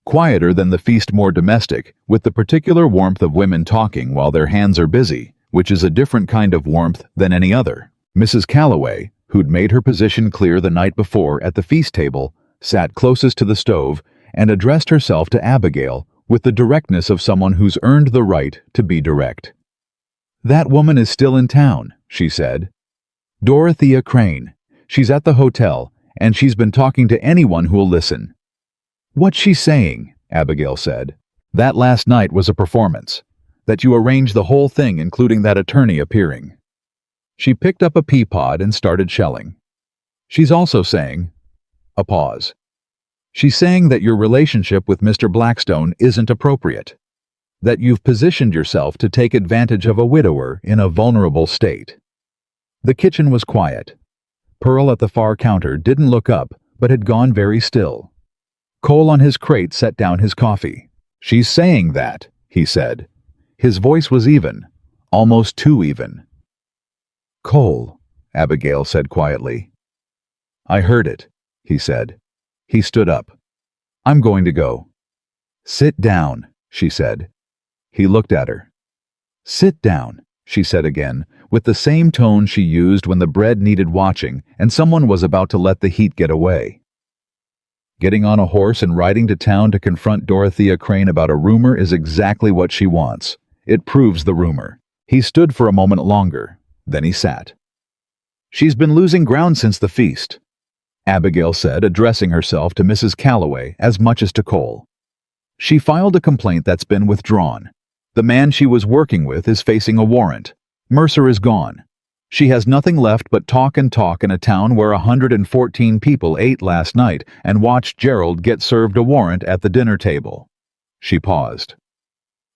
Quieter than the feast, more domestic, with the particular warmth of women talking while their hands are busy, which is a different kind of warmth than any other. Mrs. Calloway, who'd made her position clear the night before at the feast table, sat closest to the stove and addressed herself to Abigail with the directness of someone who's earned the right to be direct. "That woman is still in town," she said. "Dorothea Crane. She's at the hotel, and she's been talking to anyone who'll listen." "What's she saying?" Abigail said. "That last night was a performance. That you arranged the whole thing, including that attorney appearing." She picked up a pea pod and started shelling. "She's also saying—" A pause. "She's saying that your relationship with Mr. Blackstone isn't appropriate. That you've positioned yourself to take advantage of a widower in a vulnerable state." The kitchen was quiet. Pearl at the far counter didn't look up, but had gone very still. Cole on his crate set down his coffee. "She's saying that," he said. His voice was even, almost too even. "Cole," Abigail said quietly. "I heard it," he said. He stood up. "I'm going to go." "Sit down," she said. He looked at her. "Sit down," she said again, with the same tone she used when the bread needed watching and someone was about to let the heat get away. Getting on a horse and riding to town to confront Dorothea Crane about a rumor is exactly what she wants. It proves the rumor. He stood for a moment longer. Then he sat. "She's been losing ground since the feast," Abigail said, addressing herself to Mrs. Calloway as much as to Cole. "She filed a complaint that's been withdrawn. The man she was working with is facing a warrant. Mercer is gone. She has nothing left but talk and talk in a town where 114 people ate last night and watched Gerald get served a warrant at the dinner table." She paused.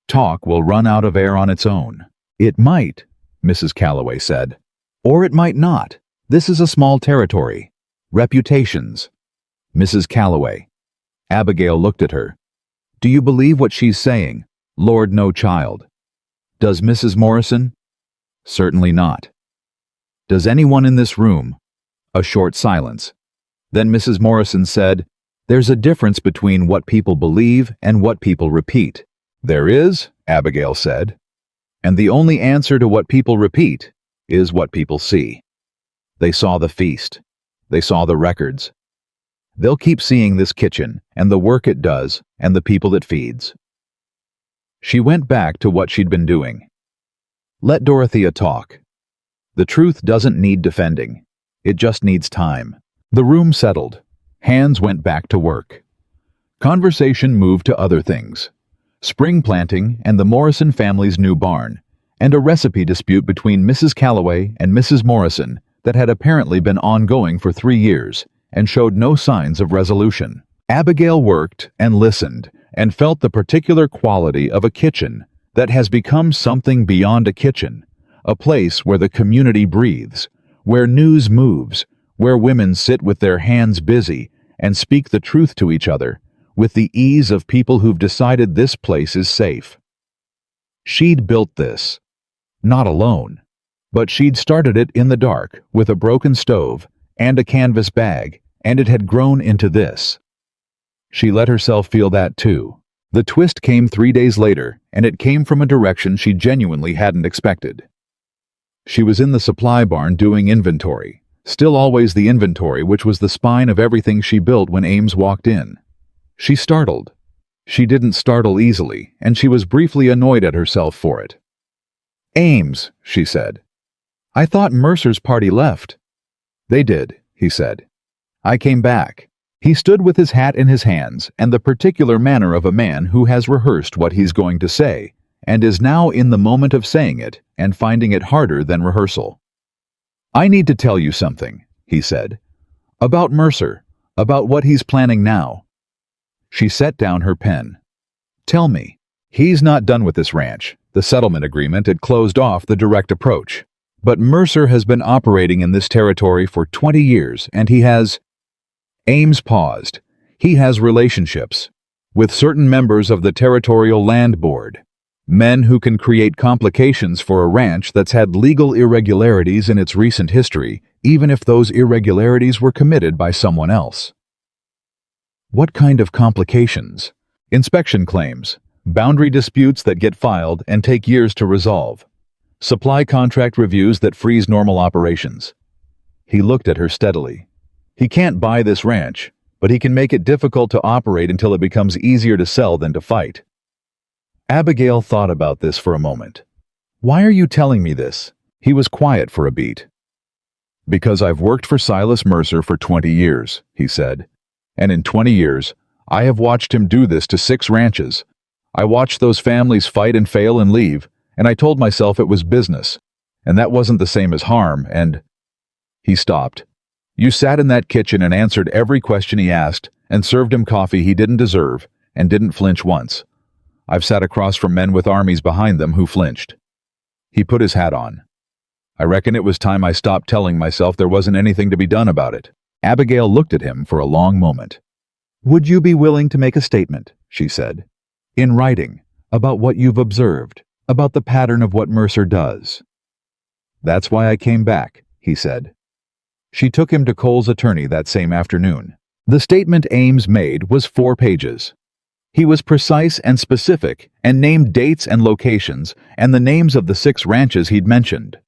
"Talk will run out of air on its own." "It might," Mrs. Calloway said. Or it might not. This is a small territory. Reputations. Mrs. Calloway. Abigail looked at her. Do you believe what she's saying? Lord, no child. Does Mrs. Morrison? Certainly not. Does anyone in this room? A short silence. Then Mrs. Morrison said, There's a difference between what people believe and what people repeat. There is, Abigail said. And the only answer to what people repeat is what people see. They saw the feast. They saw the records. They'll keep seeing this kitchen and the work it does and the people it feeds. She went back to what she'd been doing. Let Dorothea talk. The truth doesn't need defending. It just needs time. The room settled. Hands went back to work. Conversation moved to other things. Spring planting and the Morrison family's new barn, and a recipe dispute between Mrs. Calloway and Mrs. Morrison that had apparently been ongoing for 3 years and showed no signs of resolution. Abigail worked and listened and felt the particular quality of a kitchen that has become something beyond a kitchen, a place where the community breathes, where news moves, where women sit with their hands busy and speak the truth to each other with the ease of people who've decided this place is safe. She'd built this, not alone, but she'd started it in the dark with a broken stove and a canvas bag, and it had grown into this. She let herself feel that too. The twist came 3 days later, and it came from a direction she genuinely hadn't expected. She was in the supply barn doing inventory, still always the inventory which was the spine of everything she built when Ames walked in. She startled. She didn't startle easily, and she was briefly annoyed at herself for it. Ames, she said. I thought Mercer's party left. They did, he said. I came back. He stood with his hat in his hands and the particular manner of a man who has rehearsed what he's going to say and is now in the moment of saying it and finding it harder than rehearsal. I need to tell you something, he said. About Mercer, about what he's planning now. She set down her pen. Tell me. He's not done with this ranch. The settlement agreement had closed off the direct approach. But Mercer has been operating in this territory for 20 years, and he has... Ames paused. He has relationships with certain members of the Territorial Land Board, men who can create complications for a ranch that's had legal irregularities in its recent history, even if those irregularities were committed by someone else. What kind of complications? Inspection claims, boundary disputes that get filed and take years to resolve, supply contract reviews that freeze normal operations. He looked at her steadily. He can't buy this ranch, but he can make it difficult to operate until it becomes easier to sell than to fight. Abigail thought about this for a moment. Why are you telling me this? He was quiet for a beat. Because I've worked for Silas Mercer for 20 years, he said. And in 20 years, I have watched him do this to 6 ranches. I watched those families fight and fail and leave, and I told myself it was business, and that wasn't the same as harm, and... He stopped. You sat in that kitchen and answered every question he asked, and served him coffee he didn't deserve, and didn't flinch once. I've sat across from men with armies behind them who flinched. He put his hat on. I reckon it was time I stopped telling myself there wasn't anything to be done about it. Abigail looked at him for a long moment. Would you be willing to make a statement, she said, in writing, about what you've observed, about the pattern of what Mercer does? That's why I came back, he said. She took him to Cole's attorney that same afternoon. The statement Ames made was 4 pages. He was precise and specific and named dates and locations and the names of the 6 ranches he'd mentioned.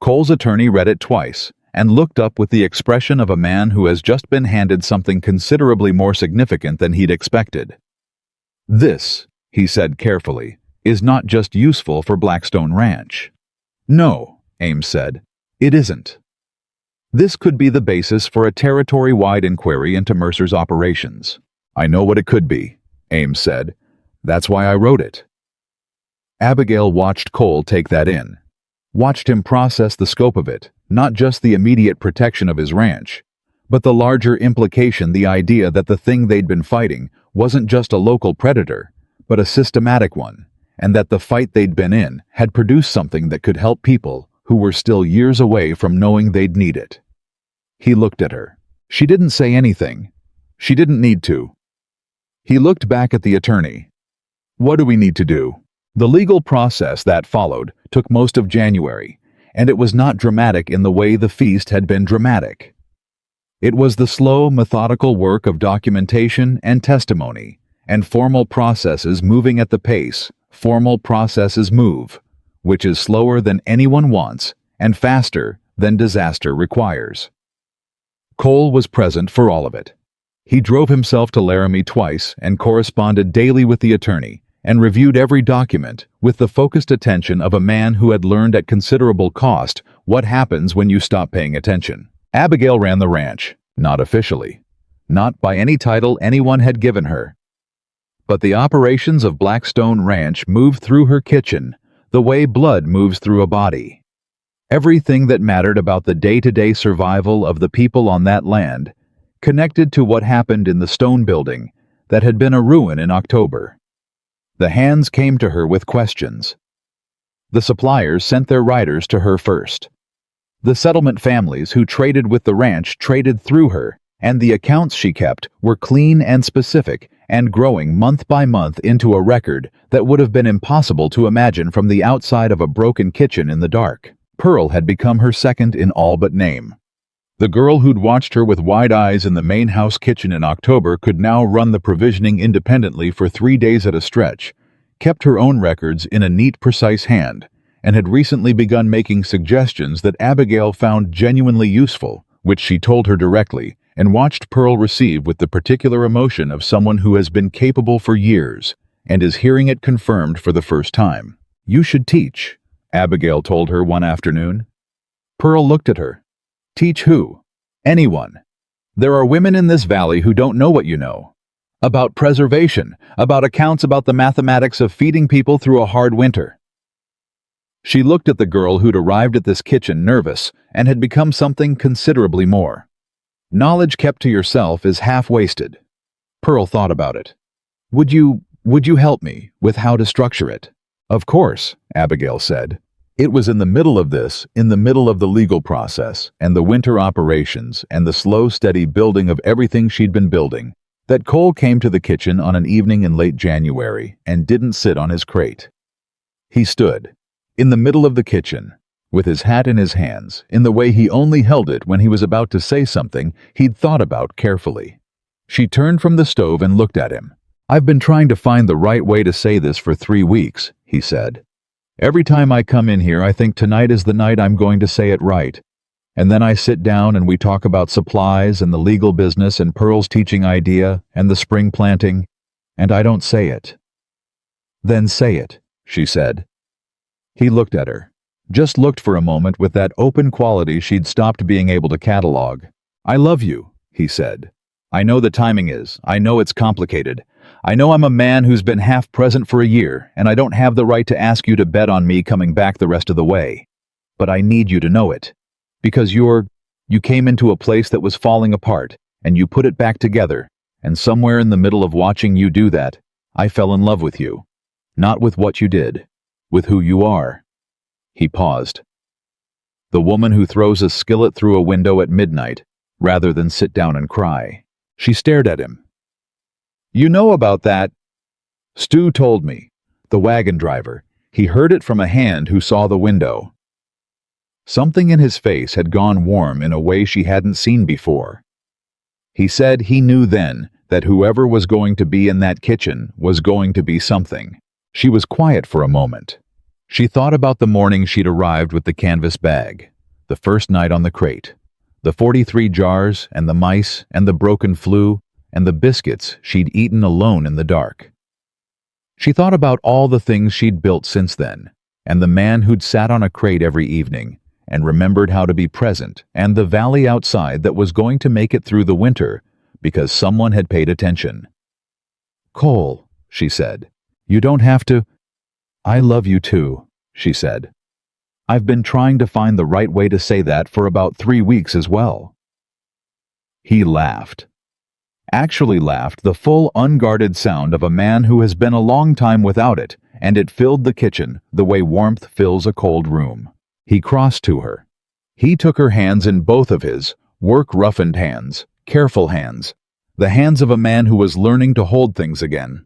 Cole's attorney read it twice and looked up with the expression of a man who has just been handed something considerably more significant than he'd expected. This, he said carefully, is not just useful for Blackstone Ranch. No, Ames said, it isn't. This could be the basis for a territory-wide inquiry into Mercer's operations. I know what it could be, Ames said. That's why I wrote it. Abigail watched Cole take that in, watched him process the scope of it, not just the immediate protection of his ranch, but the larger implication, the idea that the thing they'd been fighting wasn't just a local predator, but a systematic one, and that the fight they'd been in had produced something that could help people, who were still years away from knowing they'd need it. He looked at her. She didn't say anything. She didn't need to. He looked back at the attorney. What do we need to do? The legal process that followed took most of January, and it was not dramatic in the way the feast had been dramatic. It was the slow, methodical work of documentation and testimony, and formal processes moving at the pace formal processes move, which is slower than anyone wants and faster than disaster requires. Cole was present for all of it. He drove himself to Laramie twice and corresponded daily with the attorney and reviewed every document with the focused attention of a man who had learned at considerable cost what happens when you stop paying attention. Abigail ran the ranch, not officially, not by any title anyone had given her. But the operations of Blackstone Ranch moved through her kitchen the way blood moves through a body. Everything that mattered about the day-to-day survival of the people on that land connected to what happened in the stone building that had been a ruin in October. The hands came to her with questions. The suppliers sent their riders to her first. The settlement families who traded with the ranch traded through her, and the accounts she kept were clean and specific and growing month by month into a record that would have been impossible to imagine from the outside of a broken kitchen in the dark. Pearl had become her second in all but name. The girl who'd watched her with wide eyes in the main house kitchen in October could now run the provisioning independently for 3 days at a stretch, kept her own records in a neat, precise hand, and had recently begun making suggestions that Abigail found genuinely useful, which she told her directly, and watched Pearl receive with the particular emotion of someone who has been capable for years and is hearing it confirmed for the first time. "You should teach," Abigail told her one afternoon. Pearl looked at her. "Teach who?" "Anyone. There are women in this valley who don't know what you know. About preservation, about accounts about the mathematics of feeding people through a hard winter." She looked at the girl who'd arrived at this kitchen nervous and had become something considerably more. Knowledge kept to yourself is half-wasted. Pearl thought about it. Would you help me with how to structure it?" "Of course," Abigail said. It was in the middle of this, in the middle of the legal process, and the winter operations, and the slow, steady building of everything she'd been building, that Cole came to the kitchen on an evening in late January and didn't sit on his crate. He stood, in the middle of the kitchen, with his hat in his hands, in the way he only held it when he was about to say something he'd thought about carefully. She turned from the stove and looked at him. "I've been trying to find the right way to say this for 3 weeks," he said. "Every time I come in here, I think tonight is the night I'm going to say it right. And then I sit down and we talk about supplies and the legal business and Pearl's teaching idea and the spring planting, and I don't say it." "Then say it," she said. He looked at her. Just looked for a moment with that open quality she'd stopped being able to catalog. "I love you," he said. "I know the timing is. I know it's complicated. I know I'm a man who's been half present for a year, and I don't have the right to ask you to bet on me coming back the rest of the way. But I need you to know it. Because you came into a place that was falling apart, and you put it back together, and somewhere in the middle of watching you do that, I fell in love with you. Not with what you did, with who you are." He paused. The woman who throws a skillet through a window at midnight, rather than sit down and cry. She stared at him. "You know about that?" "Stu told me. The wagon driver. He heard it from a hand who saw the window." Something in his face had gone warm in a way she hadn't seen before. He said he knew then that whoever was going to be in that kitchen was going to be something. She was quiet for a moment. She thought about the morning she'd arrived with the canvas bag, the first night on the crate, the 43 jars and the mice and the broken flue and the biscuits she'd eaten alone in the dark. She thought about all the things she'd built since then, and the man who'd sat on a crate every evening, and remembered how to be present, and the valley outside that was going to make it through the winter because someone had paid attention. "Cole," she said, "you don't have to—" "I love you too," she said. "I've been trying to find the right way to say that for about 3 weeks as well." He laughed. Actually laughed, the full, unguarded sound of a man who has been a long time without it, and it filled the kitchen the way warmth fills a cold room. He crossed to her. He took her hands in both of his, work-roughened hands, careful hands, the hands of a man who was learning to hold things again.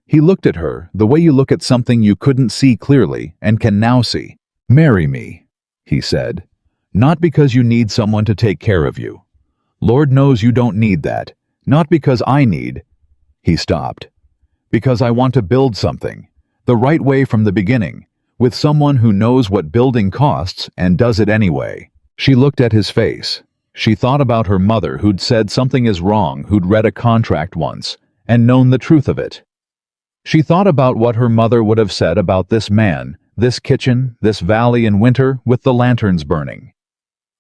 He looked at her the way you look at something you couldn't see clearly and can now see. "Marry me," he said. "Not because you need someone to take care of you. Lord knows you don't need that. Not because I need." He stopped. "Because I want to build something, the right way from the beginning, with someone who knows what building costs and does it anyway." She looked at his face. She thought about her mother who'd said something is wrong, who'd read a contract once and known the truth of it. She thought about what her mother would have said about this man, this kitchen, this valley in winter with the lanterns burning.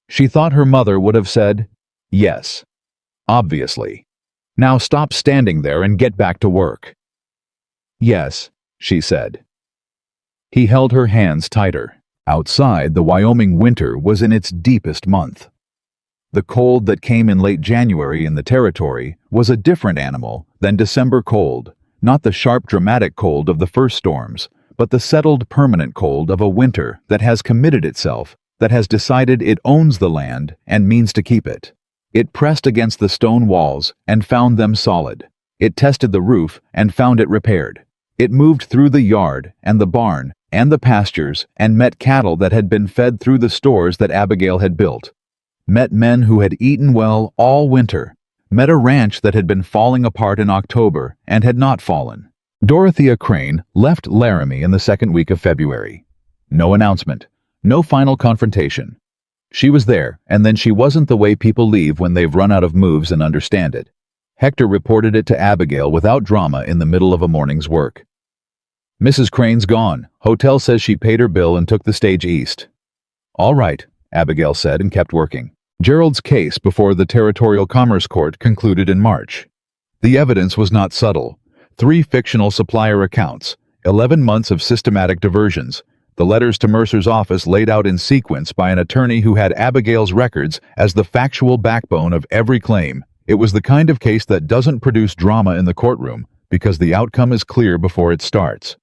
She thought her mother would have said, "Yes, obviously. Now stop standing there and get back to work." "Yes," she said. He held her hands tighter. Outside, the Wyoming winter was in its deepest month. The cold that came in late January in the territory was a different animal than December cold, not the sharp dramatic cold of the first storms, but the settled permanent cold of a winter that has committed itself, that has decided it owns the land and means to keep it. It pressed against the stone walls and found them solid. It tested the roof and found it repaired. It moved through the yard and the barn and the pastures and met cattle that had been fed through the stores that Abigail had built. Met men who had eaten well all winter. Met a ranch that had been falling apart in October and had not fallen. Dorothea Crane left Laramie in the second week of February. No announcement. No final confrontation. She was there, and then she wasn't the way people leave when they've run out of moves and understand it. Hector reported it to Abigail without drama in the middle of a morning's work. "Mrs. Crane's gone. Hotel says she paid her bill and took the stage east." "All right," Abigail said and kept working. Gerald's case before the Territorial Commerce Court concluded in March. The evidence was not subtle. 3 fictional supplier accounts, 11 months of systematic diversions, the letters to Mercer's office laid out in sequence by an attorney who had Abigail's records as the factual backbone of every claim. It was the kind of case that doesn't produce drama in the courtroom because the outcome is clear before it starts.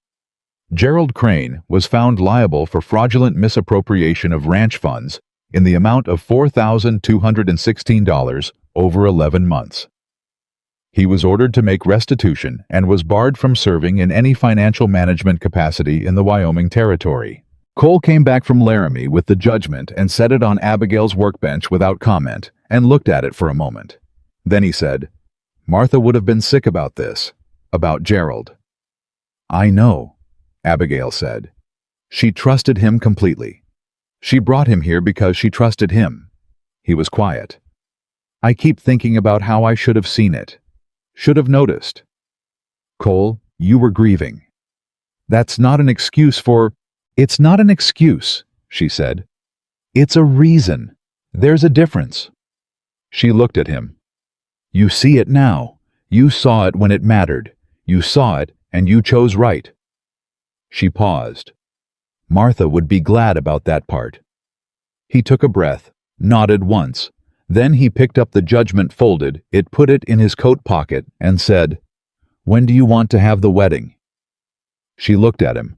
Gerald Crane was found liable for fraudulent misappropriation of ranch funds in the amount of $4,216 over 11 months. He was ordered to make restitution and was barred from serving in any financial management capacity in the Wyoming Territory. Cole came back from Laramie with the judgment and set it on Abigail's workbench without comment and looked at it for a moment. Then he said, "Martha would have been sick about this, about Gerald." "I know," Abigail said. She trusted him completely. She brought him here because she trusted him. He was quiet. "I keep thinking about how I should have seen it. Should have noticed." "Cole, you were grieving." "That's not an excuse for—" "It's not an excuse," she said. "It's a reason. There's a difference." She looked at him. "You see it now. You saw it when it mattered. You saw it, and you chose right." She paused. Martha would be glad about that part. He took a breath, nodded once. Then he picked up the judgment folded, put it in his coat pocket, and said, "When do you want to have the wedding?" She looked at him.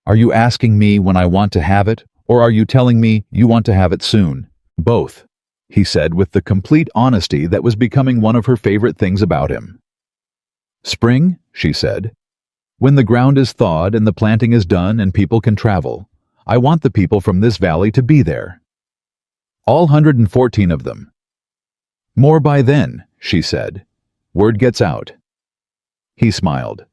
"Are you asking me when I want to have it, or are you telling me you want to have it soon?" "Both," he said with the complete honesty that was becoming one of her favorite things about him. "Spring," she said. "When the ground is thawed and the planting is done and people can travel. I want the people from this valley to be there. All 114 of them." "More by then," she said. "Word gets out." He smiled.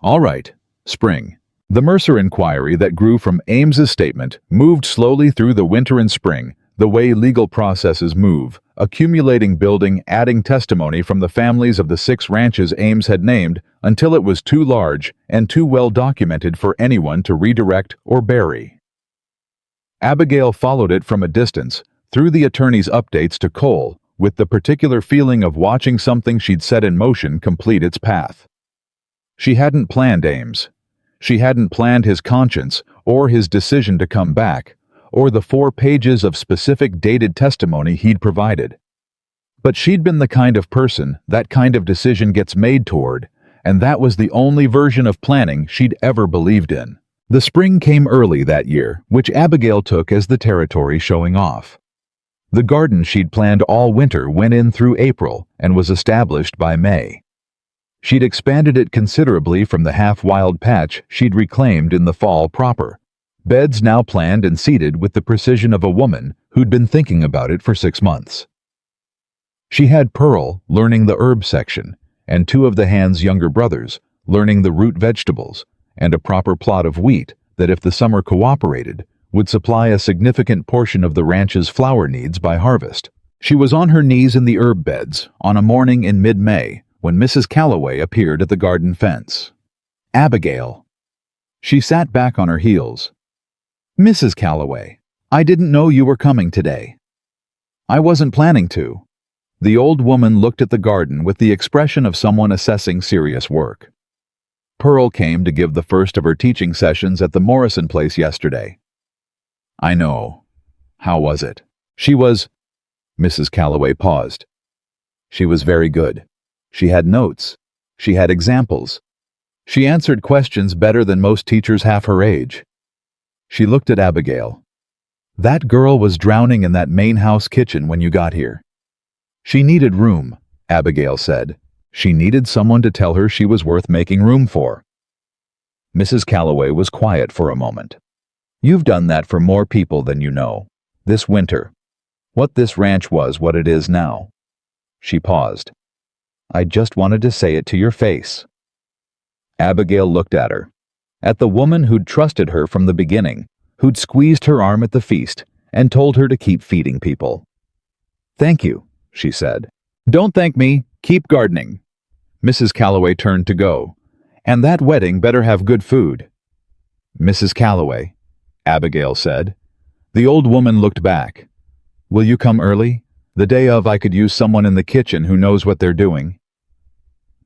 "All right, spring." The Mercer inquiry that grew from Ames's statement moved slowly through the winter and spring, the way legal processes move, accumulating, building, adding testimony from the families of the 6 ranches Ames had named until it was too large and too well documented for anyone to redirect or bury. Abigail followed it from a distance, through the attorney's updates to Cole, with the particular feeling of watching something she'd set in motion complete its path. She hadn't planned Ames. She hadn't planned his conscience or his decision to come back, or the 4 pages of specific dated testimony he'd provided. But she'd been the kind of person that kind of decision gets made toward, and that was the only version of planning she'd ever believed in. The spring came early that year, which Abigail took as the territory showing off. The garden she'd planned all winter went in through April and was established by May. She'd expanded it considerably from the half-wild patch she'd reclaimed in the fall proper. Beds now planned and seated with the precision of a woman who'd been thinking about it for 6 months. She had Pearl learning the herb section, and 2 of the hand's younger brothers learning the root vegetables, and a proper plot of wheat that, if the summer cooperated, would supply a significant portion of the ranch's flour needs by harvest. She was on her knees in the herb beds on a morning in mid-May when Mrs. Calloway appeared at the garden fence. Abigail. She sat back on her heels. "Mrs. Calloway, I didn't know you were coming today." "I wasn't planning to." The old woman looked at the garden with the expression of someone assessing serious work. "Pearl came to give the first of her teaching sessions at the Morrison place yesterday." "I know. How was it?" "She was—" Mrs. Calloway paused. "She was very good. She had notes. She had examples. She answered questions better than most teachers half her age." She looked at Abigail. "That girl was drowning in that main house kitchen when you got here." "She needed room," Abigail said. "She needed someone to tell her she was worth making room for." Mrs. Calloway was quiet for a moment. "You've done that for more people than you know. This winter. What this ranch was what it is now." She paused. "I just wanted to say it to your face." Abigail looked at her. At the woman who'd trusted her from the beginning, who'd squeezed her arm at the feast and told her to keep feeding people. "Thank you," she said. "Don't thank me. Keep gardening." Mrs. Calloway turned to go. "And that wedding better have good food." "Mrs. Calloway," Abigail said. The old woman looked back. "Will you come early? The day of, I could use someone in the kitchen who knows what they're doing."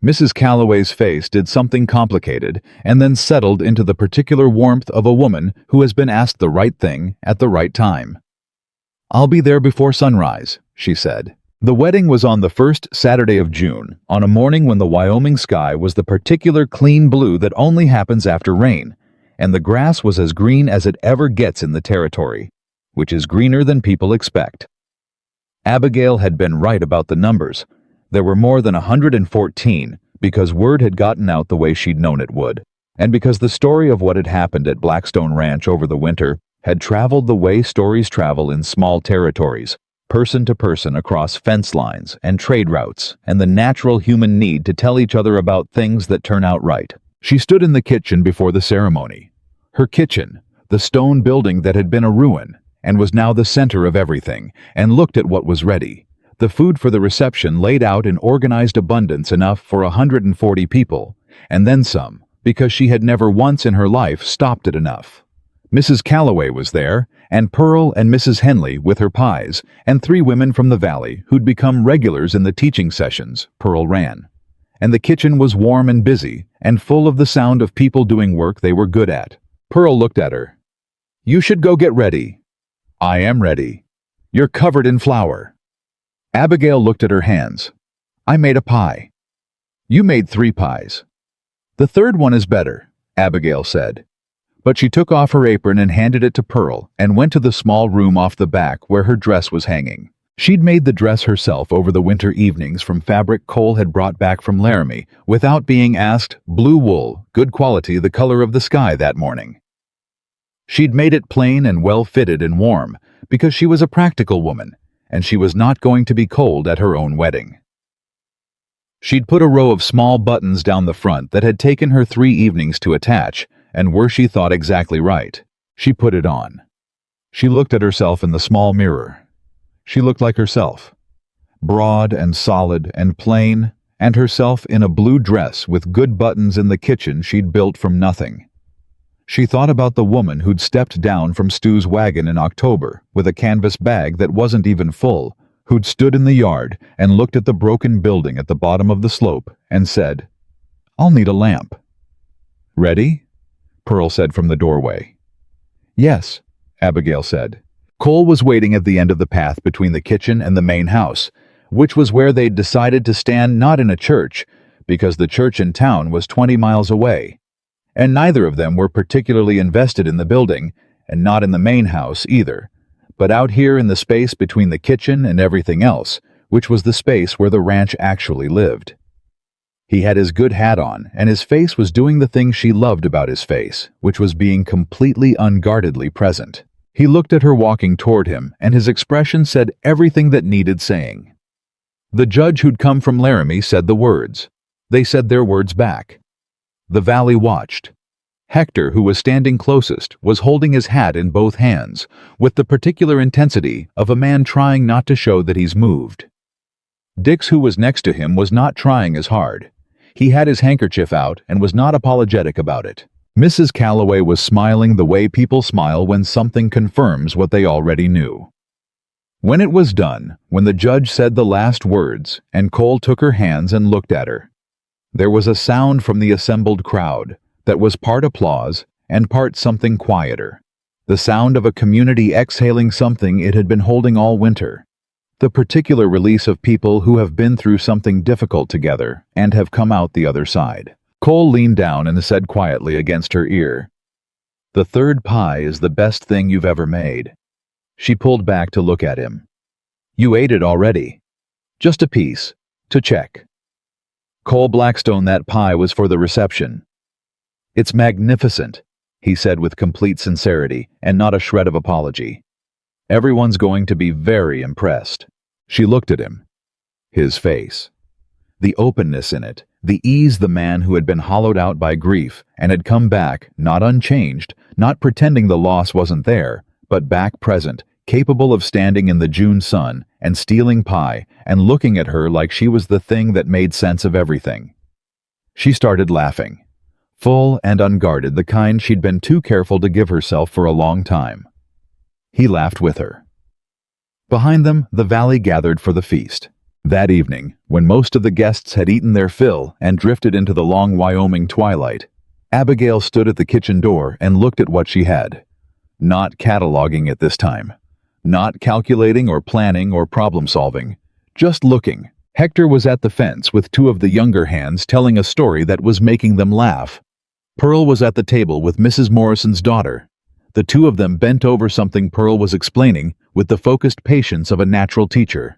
Mrs. Calloway's face did something complicated and then settled into the particular warmth of a woman who has been asked the right thing at the right time. "I'll be there before sunrise," she said. The wedding was on the first Saturday of June, on a morning when the Wyoming sky was the particular clean blue that only happens after rain, and the grass was as green as it ever gets in the territory, which is greener than people expect. Abigail had been right about the numbers. There were more than 114, because word had gotten out the way she'd known it would, and because the story of what had happened at Blackstone Ranch over the winter had traveled the way stories travel in small territories, person to person across fence lines and trade routes, and the natural human need to tell each other about things that turn out right. She stood in the kitchen before the ceremony. Her kitchen, the stone building that had been a ruin, and was now the center of everything, and looked at what was ready. The food for the reception laid out in organized abundance enough for 140 people, and then some, because she had never once in her life stopped at enough. Mrs. Calloway was there, and Pearl and Mrs. Henley with her pies, and 3 women from the valley who'd become regulars in the teaching sessions Pearl ran. And the kitchen was warm and busy, and full of the sound of people doing work they were good at. Pearl looked at her. "You should go get ready." "I am ready." "You're covered in flour." Abigail looked at her hands. "I made a pie." "You made 3 pies." "The third one is better," Abigail said. But she took off her apron and handed it to Pearl and went to the small room off the back where her dress was hanging. She'd made the dress herself over the winter evenings from fabric Cole had brought back from Laramie without being asked, blue wool, good quality, the color of the sky that morning. She'd made it plain and well-fitted and warm because she was a practical woman, and she was not going to be cold at her own wedding. She'd put a row of small buttons down the front that had taken her 3 evenings to attach, and were, she thought, exactly right. She put it on. She looked at herself in the small mirror. She looked like herself, broad and solid and plain, and herself in a blue dress with good buttons in the kitchen she'd built from nothing. She thought about the woman who'd stepped down from Stu's wagon in October with a canvas bag that wasn't even full, who'd stood in the yard and looked at the broken building at the bottom of the slope and said, "I'll need a lamp." "Ready?" Pearl said from the doorway. "Yes," Abigail said. Cole was waiting at the end of the path between the kitchen and the main house, which was where they'd decided to stand, not in a church, because the church in town was 20 miles away. And neither of them were particularly invested in the building, and not in the main house either, but out here in the space between the kitchen and everything else, which was the space where the ranch actually lived. He had his good hat on, and his face was doing the thing she loved about his face, which was being completely unguardedly present. He looked at her walking toward him, and his expression said everything that needed saying. The judge who'd come from Laramie said the words. They said their words back. The valley watched. Hector, who was standing closest, was holding his hat in both hands, with the particular intensity of a man trying not to show that he's moved. Dix, who was next to him, was not trying as hard. He had his handkerchief out and was not apologetic about it. Mrs. Calloway was smiling the way people smile when something confirms what they already knew. When it was done, when the judge said the last words, and Cole took her hands and looked at her, there was a sound from the assembled crowd that was part applause and part something quieter. The sound of a community exhaling something it had been holding all winter. The particular release of people who have been through something difficult together and have come out the other side. Cole leaned down and said quietly against her ear, "The third pie is the best thing you've ever made." She pulled back to look at him. "You ate it already." "Just a piece. To check." Cole Blackstone, that pie was for the reception. "It's magnificent," he said with complete sincerity and not a shred of apology. "Everyone's going to be very impressed." She looked at him. His face. The openness in it, the ease, the man who had been hollowed out by grief and had come back, not unchanged, not pretending the loss wasn't there, but back present, capable of standing in the June sun and stealing pie and looking at her like she was the thing that made sense of everything. She started laughing, full and unguarded, the kind she'd been too careful to give herself for a long time. He laughed with her. Behind them, the valley gathered for the feast. That evening, when most of the guests had eaten their fill and drifted into the long Wyoming twilight, Abigail stood at the kitchen door and looked at what she had. Not cataloging it this time. Not calculating or planning or problem-solving. Just looking. Hector was at the fence with two of the younger hands telling a story that was making them laugh. Pearl was at the table with Mrs. Morrison's daughter. The two of them bent over something Pearl was explaining with the focused patience of a natural teacher.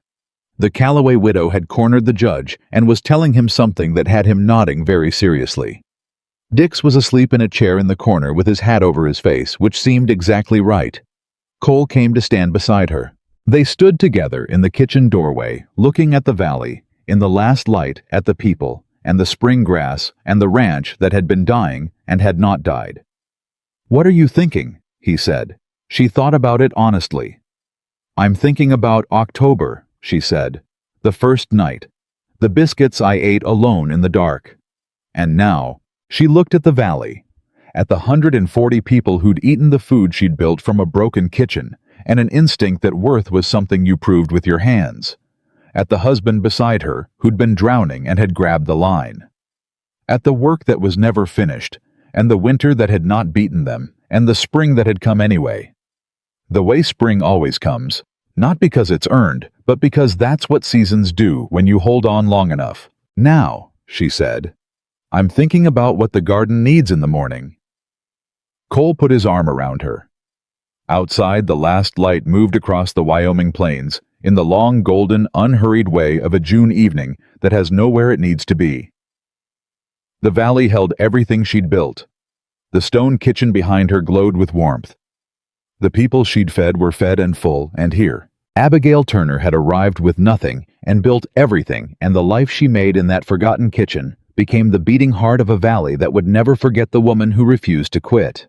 The Calloway widow had cornered the judge and was telling him something that had him nodding very seriously. Dix was asleep in a chair in the corner with his hat over his face, which seemed exactly right. Cole came to stand beside her. They stood together in the kitchen doorway, looking at the valley, in the last light at the people, and the spring grass, and the ranch that had been dying and had not died. "What are you thinking?" he said. She thought about it honestly. "I'm thinking about October," she said. "The first night. The biscuits I ate alone in the dark. And now," she looked at the valley, at the 140 people who'd eaten the food she'd built from a broken kitchen, and an instinct that worth was something you proved with your hands. At the husband beside her, who'd been drowning and had grabbed the line. At the work that was never finished, and the winter that had not beaten them, and the spring that had come anyway. The way spring always comes, not because it's earned, but because that's what seasons do when you hold on long enough. "Now," she said, "I'm thinking about what the garden needs in the morning." Cole put his arm around her. Outside, the last light moved across the Wyoming plains in the long, golden, unhurried way of a June evening that has nowhere it needs to be. The valley held everything she'd built. The stone kitchen behind her glowed with warmth. The people she'd fed were fed and full, and here, Abigail Turner had arrived with nothing and built everything, and the life she made in that forgotten kitchen became the beating heart of a valley that would never forget the woman who refused to quit.